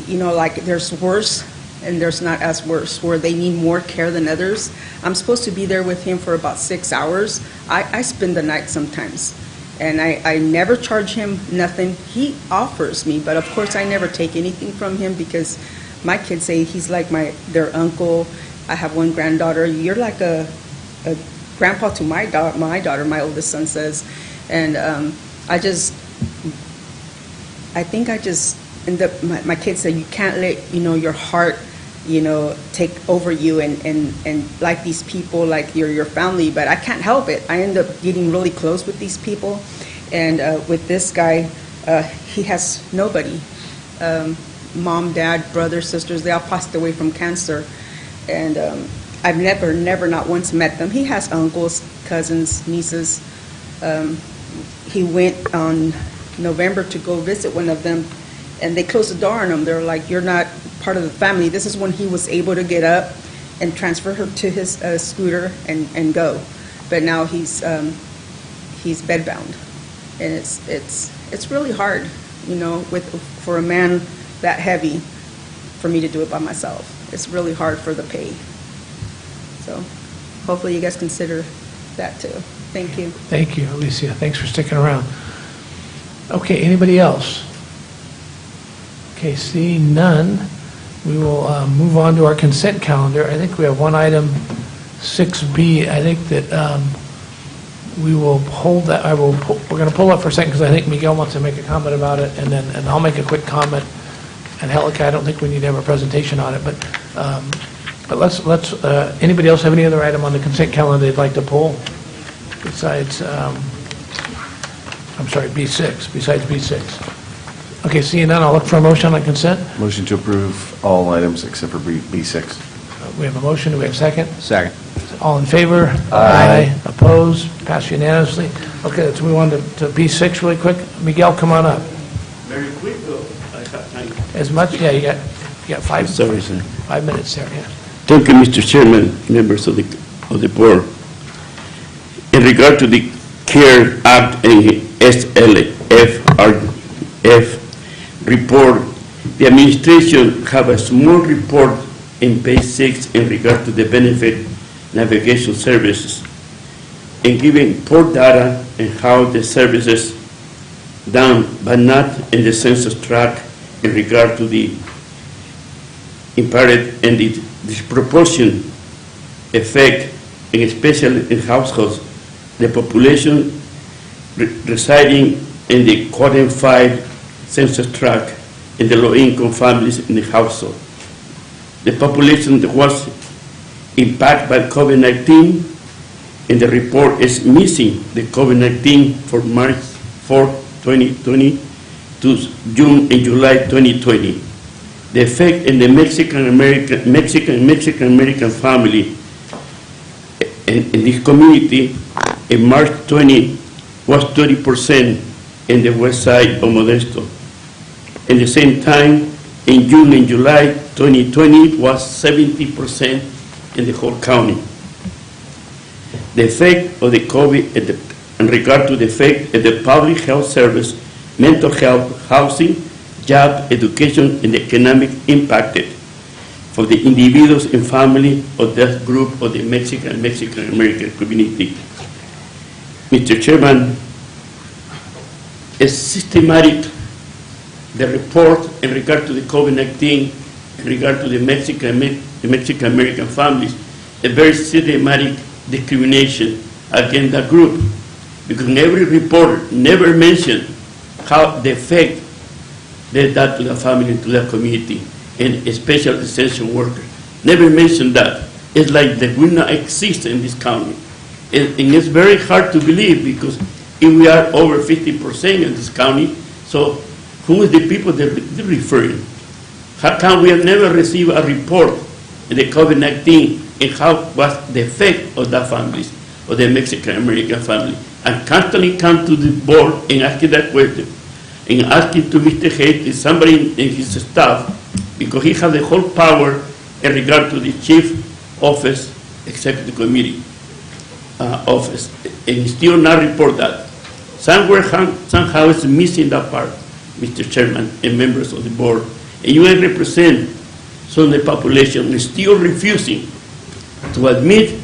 like, there's worse and there's not as worse, where they need more care than others. I'm supposed to be there with him for about 6 hours. I spend the night sometimes. And I never charge him nothing. He offers me, but of course I never take anything from him, because my kids say he's like their uncle. I have one granddaughter. You're like a grandpa to my daughter, my oldest son says. And I think I just end up, my kids say, you can't let, your heart, take over you and like these people, like your family, but I can't help it. I end up getting really close with these people. And with this guy, he has nobody. Mom, dad, brothers, sisters, they all passed away from cancer. And I've never not once met them. He has uncles, cousins, nieces. He went on November to go visit one of them, and they closed the door on him. They're like, you're not part of the family. This is when he was able to get up and transfer her to his scooter and go. But now he's bedbound, and it's really hard, for a man that heavy, for me to do it by myself. It's really hard for the pay. So hopefully you guys consider that too. Thank you. Thank you, Alicia. Thanks for sticking around. Okay, anybody else? Okay, seeing none, we will move on to our consent calendar. I think we have one item, 6B. I think that we will hold that. We're going to pull up for a second, because I think Miguel wants to make a comment about it, and I'll make a quick comment. And Helica, I don't think we need to have a presentation on it, but let's anybody else have any other item on the consent calendar they'd like to pull besides, B6, besides B6? Okay, seeing none, I'll look for a motion on consent. Motion to approve all items except for B6. We have a motion. Do we have a second? Second. All in favor? Aye. Opposed? Passed unanimously. Okay, let's move on to B6 really quick. Miguel, come on up. Very quick, though. I have time. As much, yeah, you got 5 Sorry, sir. 5 minutes there, yeah. Thank you, Mr. Chairman, members of the board. In regard to the CARE Act and SLFRF report, the administration have a small report in page 6 in regard to the benefit navigation services, and giving poor data and how the services done, but not in the census tract in regard to the impaired and the disproportionate effect, and especially in households, the population residing in the qualified census tract and the low-income families in the household. The population that was impacted by COVID-19, and the report is missing the COVID-19 for March 4, 2020 to June and July 2020. The effect in the Mexican-American family in this community in March 20 was 30% in the west side of Modesto. At the same time, in June and July 2020 was 70% in the whole county. The effect of the COVID in regard to the effect of the public health service, mental health, housing, job, education, and economic impacted for the individuals and family of that group of the Mexican-American community. Mr. Chairman, is systematic the report in regard to the COVID-19, in regard to the Mexican-American families, a very systematic discrimination against that group, because every report never mentioned how the effect that to the family, to the community, and especially essential workers. Never mentioned that. It's like they will not exist in this county. And it's very hard to believe, because if we are over 50% in this county, so who is the people that they're referring? How come we have never received a report the COVID-19 and how was the effect of that families, of the Mexican-American family. And constantly come to the board and asking that question, and asking to Mr. Hayes, is somebody in his staff, because he has the whole power in regard to the chief office, executive committee office, and he still not report that. Somewhere, somehow it's missing that part, Mr. Chairman and members of the board. And you represent some of the population is still refusing to admit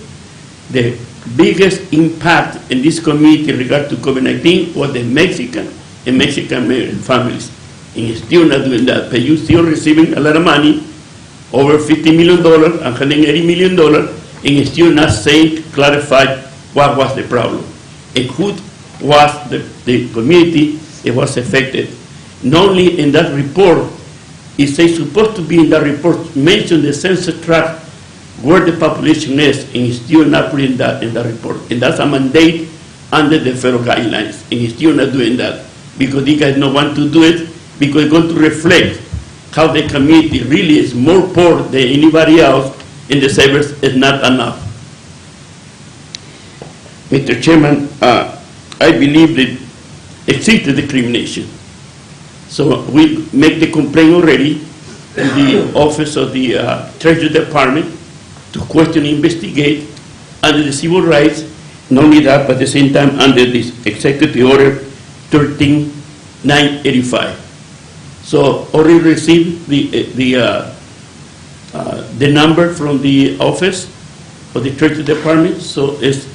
the biggest impact in this community in regard to COVID-19 was the Mexican and Mexican-American families. And you're still not doing that, but you're still receiving a lot of money, over $50 million, $180 million, and you're still not saying, clarified what was the problem and who was the community that was affected. Not only in that report, it's supposed to be in that report, mention the census tract where the population is, and it's still not putting that in the report. And that's a mandate under the federal guidelines, and it's still not doing that because you guys don't want to do it because it's going to reflect how the community really is more poor than anybody else, and the savings is not enough. Mr. Chairman, I believe that exists discrimination. So we make the complaint already in the office of the Treasury Department to question, investigate under the civil rights, not only that, but at the same time under this Executive Order 13985. So already received the number from the office of the Treasury Department, so it's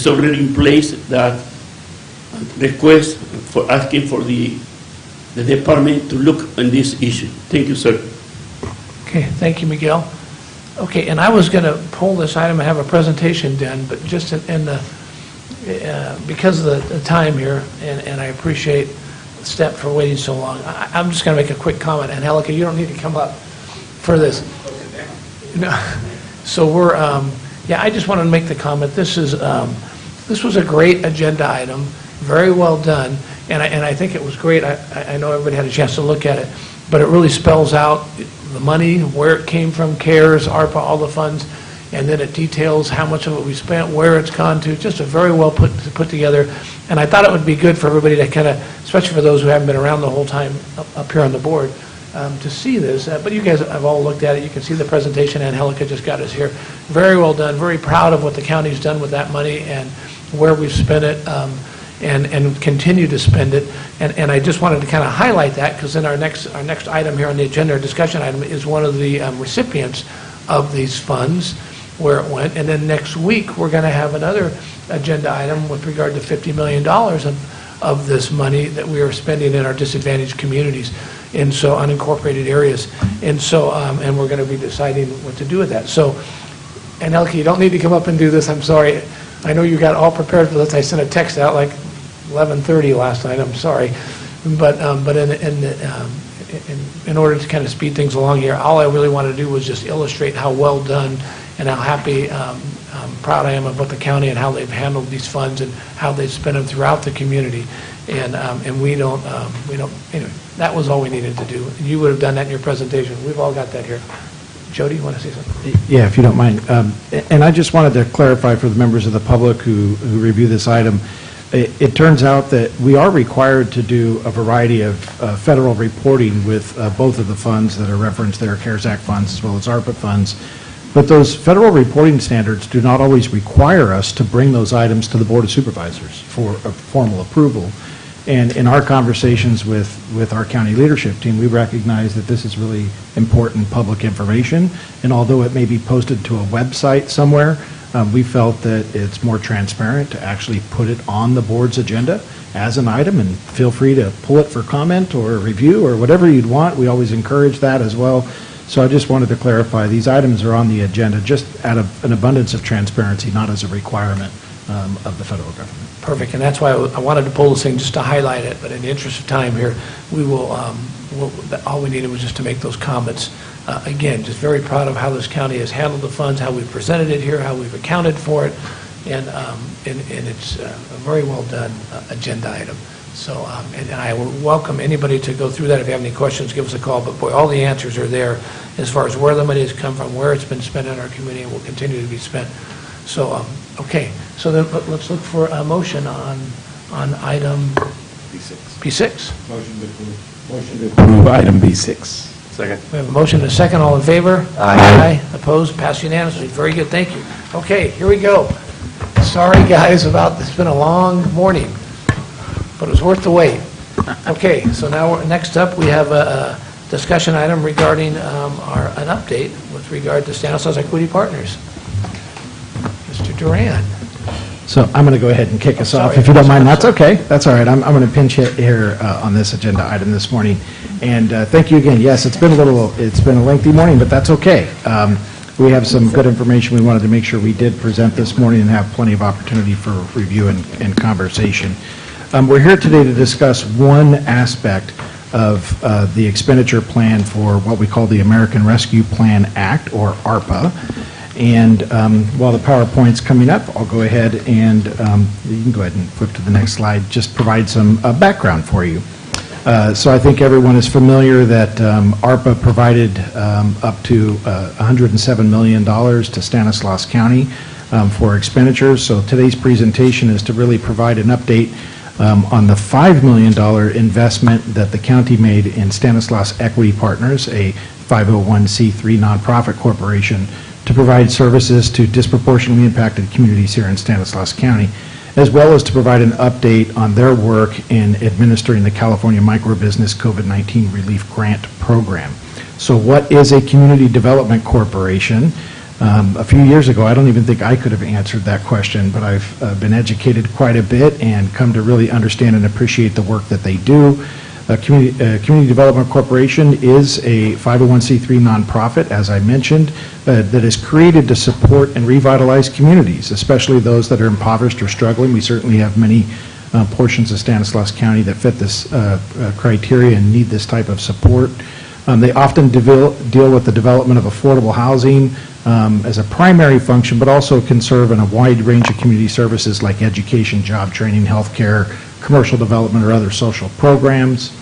already in place that request for asking for the department to look on this issue. Thank you, sir. Okay, thank you, Miguel. Okay, and I was going to pull this item and have a presentation done, but just because of the time here, and I appreciate Step for waiting so long, I'm just going to make a quick comment. And Angelica, you don't need to come up for this. No. So we're, I just wanted to make the comment. This was a great agenda item, very well done, and I think it was great. I know everybody had a chance to look at it, but it really spells out the money, where it came from, CARES, ARPA, all the funds, and then it details how much of it we spent, where it's gone to. Just a very well put together, and I thought it would be good for everybody to kind of, especially for those who haven't been around the whole time up here on the board, to see this. But you guys have all looked at it. You can see the presentation. Angelica just got us here. Very well done. Very proud of what the county's done with that money and where we've spent it. And continue to spend it, and I just wanted to kind of highlight that because then our next item here on the agenda, our discussion item, is one of the recipients of these funds, where it went, and then next week we're going to have another agenda item with regard to $50 million of this money that we are spending in our disadvantaged communities, and so unincorporated areas, and so and we're going to be deciding what to do with that. So, Angelica, you don't need to come up and do this. I'm sorry. I know you got all prepared for this. I sent a text out like 11:30 last night. I'm sorry, but in order to kind of speed things along here, all I really wanted to do was just illustrate how well done and how happy, proud I am of what the county and how they've handled these funds and how they've spent them throughout the community. And we don't anyway. That was all we needed to do. You would have done that in your presentation. We've all got that here. Jody, you want to say something? Yeah, if you don't mind. And I just wanted to clarify for the members of the public who review this item, it turns out that we are required to do a variety of federal reporting with both of the funds that are referenced there, CARES Act funds as well as ARPA funds. But those federal reporting standards do not always require us to bring those items to the Board of Supervisors for a formal approval. And in our conversations with our county leadership team, we recognize that this is really important public information. And although it may be posted to a website somewhere, we felt that it's more transparent to actually put it on the board's agenda as an item, and feel free to pull it for comment or review or whatever you'd want. We always encourage that as well. So I just wanted to clarify, these items are on the agenda just out of an abundance of transparency, not as a requirement of the federal government. Perfect, and that's why I wanted to pull this thing just to highlight it, but in the interest of time here, we will, all we needed was just to make those comments. Again, just very proud of how this county has handled the funds, how we've presented it here, how we've accounted for it, and it's a very well done agenda item. So, and I will welcome anybody to go through that. If you have any questions, give us a call. But boy, all the answers are there as far as where the money has come from, where it's been spent in our community, and will continue to be spent. So, okay. So then let's look for a motion on item B6. Motion to approve item B6. Second. We have a motion and a second. All in favor? Aye. Opposed? Passed unanimously. Very good. Thank you. Okay, here we go. Sorry, guys, about this. It's been a long morning, but it was worth the wait. Okay, so now next up, we have a discussion item regarding an update with regard to Stanislaus Equity Partners. Mr. Duran. So I'm going to go ahead and kick us off, sorry. if you don't mind. That's okay. That's all right. I'm going to pinch hit here on this agenda item this morning. And thank you again. Yes, it's been a lengthy morning, but that's okay. We have some good information we wanted to make sure we did present this morning and have plenty of opportunity for review and conversation. We're here today to discuss one aspect of the expenditure plan for what we call the American Rescue Plan Act, or ARPA. And while the PowerPoint's coming up, I'll go ahead and, you can go ahead and flip to the next slide, just provide some background for you. So I think everyone is familiar that ARPA provided up to $107 million to Stanislaus County for expenditures. So today's presentation is to really provide an update on the $5 million investment that the county made in Stanislaus Equity Partners, a 501c3 nonprofit corporation, to provide services to disproportionately impacted communities here in Stanislaus County, as well as to provide an update on their work in administering the California Microbusiness COVID-19 Relief Grant Program. So what is a community development corporation? A few years ago, I don't even think I could have answered that question, but I've been educated quite a bit and come to really understand and appreciate the work that they do. Community Development Corporation is a 501c3 nonprofit, as I mentioned, that is created to support and revitalize communities, especially those that are impoverished or struggling. We certainly have many portions of Stanislaus County that fit this criteria and need this type of support. They often deal with the development of affordable housing as a primary function, but also can serve in a wide range of community services like education, job training, healthcare, commercial development, or other social programs.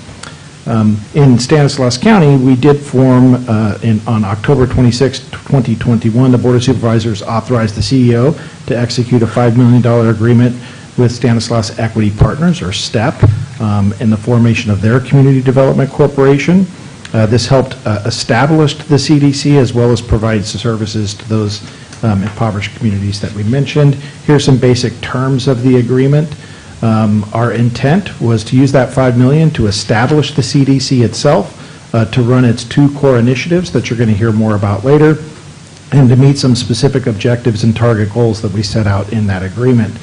In Stanislaus County, we did form, on October 26, 2021, the Board of Supervisors authorized the CEO to execute a $5 million agreement with Stanislaus Equity Partners, or STEP, in the formation of their Community Development Corporation. This helped establish the CDC as well as provide services to those impoverished communities that we mentioned. Here's some basic terms of the agreement. Our intent was to use that $5 million to establish the CDC itself, to run its two core initiatives that you're going to hear more about later, and to meet some specific objectives and target goals that we set out in that agreement.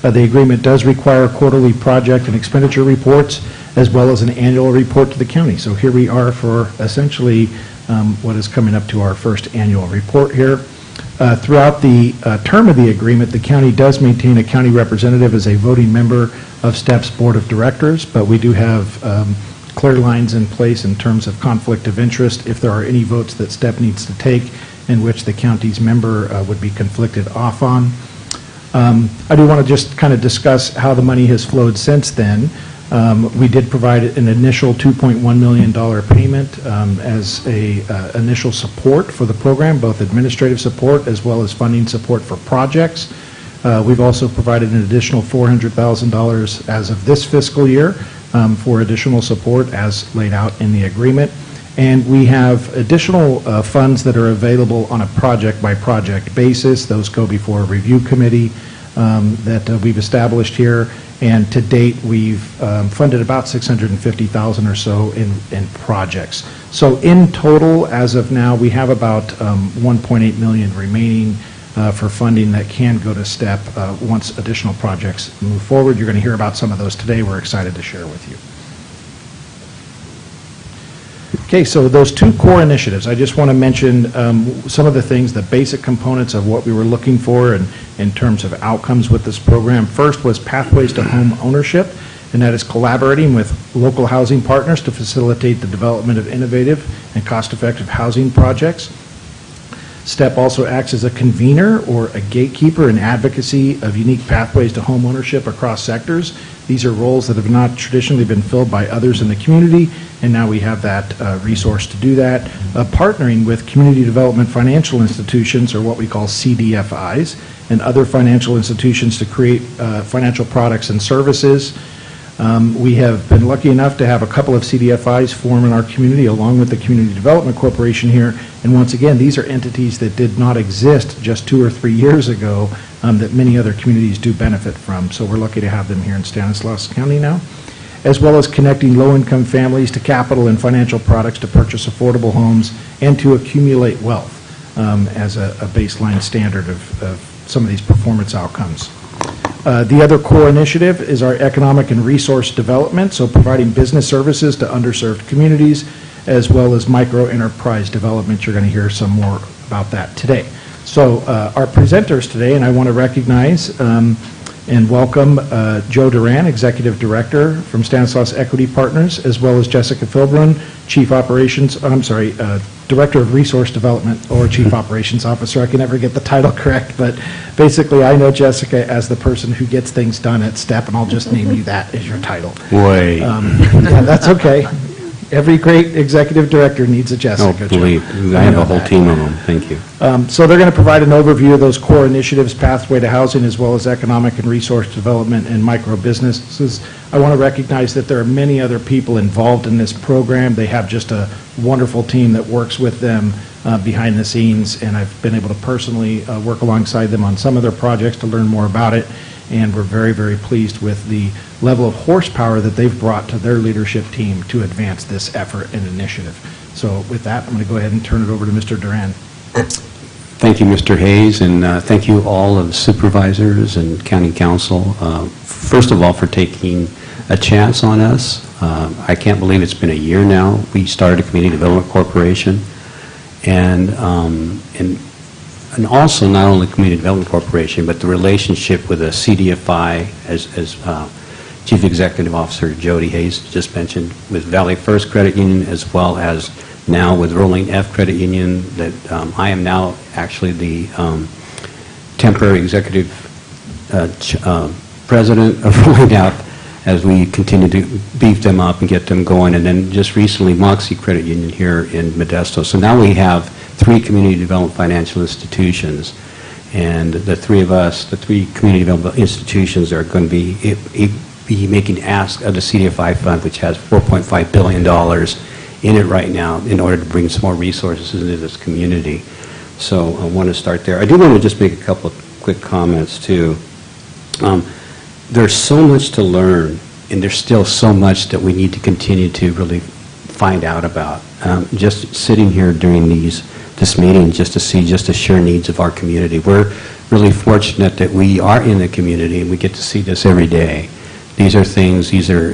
The agreement does require quarterly project and expenditure reports, as well as an annual report to the county. So here we are for essentially what is coming up to our first annual report here. Throughout the term of the agreement, the county does maintain a county representative as a voting member of STEP's Board of Directors, but we do have clear lines in place in terms of conflict of interest if there are any votes that STEP needs to take in which the county's member would be conflicted off on. I do want to just kind of discuss how the money has flowed since then. We did provide an initial $2.1 million payment as a initial support for the program, both administrative support as well as funding support for projects. We've also provided an additional $400,000 as of this fiscal year for additional support as laid out in the agreement. And we have additional funds that are available on a project-by-project basis. Those go before a review committee that we've established here. And to date, we've funded about $650,000 or so in projects. So in total, as of now, we have about $1.8 million remaining for funding that can go to STEP once additional projects move forward. You're going to hear about some of those today. We're excited to share with you. Okay, so those two core initiatives, I just want to mention some of the things, the basic components of what we were looking for in terms of outcomes with this program. First was Pathways to Home Ownership, and that is collaborating with local housing partners to facilitate the development of innovative and cost-effective housing projects. STEP also acts as a convener or a gatekeeper in advocacy of unique pathways to home ownership across sectors. These are roles that have not traditionally been filled by others in the community, and now we have that resource to do that. Partnering with community development financial institutions, or what we call CDFIs, and other financial institutions to create financial products and services. We have been lucky enough to have a couple of CDFIs form in our community along with the Community Development Corporation here. And once again, these are entities that did not exist just 2 or 3 years ago that many other communities do benefit from. So we're lucky to have them here in Stanislaus County now, as well as connecting low-income families to capital and financial products to purchase affordable homes and to accumulate wealth as a baseline standard of some of these performance outcomes. The other core initiative is our economic and resource development, so providing business services to underserved communities, as well as micro-enterprise development. You're going to hear some more about that today. So our presenters today, and I want to recognize and welcome Joe Duran, Executive Director from Stanislaus Equity Partners, as well as Jessica Filbrun, Director of Resource Development, or Chief Operations Officer. I can never get the title correct, but basically I know Jessica as the person who gets things done at STEP, and I'll just name you that as your title. Boy. Yeah, that's okay. Every great executive director needs a Jessica. Oh, believe, I have a whole team of them. Thank you. So they're going to provide an overview of those core initiatives, Pathway to Housing, as well as economic and resource development and micro businesses. I want to recognize that there are many other people involved in this program. They have just a wonderful team that works with them behind the scenes, and I've been able to personally work alongside them on some of their projects to learn more about it. And we're very, very pleased with the level of horsepower that they've brought to their leadership team to advance this effort and initiative. So with that, I'm going to go ahead and turn it over to Mr. Duran. Thank you, Mr. Hayes, and thank you all of the supervisors and county council, first of all, for taking a chance on us. I can't believe it's been a year now. We started a Community Development Corporation, and also not only Community Development Corporation, but the relationship with a CDFI, as Chief Executive Officer Jody Hayes just mentioned, with Valley First Credit Union, as well as now with Rolling F Credit Union, that I am now actually the temporary executive president of Rolling F, as we continue to beef them up and get them going. And then just recently, Moxie Credit Union here in Modesto. So now we have 3 community development financial institutions, and the 3 of us, the 3 community development institutions, are going to be making ask of the CDFI fund, which has $4.5 billion in it right now, in order to bring some more resources into this community. So I want to start there. I do want to just make a couple of quick comments too. There's so much to learn, and there's still so much that we need to continue to really find out about. Just sitting here during this meeting, just to see just the sheer needs of our community. We're really fortunate that we are in the community and we get to see this every day. These are things, these are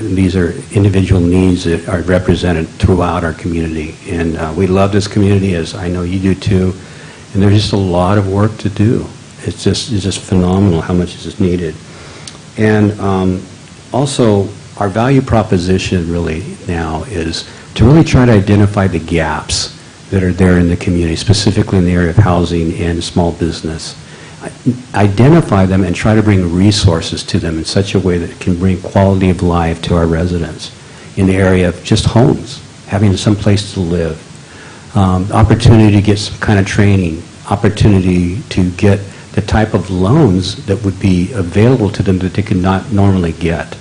individual needs that are represented throughout our community. And we love this community, as I know you do too. And there's just a lot of work to do. It's just phenomenal how much is needed. And also, our value proposition really now is to really try to identify the gaps that are there in the community, specifically in the area of housing and small business. Identify them and try to bring resources to them in such a way that it can bring quality of life to our residents in the area of just homes, having some place to live, opportunity to get some kind of training, opportunity to get the type of loans that would be available to them that they could not normally get.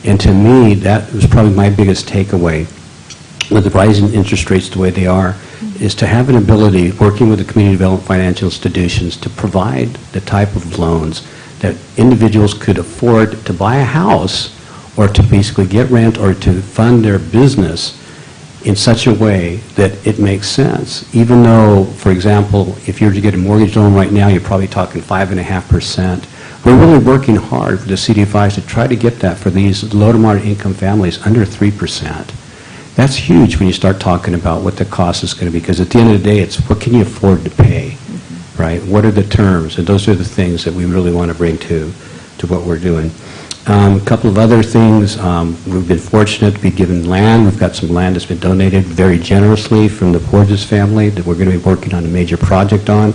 And to me, that was probably my biggest takeaway with the rising interest rates the way they are, is to have an ability, working with the community development financial institutions, to provide the type of loans that individuals could afford to buy a house or to basically get rent or to fund their business in such a way that it makes sense. Even though, for example, if you were to get a mortgage loan right now, you're probably talking 5.5%. We're really working hard for the CDFIs to try to get that for these low to moderate income families under 3%. That's huge when you start talking about what the cost is going to be, because at the end of the day, it's what can you afford to pay, right? What are the terms? And those are the things that we really want to bring to what we're doing. A couple of other things. We've been fortunate to be given land. We've got some land that's been donated very generously from the Porges family that we're going to be working on a major project on,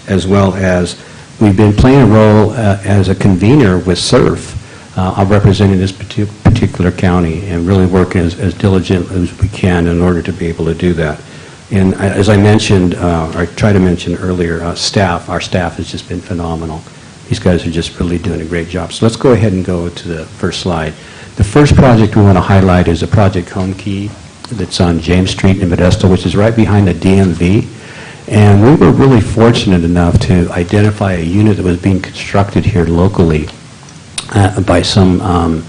as well as we've been playing a role as a convener with SURF I'm representing this particular county and really working as diligent as we can in order to be able to do that. And as I mentioned, or I tried to mention earlier, our staff has just been phenomenal. These guys are just really doing a great job. So let's go ahead and go to the first slide. The first project we want to highlight is a Project Home Key that's on James Street in Modesto, which is right behind the DMV. And we were really fortunate enough to identify a unit that was being constructed here locally by some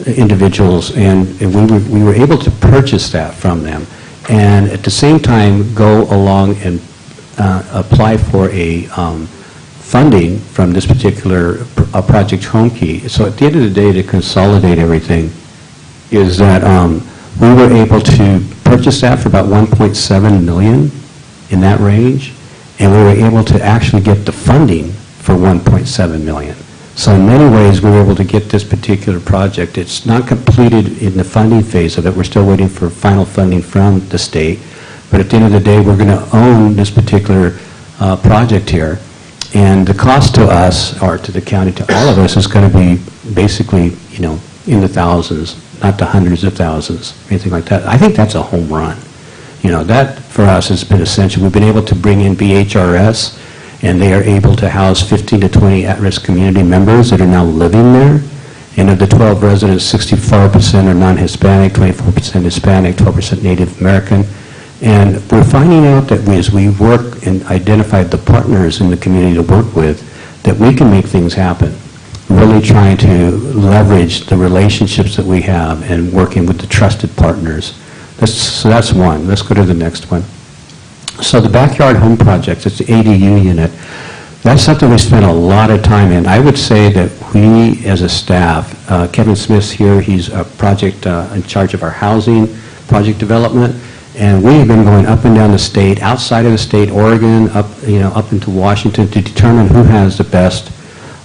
individuals, and we were able to purchase that from them. And at the same time, go along and apply for a funding from this particular Project Home Key. So at the end of the day, to consolidate everything, is that we were able to purchase that for about $1.7 million in that range, and we were able to actually get the funding for $1.7 million. So in many ways, we were able to get this particular project. It's not completed in the funding phase of it. We're still waiting for final funding from the state. But at the end of the day, we're going to own this particular project here. And the cost to us, or to the county, to all of us, is going to be basically, in the thousands, not the hundreds of thousands, anything like that. I think that's a home run. That for us has been essential. We've been able to bring in BHRS, and they are able to house 15 to 20 at-risk community members that are now living there. And of the 12 residents, 64% are non-Hispanic, 24% Hispanic, 12% Native American. And we're finding out that as we work and identify the partners in the community to work with, that we can make things happen. Really trying to leverage the relationships that we have and working with the trusted partners. So that's one. Let's go to the next one. So the Backyard Home Project, it's the ADU unit. That's something we spent a lot of time in. I would say that we, as a staff, Kevin Smith's here, he's a project in charge of our housing project development, and we have been going up and down the state, outside of the state, Oregon, up into Washington, to determine who has the best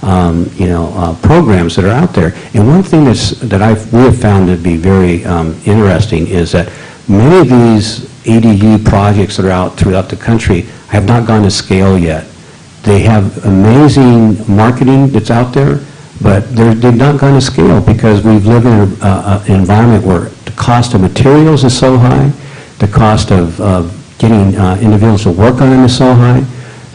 programs that are out there. And one thing that we have found to be very interesting is that many of these ADU projects that are out throughout the country have not gone to scale yet. They have amazing marketing that's out there, but they've not gone to scale because we've lived in an environment where the cost of materials is so high, the cost of getting individuals to work on them is so high.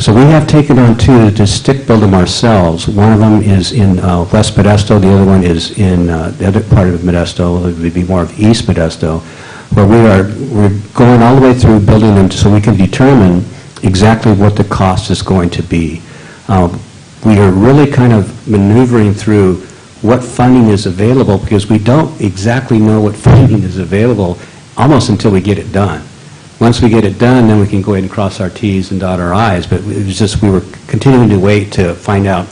So we have taken on two to stick build them ourselves. One of them is in West Modesto, the other one is in the other part of Modesto, it would be more of East Modesto, where we're going all the way through building them so we can determine exactly what the cost is going to be. We are really kind of maneuvering through what funding is available because we don't exactly know what funding is available almost until we get it done. Once we get it done, then we can go ahead and cross our T's and dot our I's, but it was just we were continuing to wait to find out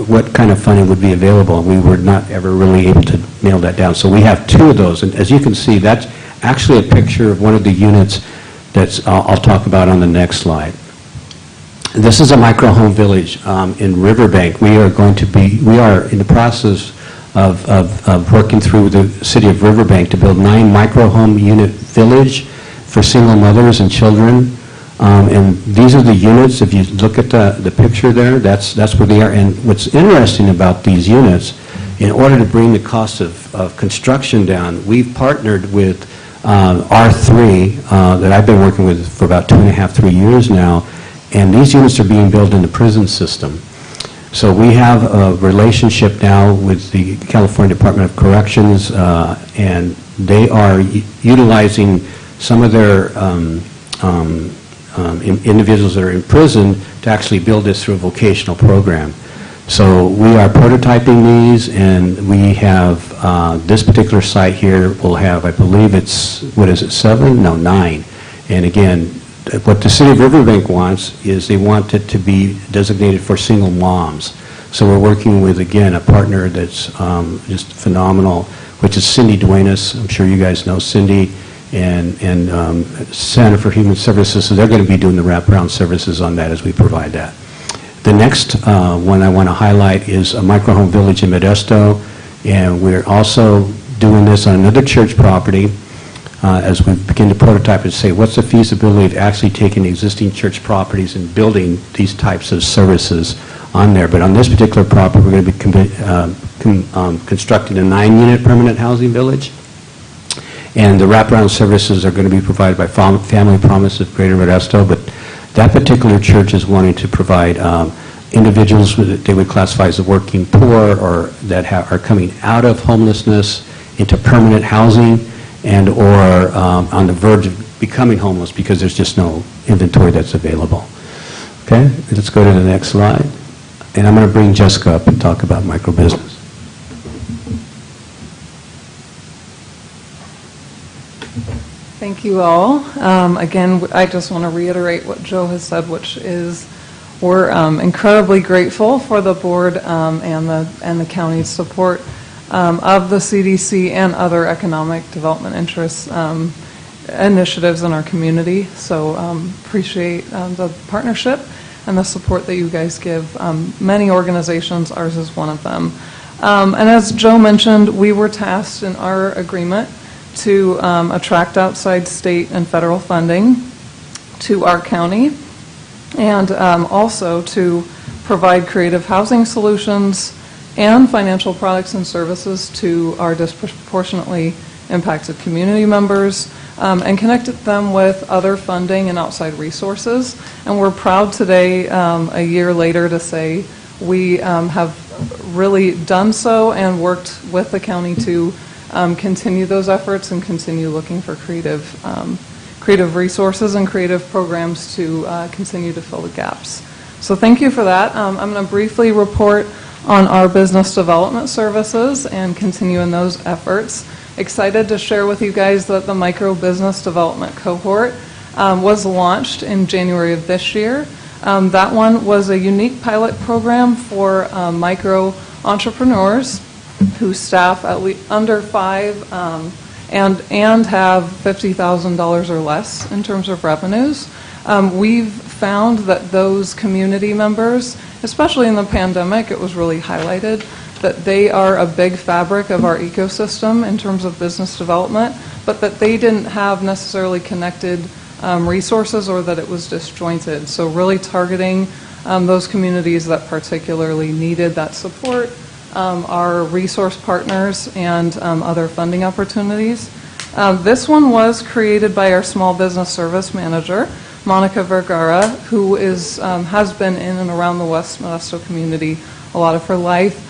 what kind of funding would be available, and we were not ever really able to nail that down. So we have two of those, and as you can see, that's actually a picture of one of the units that I'll talk about on the next slide. This is a micro home village in Riverbank. We are in the process of working through the city of Riverbank to build 9 micro home unit village for single mothers and children. And these are the units. If you look at the picture there, that's where they are. And what's interesting about these units, in order to bring the cost of construction down, we've partnered with R3 that I've been working with for about 2.5, 3 years now, and these units are being built in the prison system. So we have a relationship now with the California Department of Corrections, and they are utilizing some of their individuals that are in prison to actually build this through a vocational program. So we are prototyping these, and we have this particular site here will have, I believe it's, 7? No, 9. And again, what the city of Riverbank wants is they want it to be designated for single moms. So we're working with, again, a partner that's just phenomenal, which is Cindy Duenas. I'm sure you guys know Cindy, and Center for Human Services. So they're going to be doing the wraparound services on that as we provide that. The next one I want to highlight is a micro-home village in Modesto, and we're also doing this on another church property as we begin to prototype and say what's the feasibility of actually taking existing church properties and building these types of services on there. But on this particular property, we're going to be constructing a 9-unit permanent housing village. And the wraparound services are going to be provided by Family Promise of Greater Modesto, but that particular church is wanting to provide individuals that they would classify as the working poor or that are coming out of homelessness into permanent housing and or on the verge of becoming homeless because there's just no inventory that's available. Okay, let's go to the next slide. And I'm going to bring Jessica up and talk about microbusiness. Thank you all. Again, I just want to reiterate what Joe has said, which is we're incredibly grateful for the board and the county's support of the CDC and other economic development interests initiatives in our community. So appreciate the partnership and the support that you guys give. Many organizations, ours is one of them. And as Joe mentioned, we were tasked in our agreement to attract outside state and federal funding to our county, and also to provide creative housing solutions and financial products and services to our disproportionately impacted community members, and connected them with other funding and outside resources. And we're proud today, a year later, to say we have really done so and worked with the county to continue those efforts and continue looking for creative resources and creative programs to continue to fill the gaps. So thank you for that. I'm going to briefly report on our business development services and continue in those efforts. Excited to share with you guys that the micro business development cohort was launched in January of this year. That one was a unique pilot program for micro entrepreneurs who staff at least under 5 and have $50,000 or less in terms of revenues. We've found that those community members, especially in the pandemic, it was really highlighted that they are a big fabric of our ecosystem in terms of business development, but that they didn't have necessarily connected resources or that it was disjointed. So really targeting those communities that particularly needed that support, our resource partners, and other funding opportunities. This one was created by our small business service manager, Monica Vergara, who has been in and around the West Modesto community a lot of her life.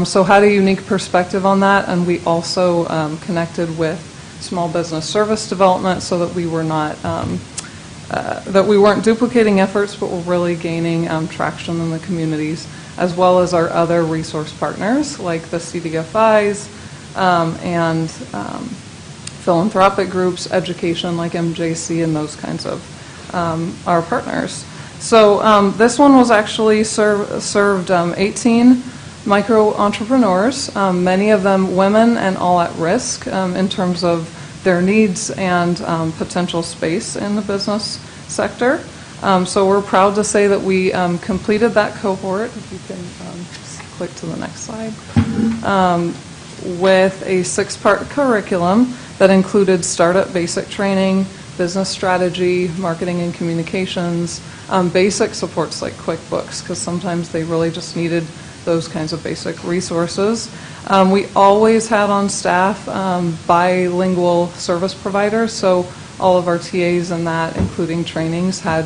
So had a unique perspective on that, and we also connected with small business service development so that we were not that we weren't duplicating efforts, but were really gaining traction in the communities, as well as our other resource partners like the CDFIs and philanthropic groups, education like MJC, and those kinds of our partners. So this one was actually served 18 micro entrepreneurs, many of them women and all at risk in terms of their needs and potential space in the business sector. So we're proud to say that we completed that cohort, if you can just click to the next slide, with a 6-part curriculum that included startup basic training, business strategy, marketing and communications, basic supports like QuickBooks, because sometimes they really just needed those kinds of basic resources. We always had on staff bilingual service providers, so all of our TAs in that, including trainings, had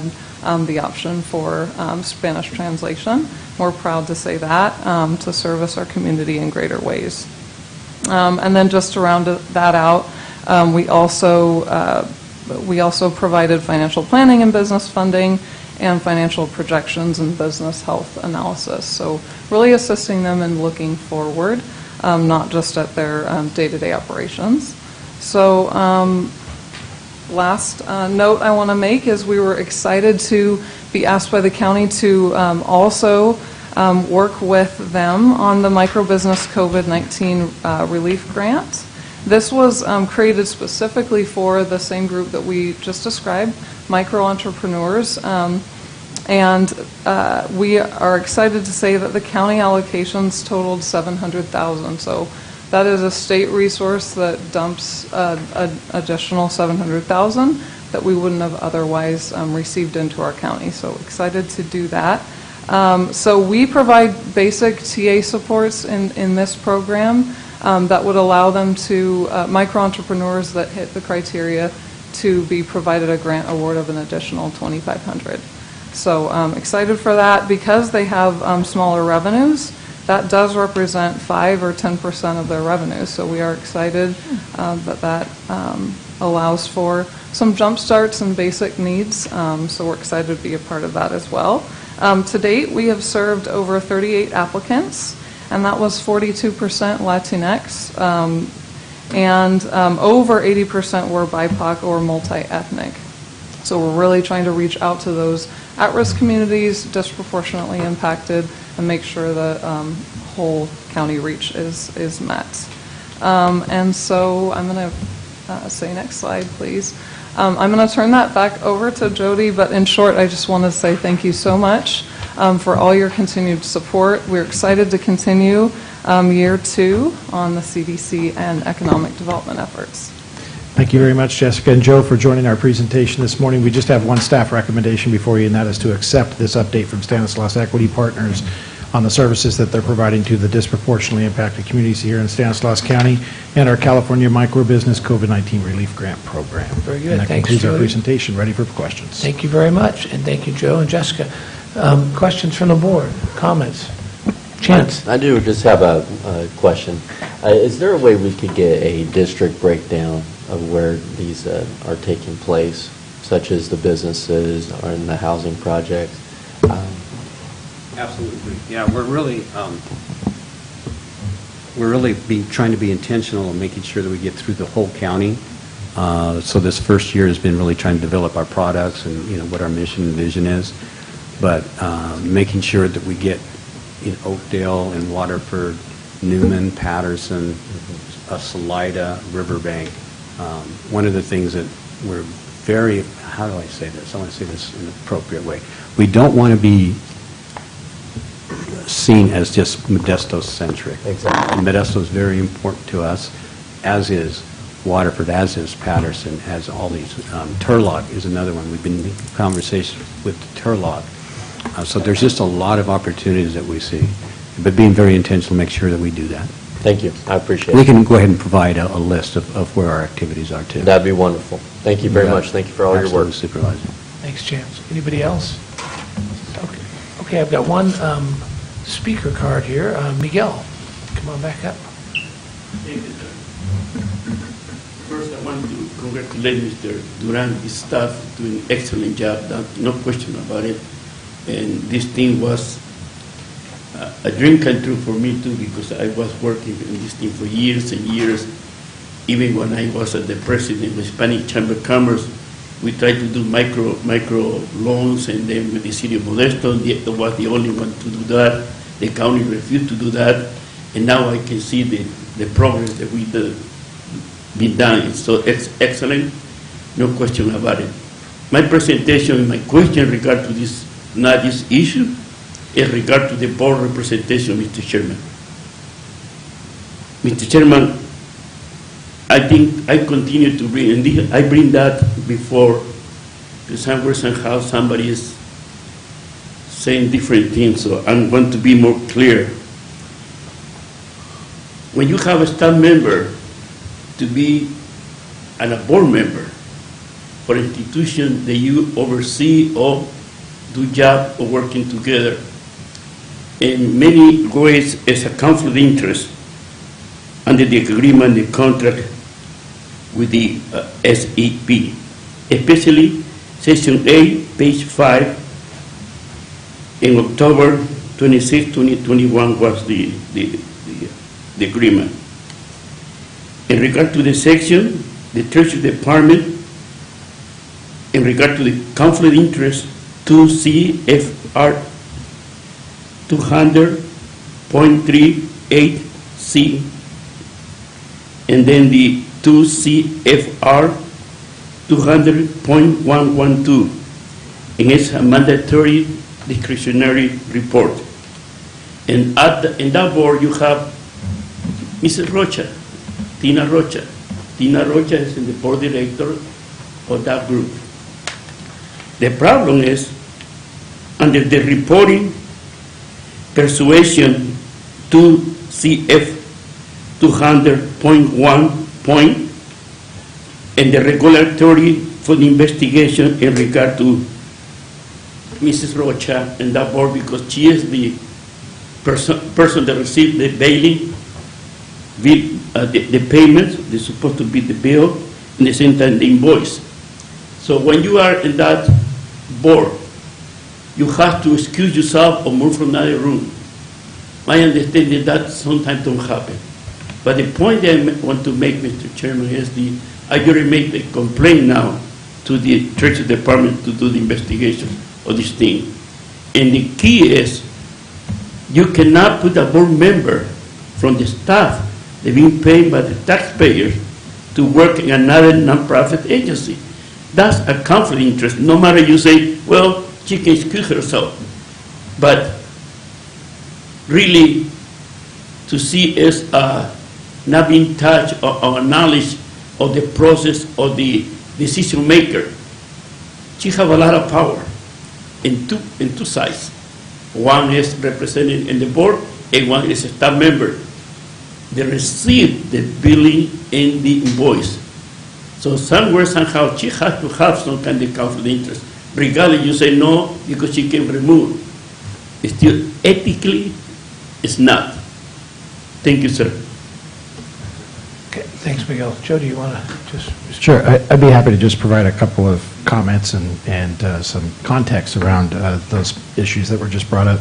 the option for Spanish translation. We're proud to say that, to service our community in greater ways. And then just to round that out, we also provided financial planning and business funding and financial projections and business health analysis. So really assisting them in looking forward, not just at their day-to-day operations. So last note I want to make is we were excited to be asked by the county to also work with them on the microbusiness COVID-19 relief grant. This was created specifically for the same group that we just described, micro-entrepreneurs, and we are excited to say that the county allocations totaled $700,000. So that is a state resource that dumps an additional $700,000 that we wouldn't have otherwise received into our county. So excited to do that. So we provide basic TA supports in this program that would allow them to, micro-entrepreneurs that hit the criteria, to be provided a grant award of an additional $2,500. So excited for that. Because they have smaller revenues, that does represent 5 or 10% of their revenues. So we are excited that allows for some jump starts and basic needs. So we're excited to be a part of that as well. To date, we have served over 38 applicants, and that was 42% Latinx, and over 80% were BIPOC or multi-ethnic. So we're really trying to reach out to those at-risk communities disproportionately impacted and make sure the whole county reach is met. And so I'm going to say next slide, please. I'm going to turn that back over to Jody, but in short, I just want to say thank you so much for all your continued support. We're excited to continue year 2 on the CDC and economic development efforts. Thank you very much, Jessica and Joe, for joining our presentation this morning. We just have one staff recommendation before you, and that is to accept this update from Stanislaus Equity Partners on the services that they're providing to the disproportionately impacted communities here in Stanislaus County and our California Microbusiness COVID-19 Relief Grant Program. Very good. And that Thanks, concludes our Jody. presentation. Ready for questions. Thank you very much, and thank you, Joe and Jessica. Questions from the board? Comments? Chance? I do just have a question. Is there a way we could get a district breakdown of where these are taking place, such as the businesses or in the housing projects? Absolutely. Yeah, we're really trying to be intentional in making sure that we get through the whole county. So this first year has been really trying to develop our products and what our mission and vision is, but making sure that we get in Oakdale and Waterford, Newman, Patterson, Salida, Riverbank. One of the things that we're very, how do I say this? I want to say this in an appropriate way. We don't want to be seen as just Modesto-centric. Exactly. And Modesto is very important to us, as is Waterford, as is Patterson, as all these. Turlock is another one. We've been in conversation with Turlock. So there's just a lot of opportunities that we see, but being very intentional to make sure that we do that. Thank you. I appreciate it. We can go ahead and provide a list of where our activities are, too. That'd be wonderful. Thank you very much. Thank you for all your work. Absolutely, Supervisor. Thanks, Chance. Anybody else? Okay, I've got one speaker card here. Miguel, come on back up. Thank you, sir. First, I want to congratulate Mr. Duran, his staff, doing an excellent job, no question about it. And this thing was a dream come true for me too, because I was working in this thing for years and years. Even when I was the president of the Hispanic Chamber of Commerce, we tried to do micro loans, and then with the city of Modesto, they was the only one to do that. The county refused to do that, and now I can see the progress that we've been done. So it's excellent, no question about it. My presentation and my question in regard to this, not this issue, in regard to the board representation, Mr. Chairman. Mr. Chairman, I think I continue to bring, and I bring that before, because somewhere, somehow, somebody is saying different things, so I'm going to be more clear. When you have a staff member to be and a board member for an institution that you oversee or do job or working together, in many ways as a conflict of interest under the agreement, the contract with the SEP, especially Section 8, page 5, in October 26, 2021 was the agreement. In regard to the section, the Treasury Department, in regard to the conflict of interest, 2 CFR 200.38C, and then the 2 CFR 200.112, and it's a mandatory discretionary report. And in that board you have Mrs. Rocha, Tina Rocha. Tina Rocha is in the board director of that group. The problem is, under the reporting persuasion 2 CF 200.1 point, and the regulatory for the investigation in regard to Mrs. Rocha and that board, because she is the person that received the bailing, the payment, they're supposed to be the bill, and the same time the invoice. So when you are in that board, you have to excuse yourself or move from another room. My understanding that sometimes don't happen. But the point that I want to make, Mr. Chairman, is I already made the complaint now to the Treasury Department to do the investigation of this thing. And the key is, you cannot put a board member from the staff, they're being paid by the taxpayers, to work in another nonprofit agency. That's a conflict of interest. No matter you say, well, she can excuse herself. But really, to see is not being touched or knowledge of the process of the decision maker. She have a lot of power in two sides. One is represented in the board, and one is a staff member. They receive the billing and the invoice. So somewhere, somehow, she has to have some kind of conflict of interest. Regardless, you say no, because she can remove. It's still ethically, it's not. Thank you, sir. Okay, thanks, Miguel. Joe, do you want to just... Sure, I'd be happy to just provide a couple of comments and some context around those issues that were just brought up.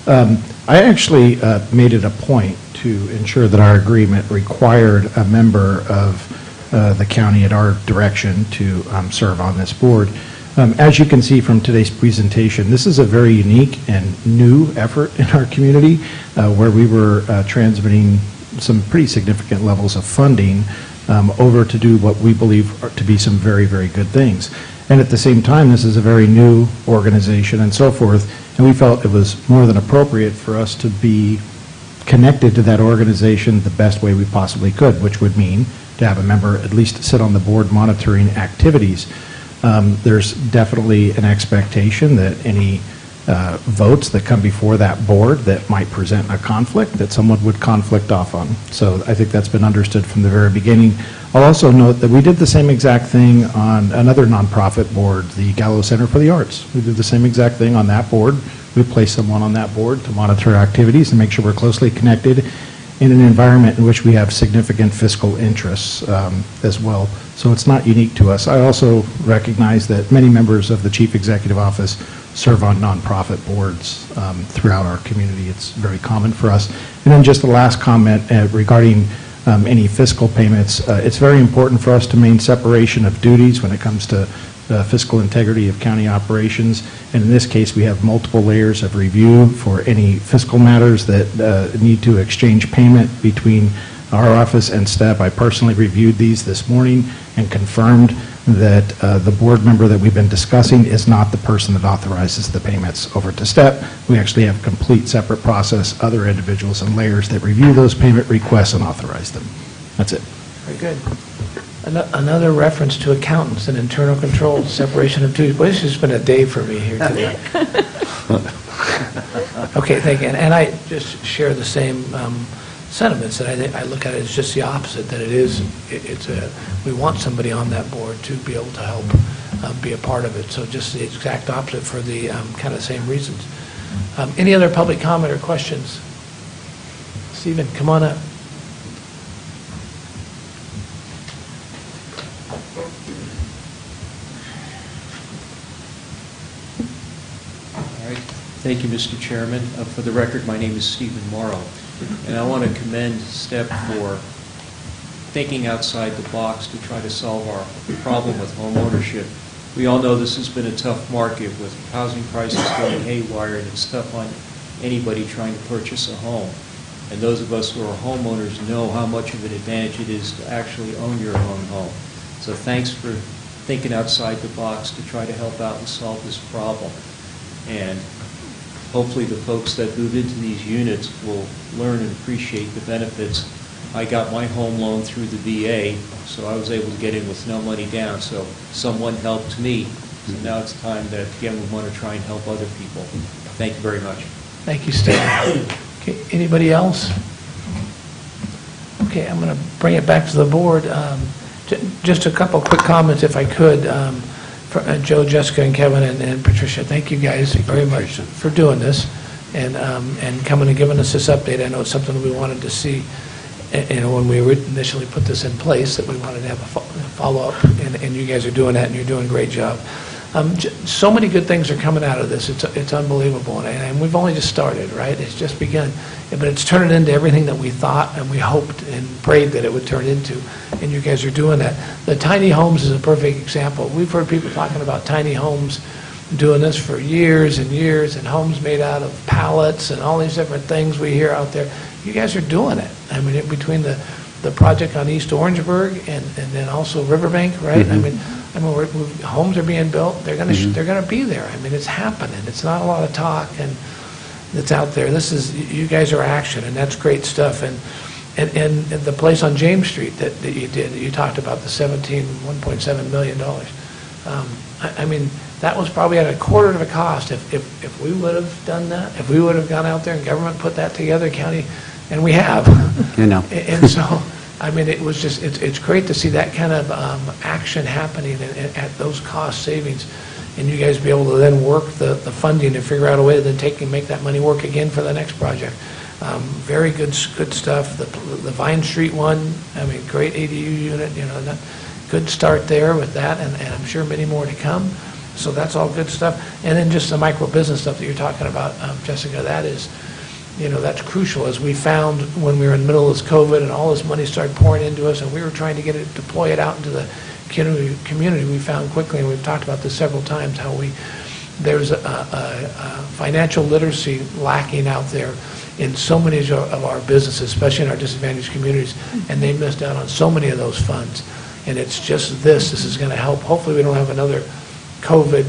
I actually made it a point to ensure that our agreement required a member of the county at our direction to serve on this board. As you can see from today's presentation, this is a very unique and new effort in our community where we were transmitting some pretty significant levels of funding over to do what we believe are to be some very, very good things. And at the same time, this is a very new organization and so forth, and we felt it was more than appropriate for us to be connected to that organization the best way we possibly could, which would mean to have a member at least sit on the board monitoring activities. There's definitely an expectation that any votes that come before that board that might present a conflict, that someone would conflict off on. So I think that's been understood from the very beginning. I'll also note that we did the same exact thing on another nonprofit board, the Gallo Center for the Arts. We did the same exact thing on that board. We placed someone on that board to monitor activities and make sure we're closely connected in an environment in which we have significant fiscal interests as well. So it's not unique to us. I also recognize that many members of the Chief Executive Office serve on nonprofit boards throughout our community. It's very common for us. And then just the last comment regarding any fiscal payments. It's very important for us to maintain separation of duties when it comes to fiscal integrity of county operations. And in this case, we have multiple layers of review for any fiscal matters that need to exchange payment between our office and STEP. I personally reviewed these this morning and confirmed that the board member that we've been discussing is not the person that authorizes the payments over to STEP. We actually have a complete separate process, other individuals and layers that review those payment requests and authorize them. That's it. Very good. Another reference to accountants and internal controls, separation of duties. Boy, this has been a day for me here today. Okay, thank you. And I just share the same sentiments, that I look at it as just the opposite, that we want somebody on that board to be able to help be a part of it. So just the exact opposite for the kind of same reasons. Any other public comment or questions? Stephen, come on up. Thank you, Mr. Chairman. For the record, my name is Stephen Morrow, and I want to commend STEP for thinking outside the box to try to solve our problem with home ownership. We all know this has been a tough market with housing prices going haywire, and it's tough on anybody trying to purchase a home. And those of us who are homeowners know how much of an advantage it is to actually own your own home. So thanks for thinking outside the box to try to help out and solve this problem. And hopefully the folks that move into these units will learn and appreciate the benefits. I got my home loan through the VA, so I was able to get in with no money down, so someone helped me. So now it's time that, again, we want to try and help other people. Thank you very much. Thank you, Stan. Okay, anybody else? Okay, I'm going to bring it back to the board. Just a couple quick comments, if I could. For Joe, Jessica, and Kevin, and Patricia, thank you guys very much for doing this and coming and giving us this update. I know it's something we wanted to see, when we initially put this in place, that we wanted to have a follow-up, and you guys are doing that, and you're doing a great job. So many good things are coming out of this. It's unbelievable, and we've only just started, right? It's just begun, but it's turning into everything that we thought and we hoped and prayed that it would turn into, and you guys are doing that. The tiny homes is a perfect example. We've heard people talking about tiny homes doing this for years and years, and homes made out of pallets and all these different things we hear out there. You guys are doing it. I mean, between the project on East Orangeburg and then also Riverbank, right? I mean, homes are being built. They're going to be there. I mean, it's happening. It's not a lot of talk and it's out there. You guys are action, and that's great stuff. And the place on James Street that you talked about, the $1.7 million. I mean, that was probably at a quarter of the cost if we would have done that. If we would have gone out there and government put that together, county, and we have. You know. And so, I mean, it was just, it's great to see that kind of action happening at those cost savings, and you guys be able to then work the funding and figure out a way to then make that money work again for the next project. Very good stuff. The Vine Street one, I mean, great ADU unit, good start there with that, and I'm sure many more to come. So that's all good stuff. And then just the micro business stuff that you're talking about, Jessica, that is, that's crucial. As we found when we were in the middle of this COVID and all this money started pouring into us, and we were trying to deploy it out into the community, we found quickly, and we've talked about this several times, how there's a financial literacy lacking out there in so many of our businesses, especially in our disadvantaged communities, and they missed out on so many of those funds. And it's just this is going to help. Hopefully we don't have another COVID,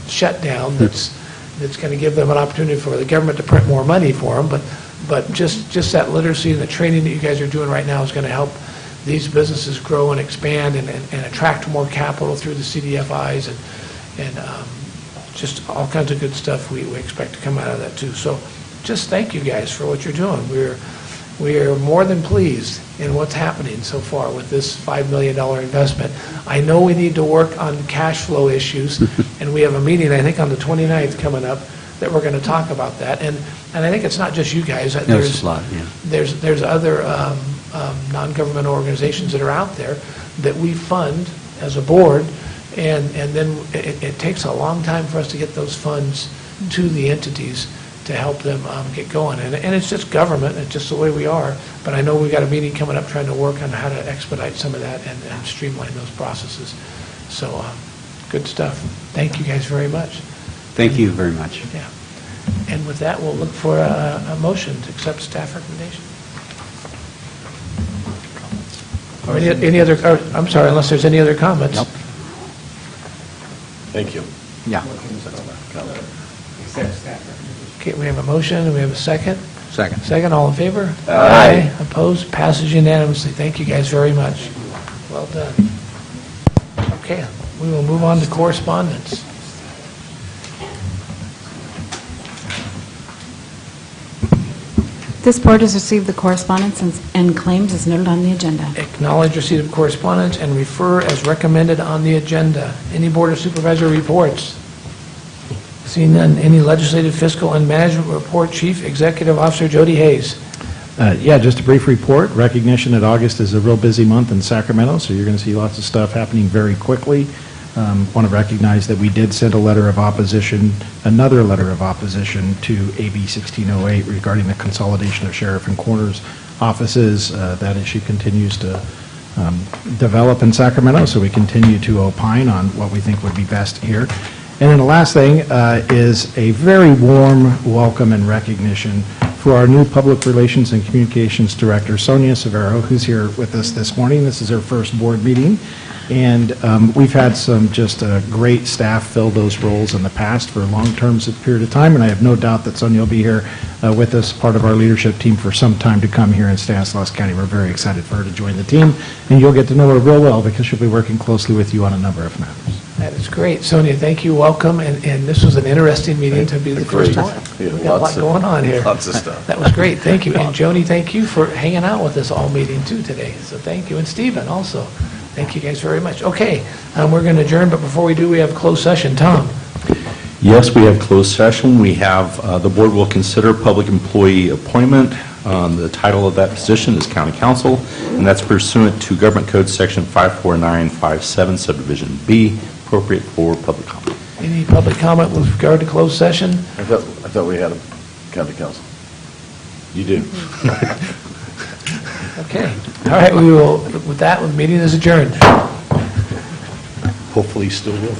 shutdown that's going to give them an opportunity for the government to print more money for them, but just that literacy and the training that you guys are doing right now is going to help these businesses grow and expand and attract more capital through the CDFIs and just all kinds of good stuff we expect to come out of that too. So just thank you guys for what you're doing. We are more than pleased in what's happening so far with this $5 million investment. I know we need to work on cash flow issues, and we have a meeting, I think, on the 29th coming up that we're going to talk about that. And I think it's not just you guys. There's a lot, yeah. There's other non-government organizations that are out there that we fund as a board, and then it takes a long time for us to get those funds to the entities to help them get going. And it's just government, it's just the way we are. But I know we've got a meeting coming up trying to work on how to expedite some of that and streamline those processes. So good stuff. Thank you guys very much. Thank you very much. Yeah. And with that, we'll look for a motion to accept staff recommendation. Or any other, I'm sorry, unless there's any other comments. Nope. Thank you. Yeah. Accept staff recommendation. Okay, we have a motion, and we have a second. Second. Second, all in favor? Aye. Opposed? Passes unanimously. Thank you guys very much. Well done. Okay, we will move on to correspondence. This board has received the correspondence and claims as noted on the agenda. Acknowledge receipt of correspondence and refer as recommended on the agenda. Any Board of Supervisor reports? Seeing none. Any legislative, fiscal, and management report? Chief Executive Officer Jody Hayes. Yeah, just a brief report. Recognition that August is a real busy month in Sacramento, so you're going to see lots of stuff happening very quickly. Want to recognize that we did send another letter of opposition to AB 1608 regarding the consolidation of sheriff and coroner's offices. That issue continues to develop in Sacramento, so we continue to opine on what we think would be best here. And then the last thing is a very warm welcome and recognition for our new Public Relations and Communications Director, Sonia Severo, who's here with us this morning. This is her first board meeting. And we've had some just great staff fill those roles in the past for a long-term period of time, and I have no doubt that Sonia will be here with us, part of our leadership team, for some time to come here in Stanislaus County. We're very excited for her to join the team, and you'll get to know her real well because she'll be working closely with you on a number of matters. That is great. Sonia, thank you, welcome, and this was an interesting meeting to be the first Agreed. one. Yeah, We got a lot lots of- going on here. lots of stuff. That was great, thank you. And Joni, thank you for hanging out with us all meeting too today, so thank you. And Stephen also, thank you guys very much. Okay, we're going to adjourn, but before we do, we have closed session. Tom? Yes, we have closed session. We have, the board will consider public employee appointment. The title of that position is county council, and that's pursuant to Government Code Section 54957, subdivision B, appropriate for public comment. Any public comment with regard to closed session? I thought we had a county council. You do. Okay, all right, we will, with that, the meeting is adjourned. Hopefully still will.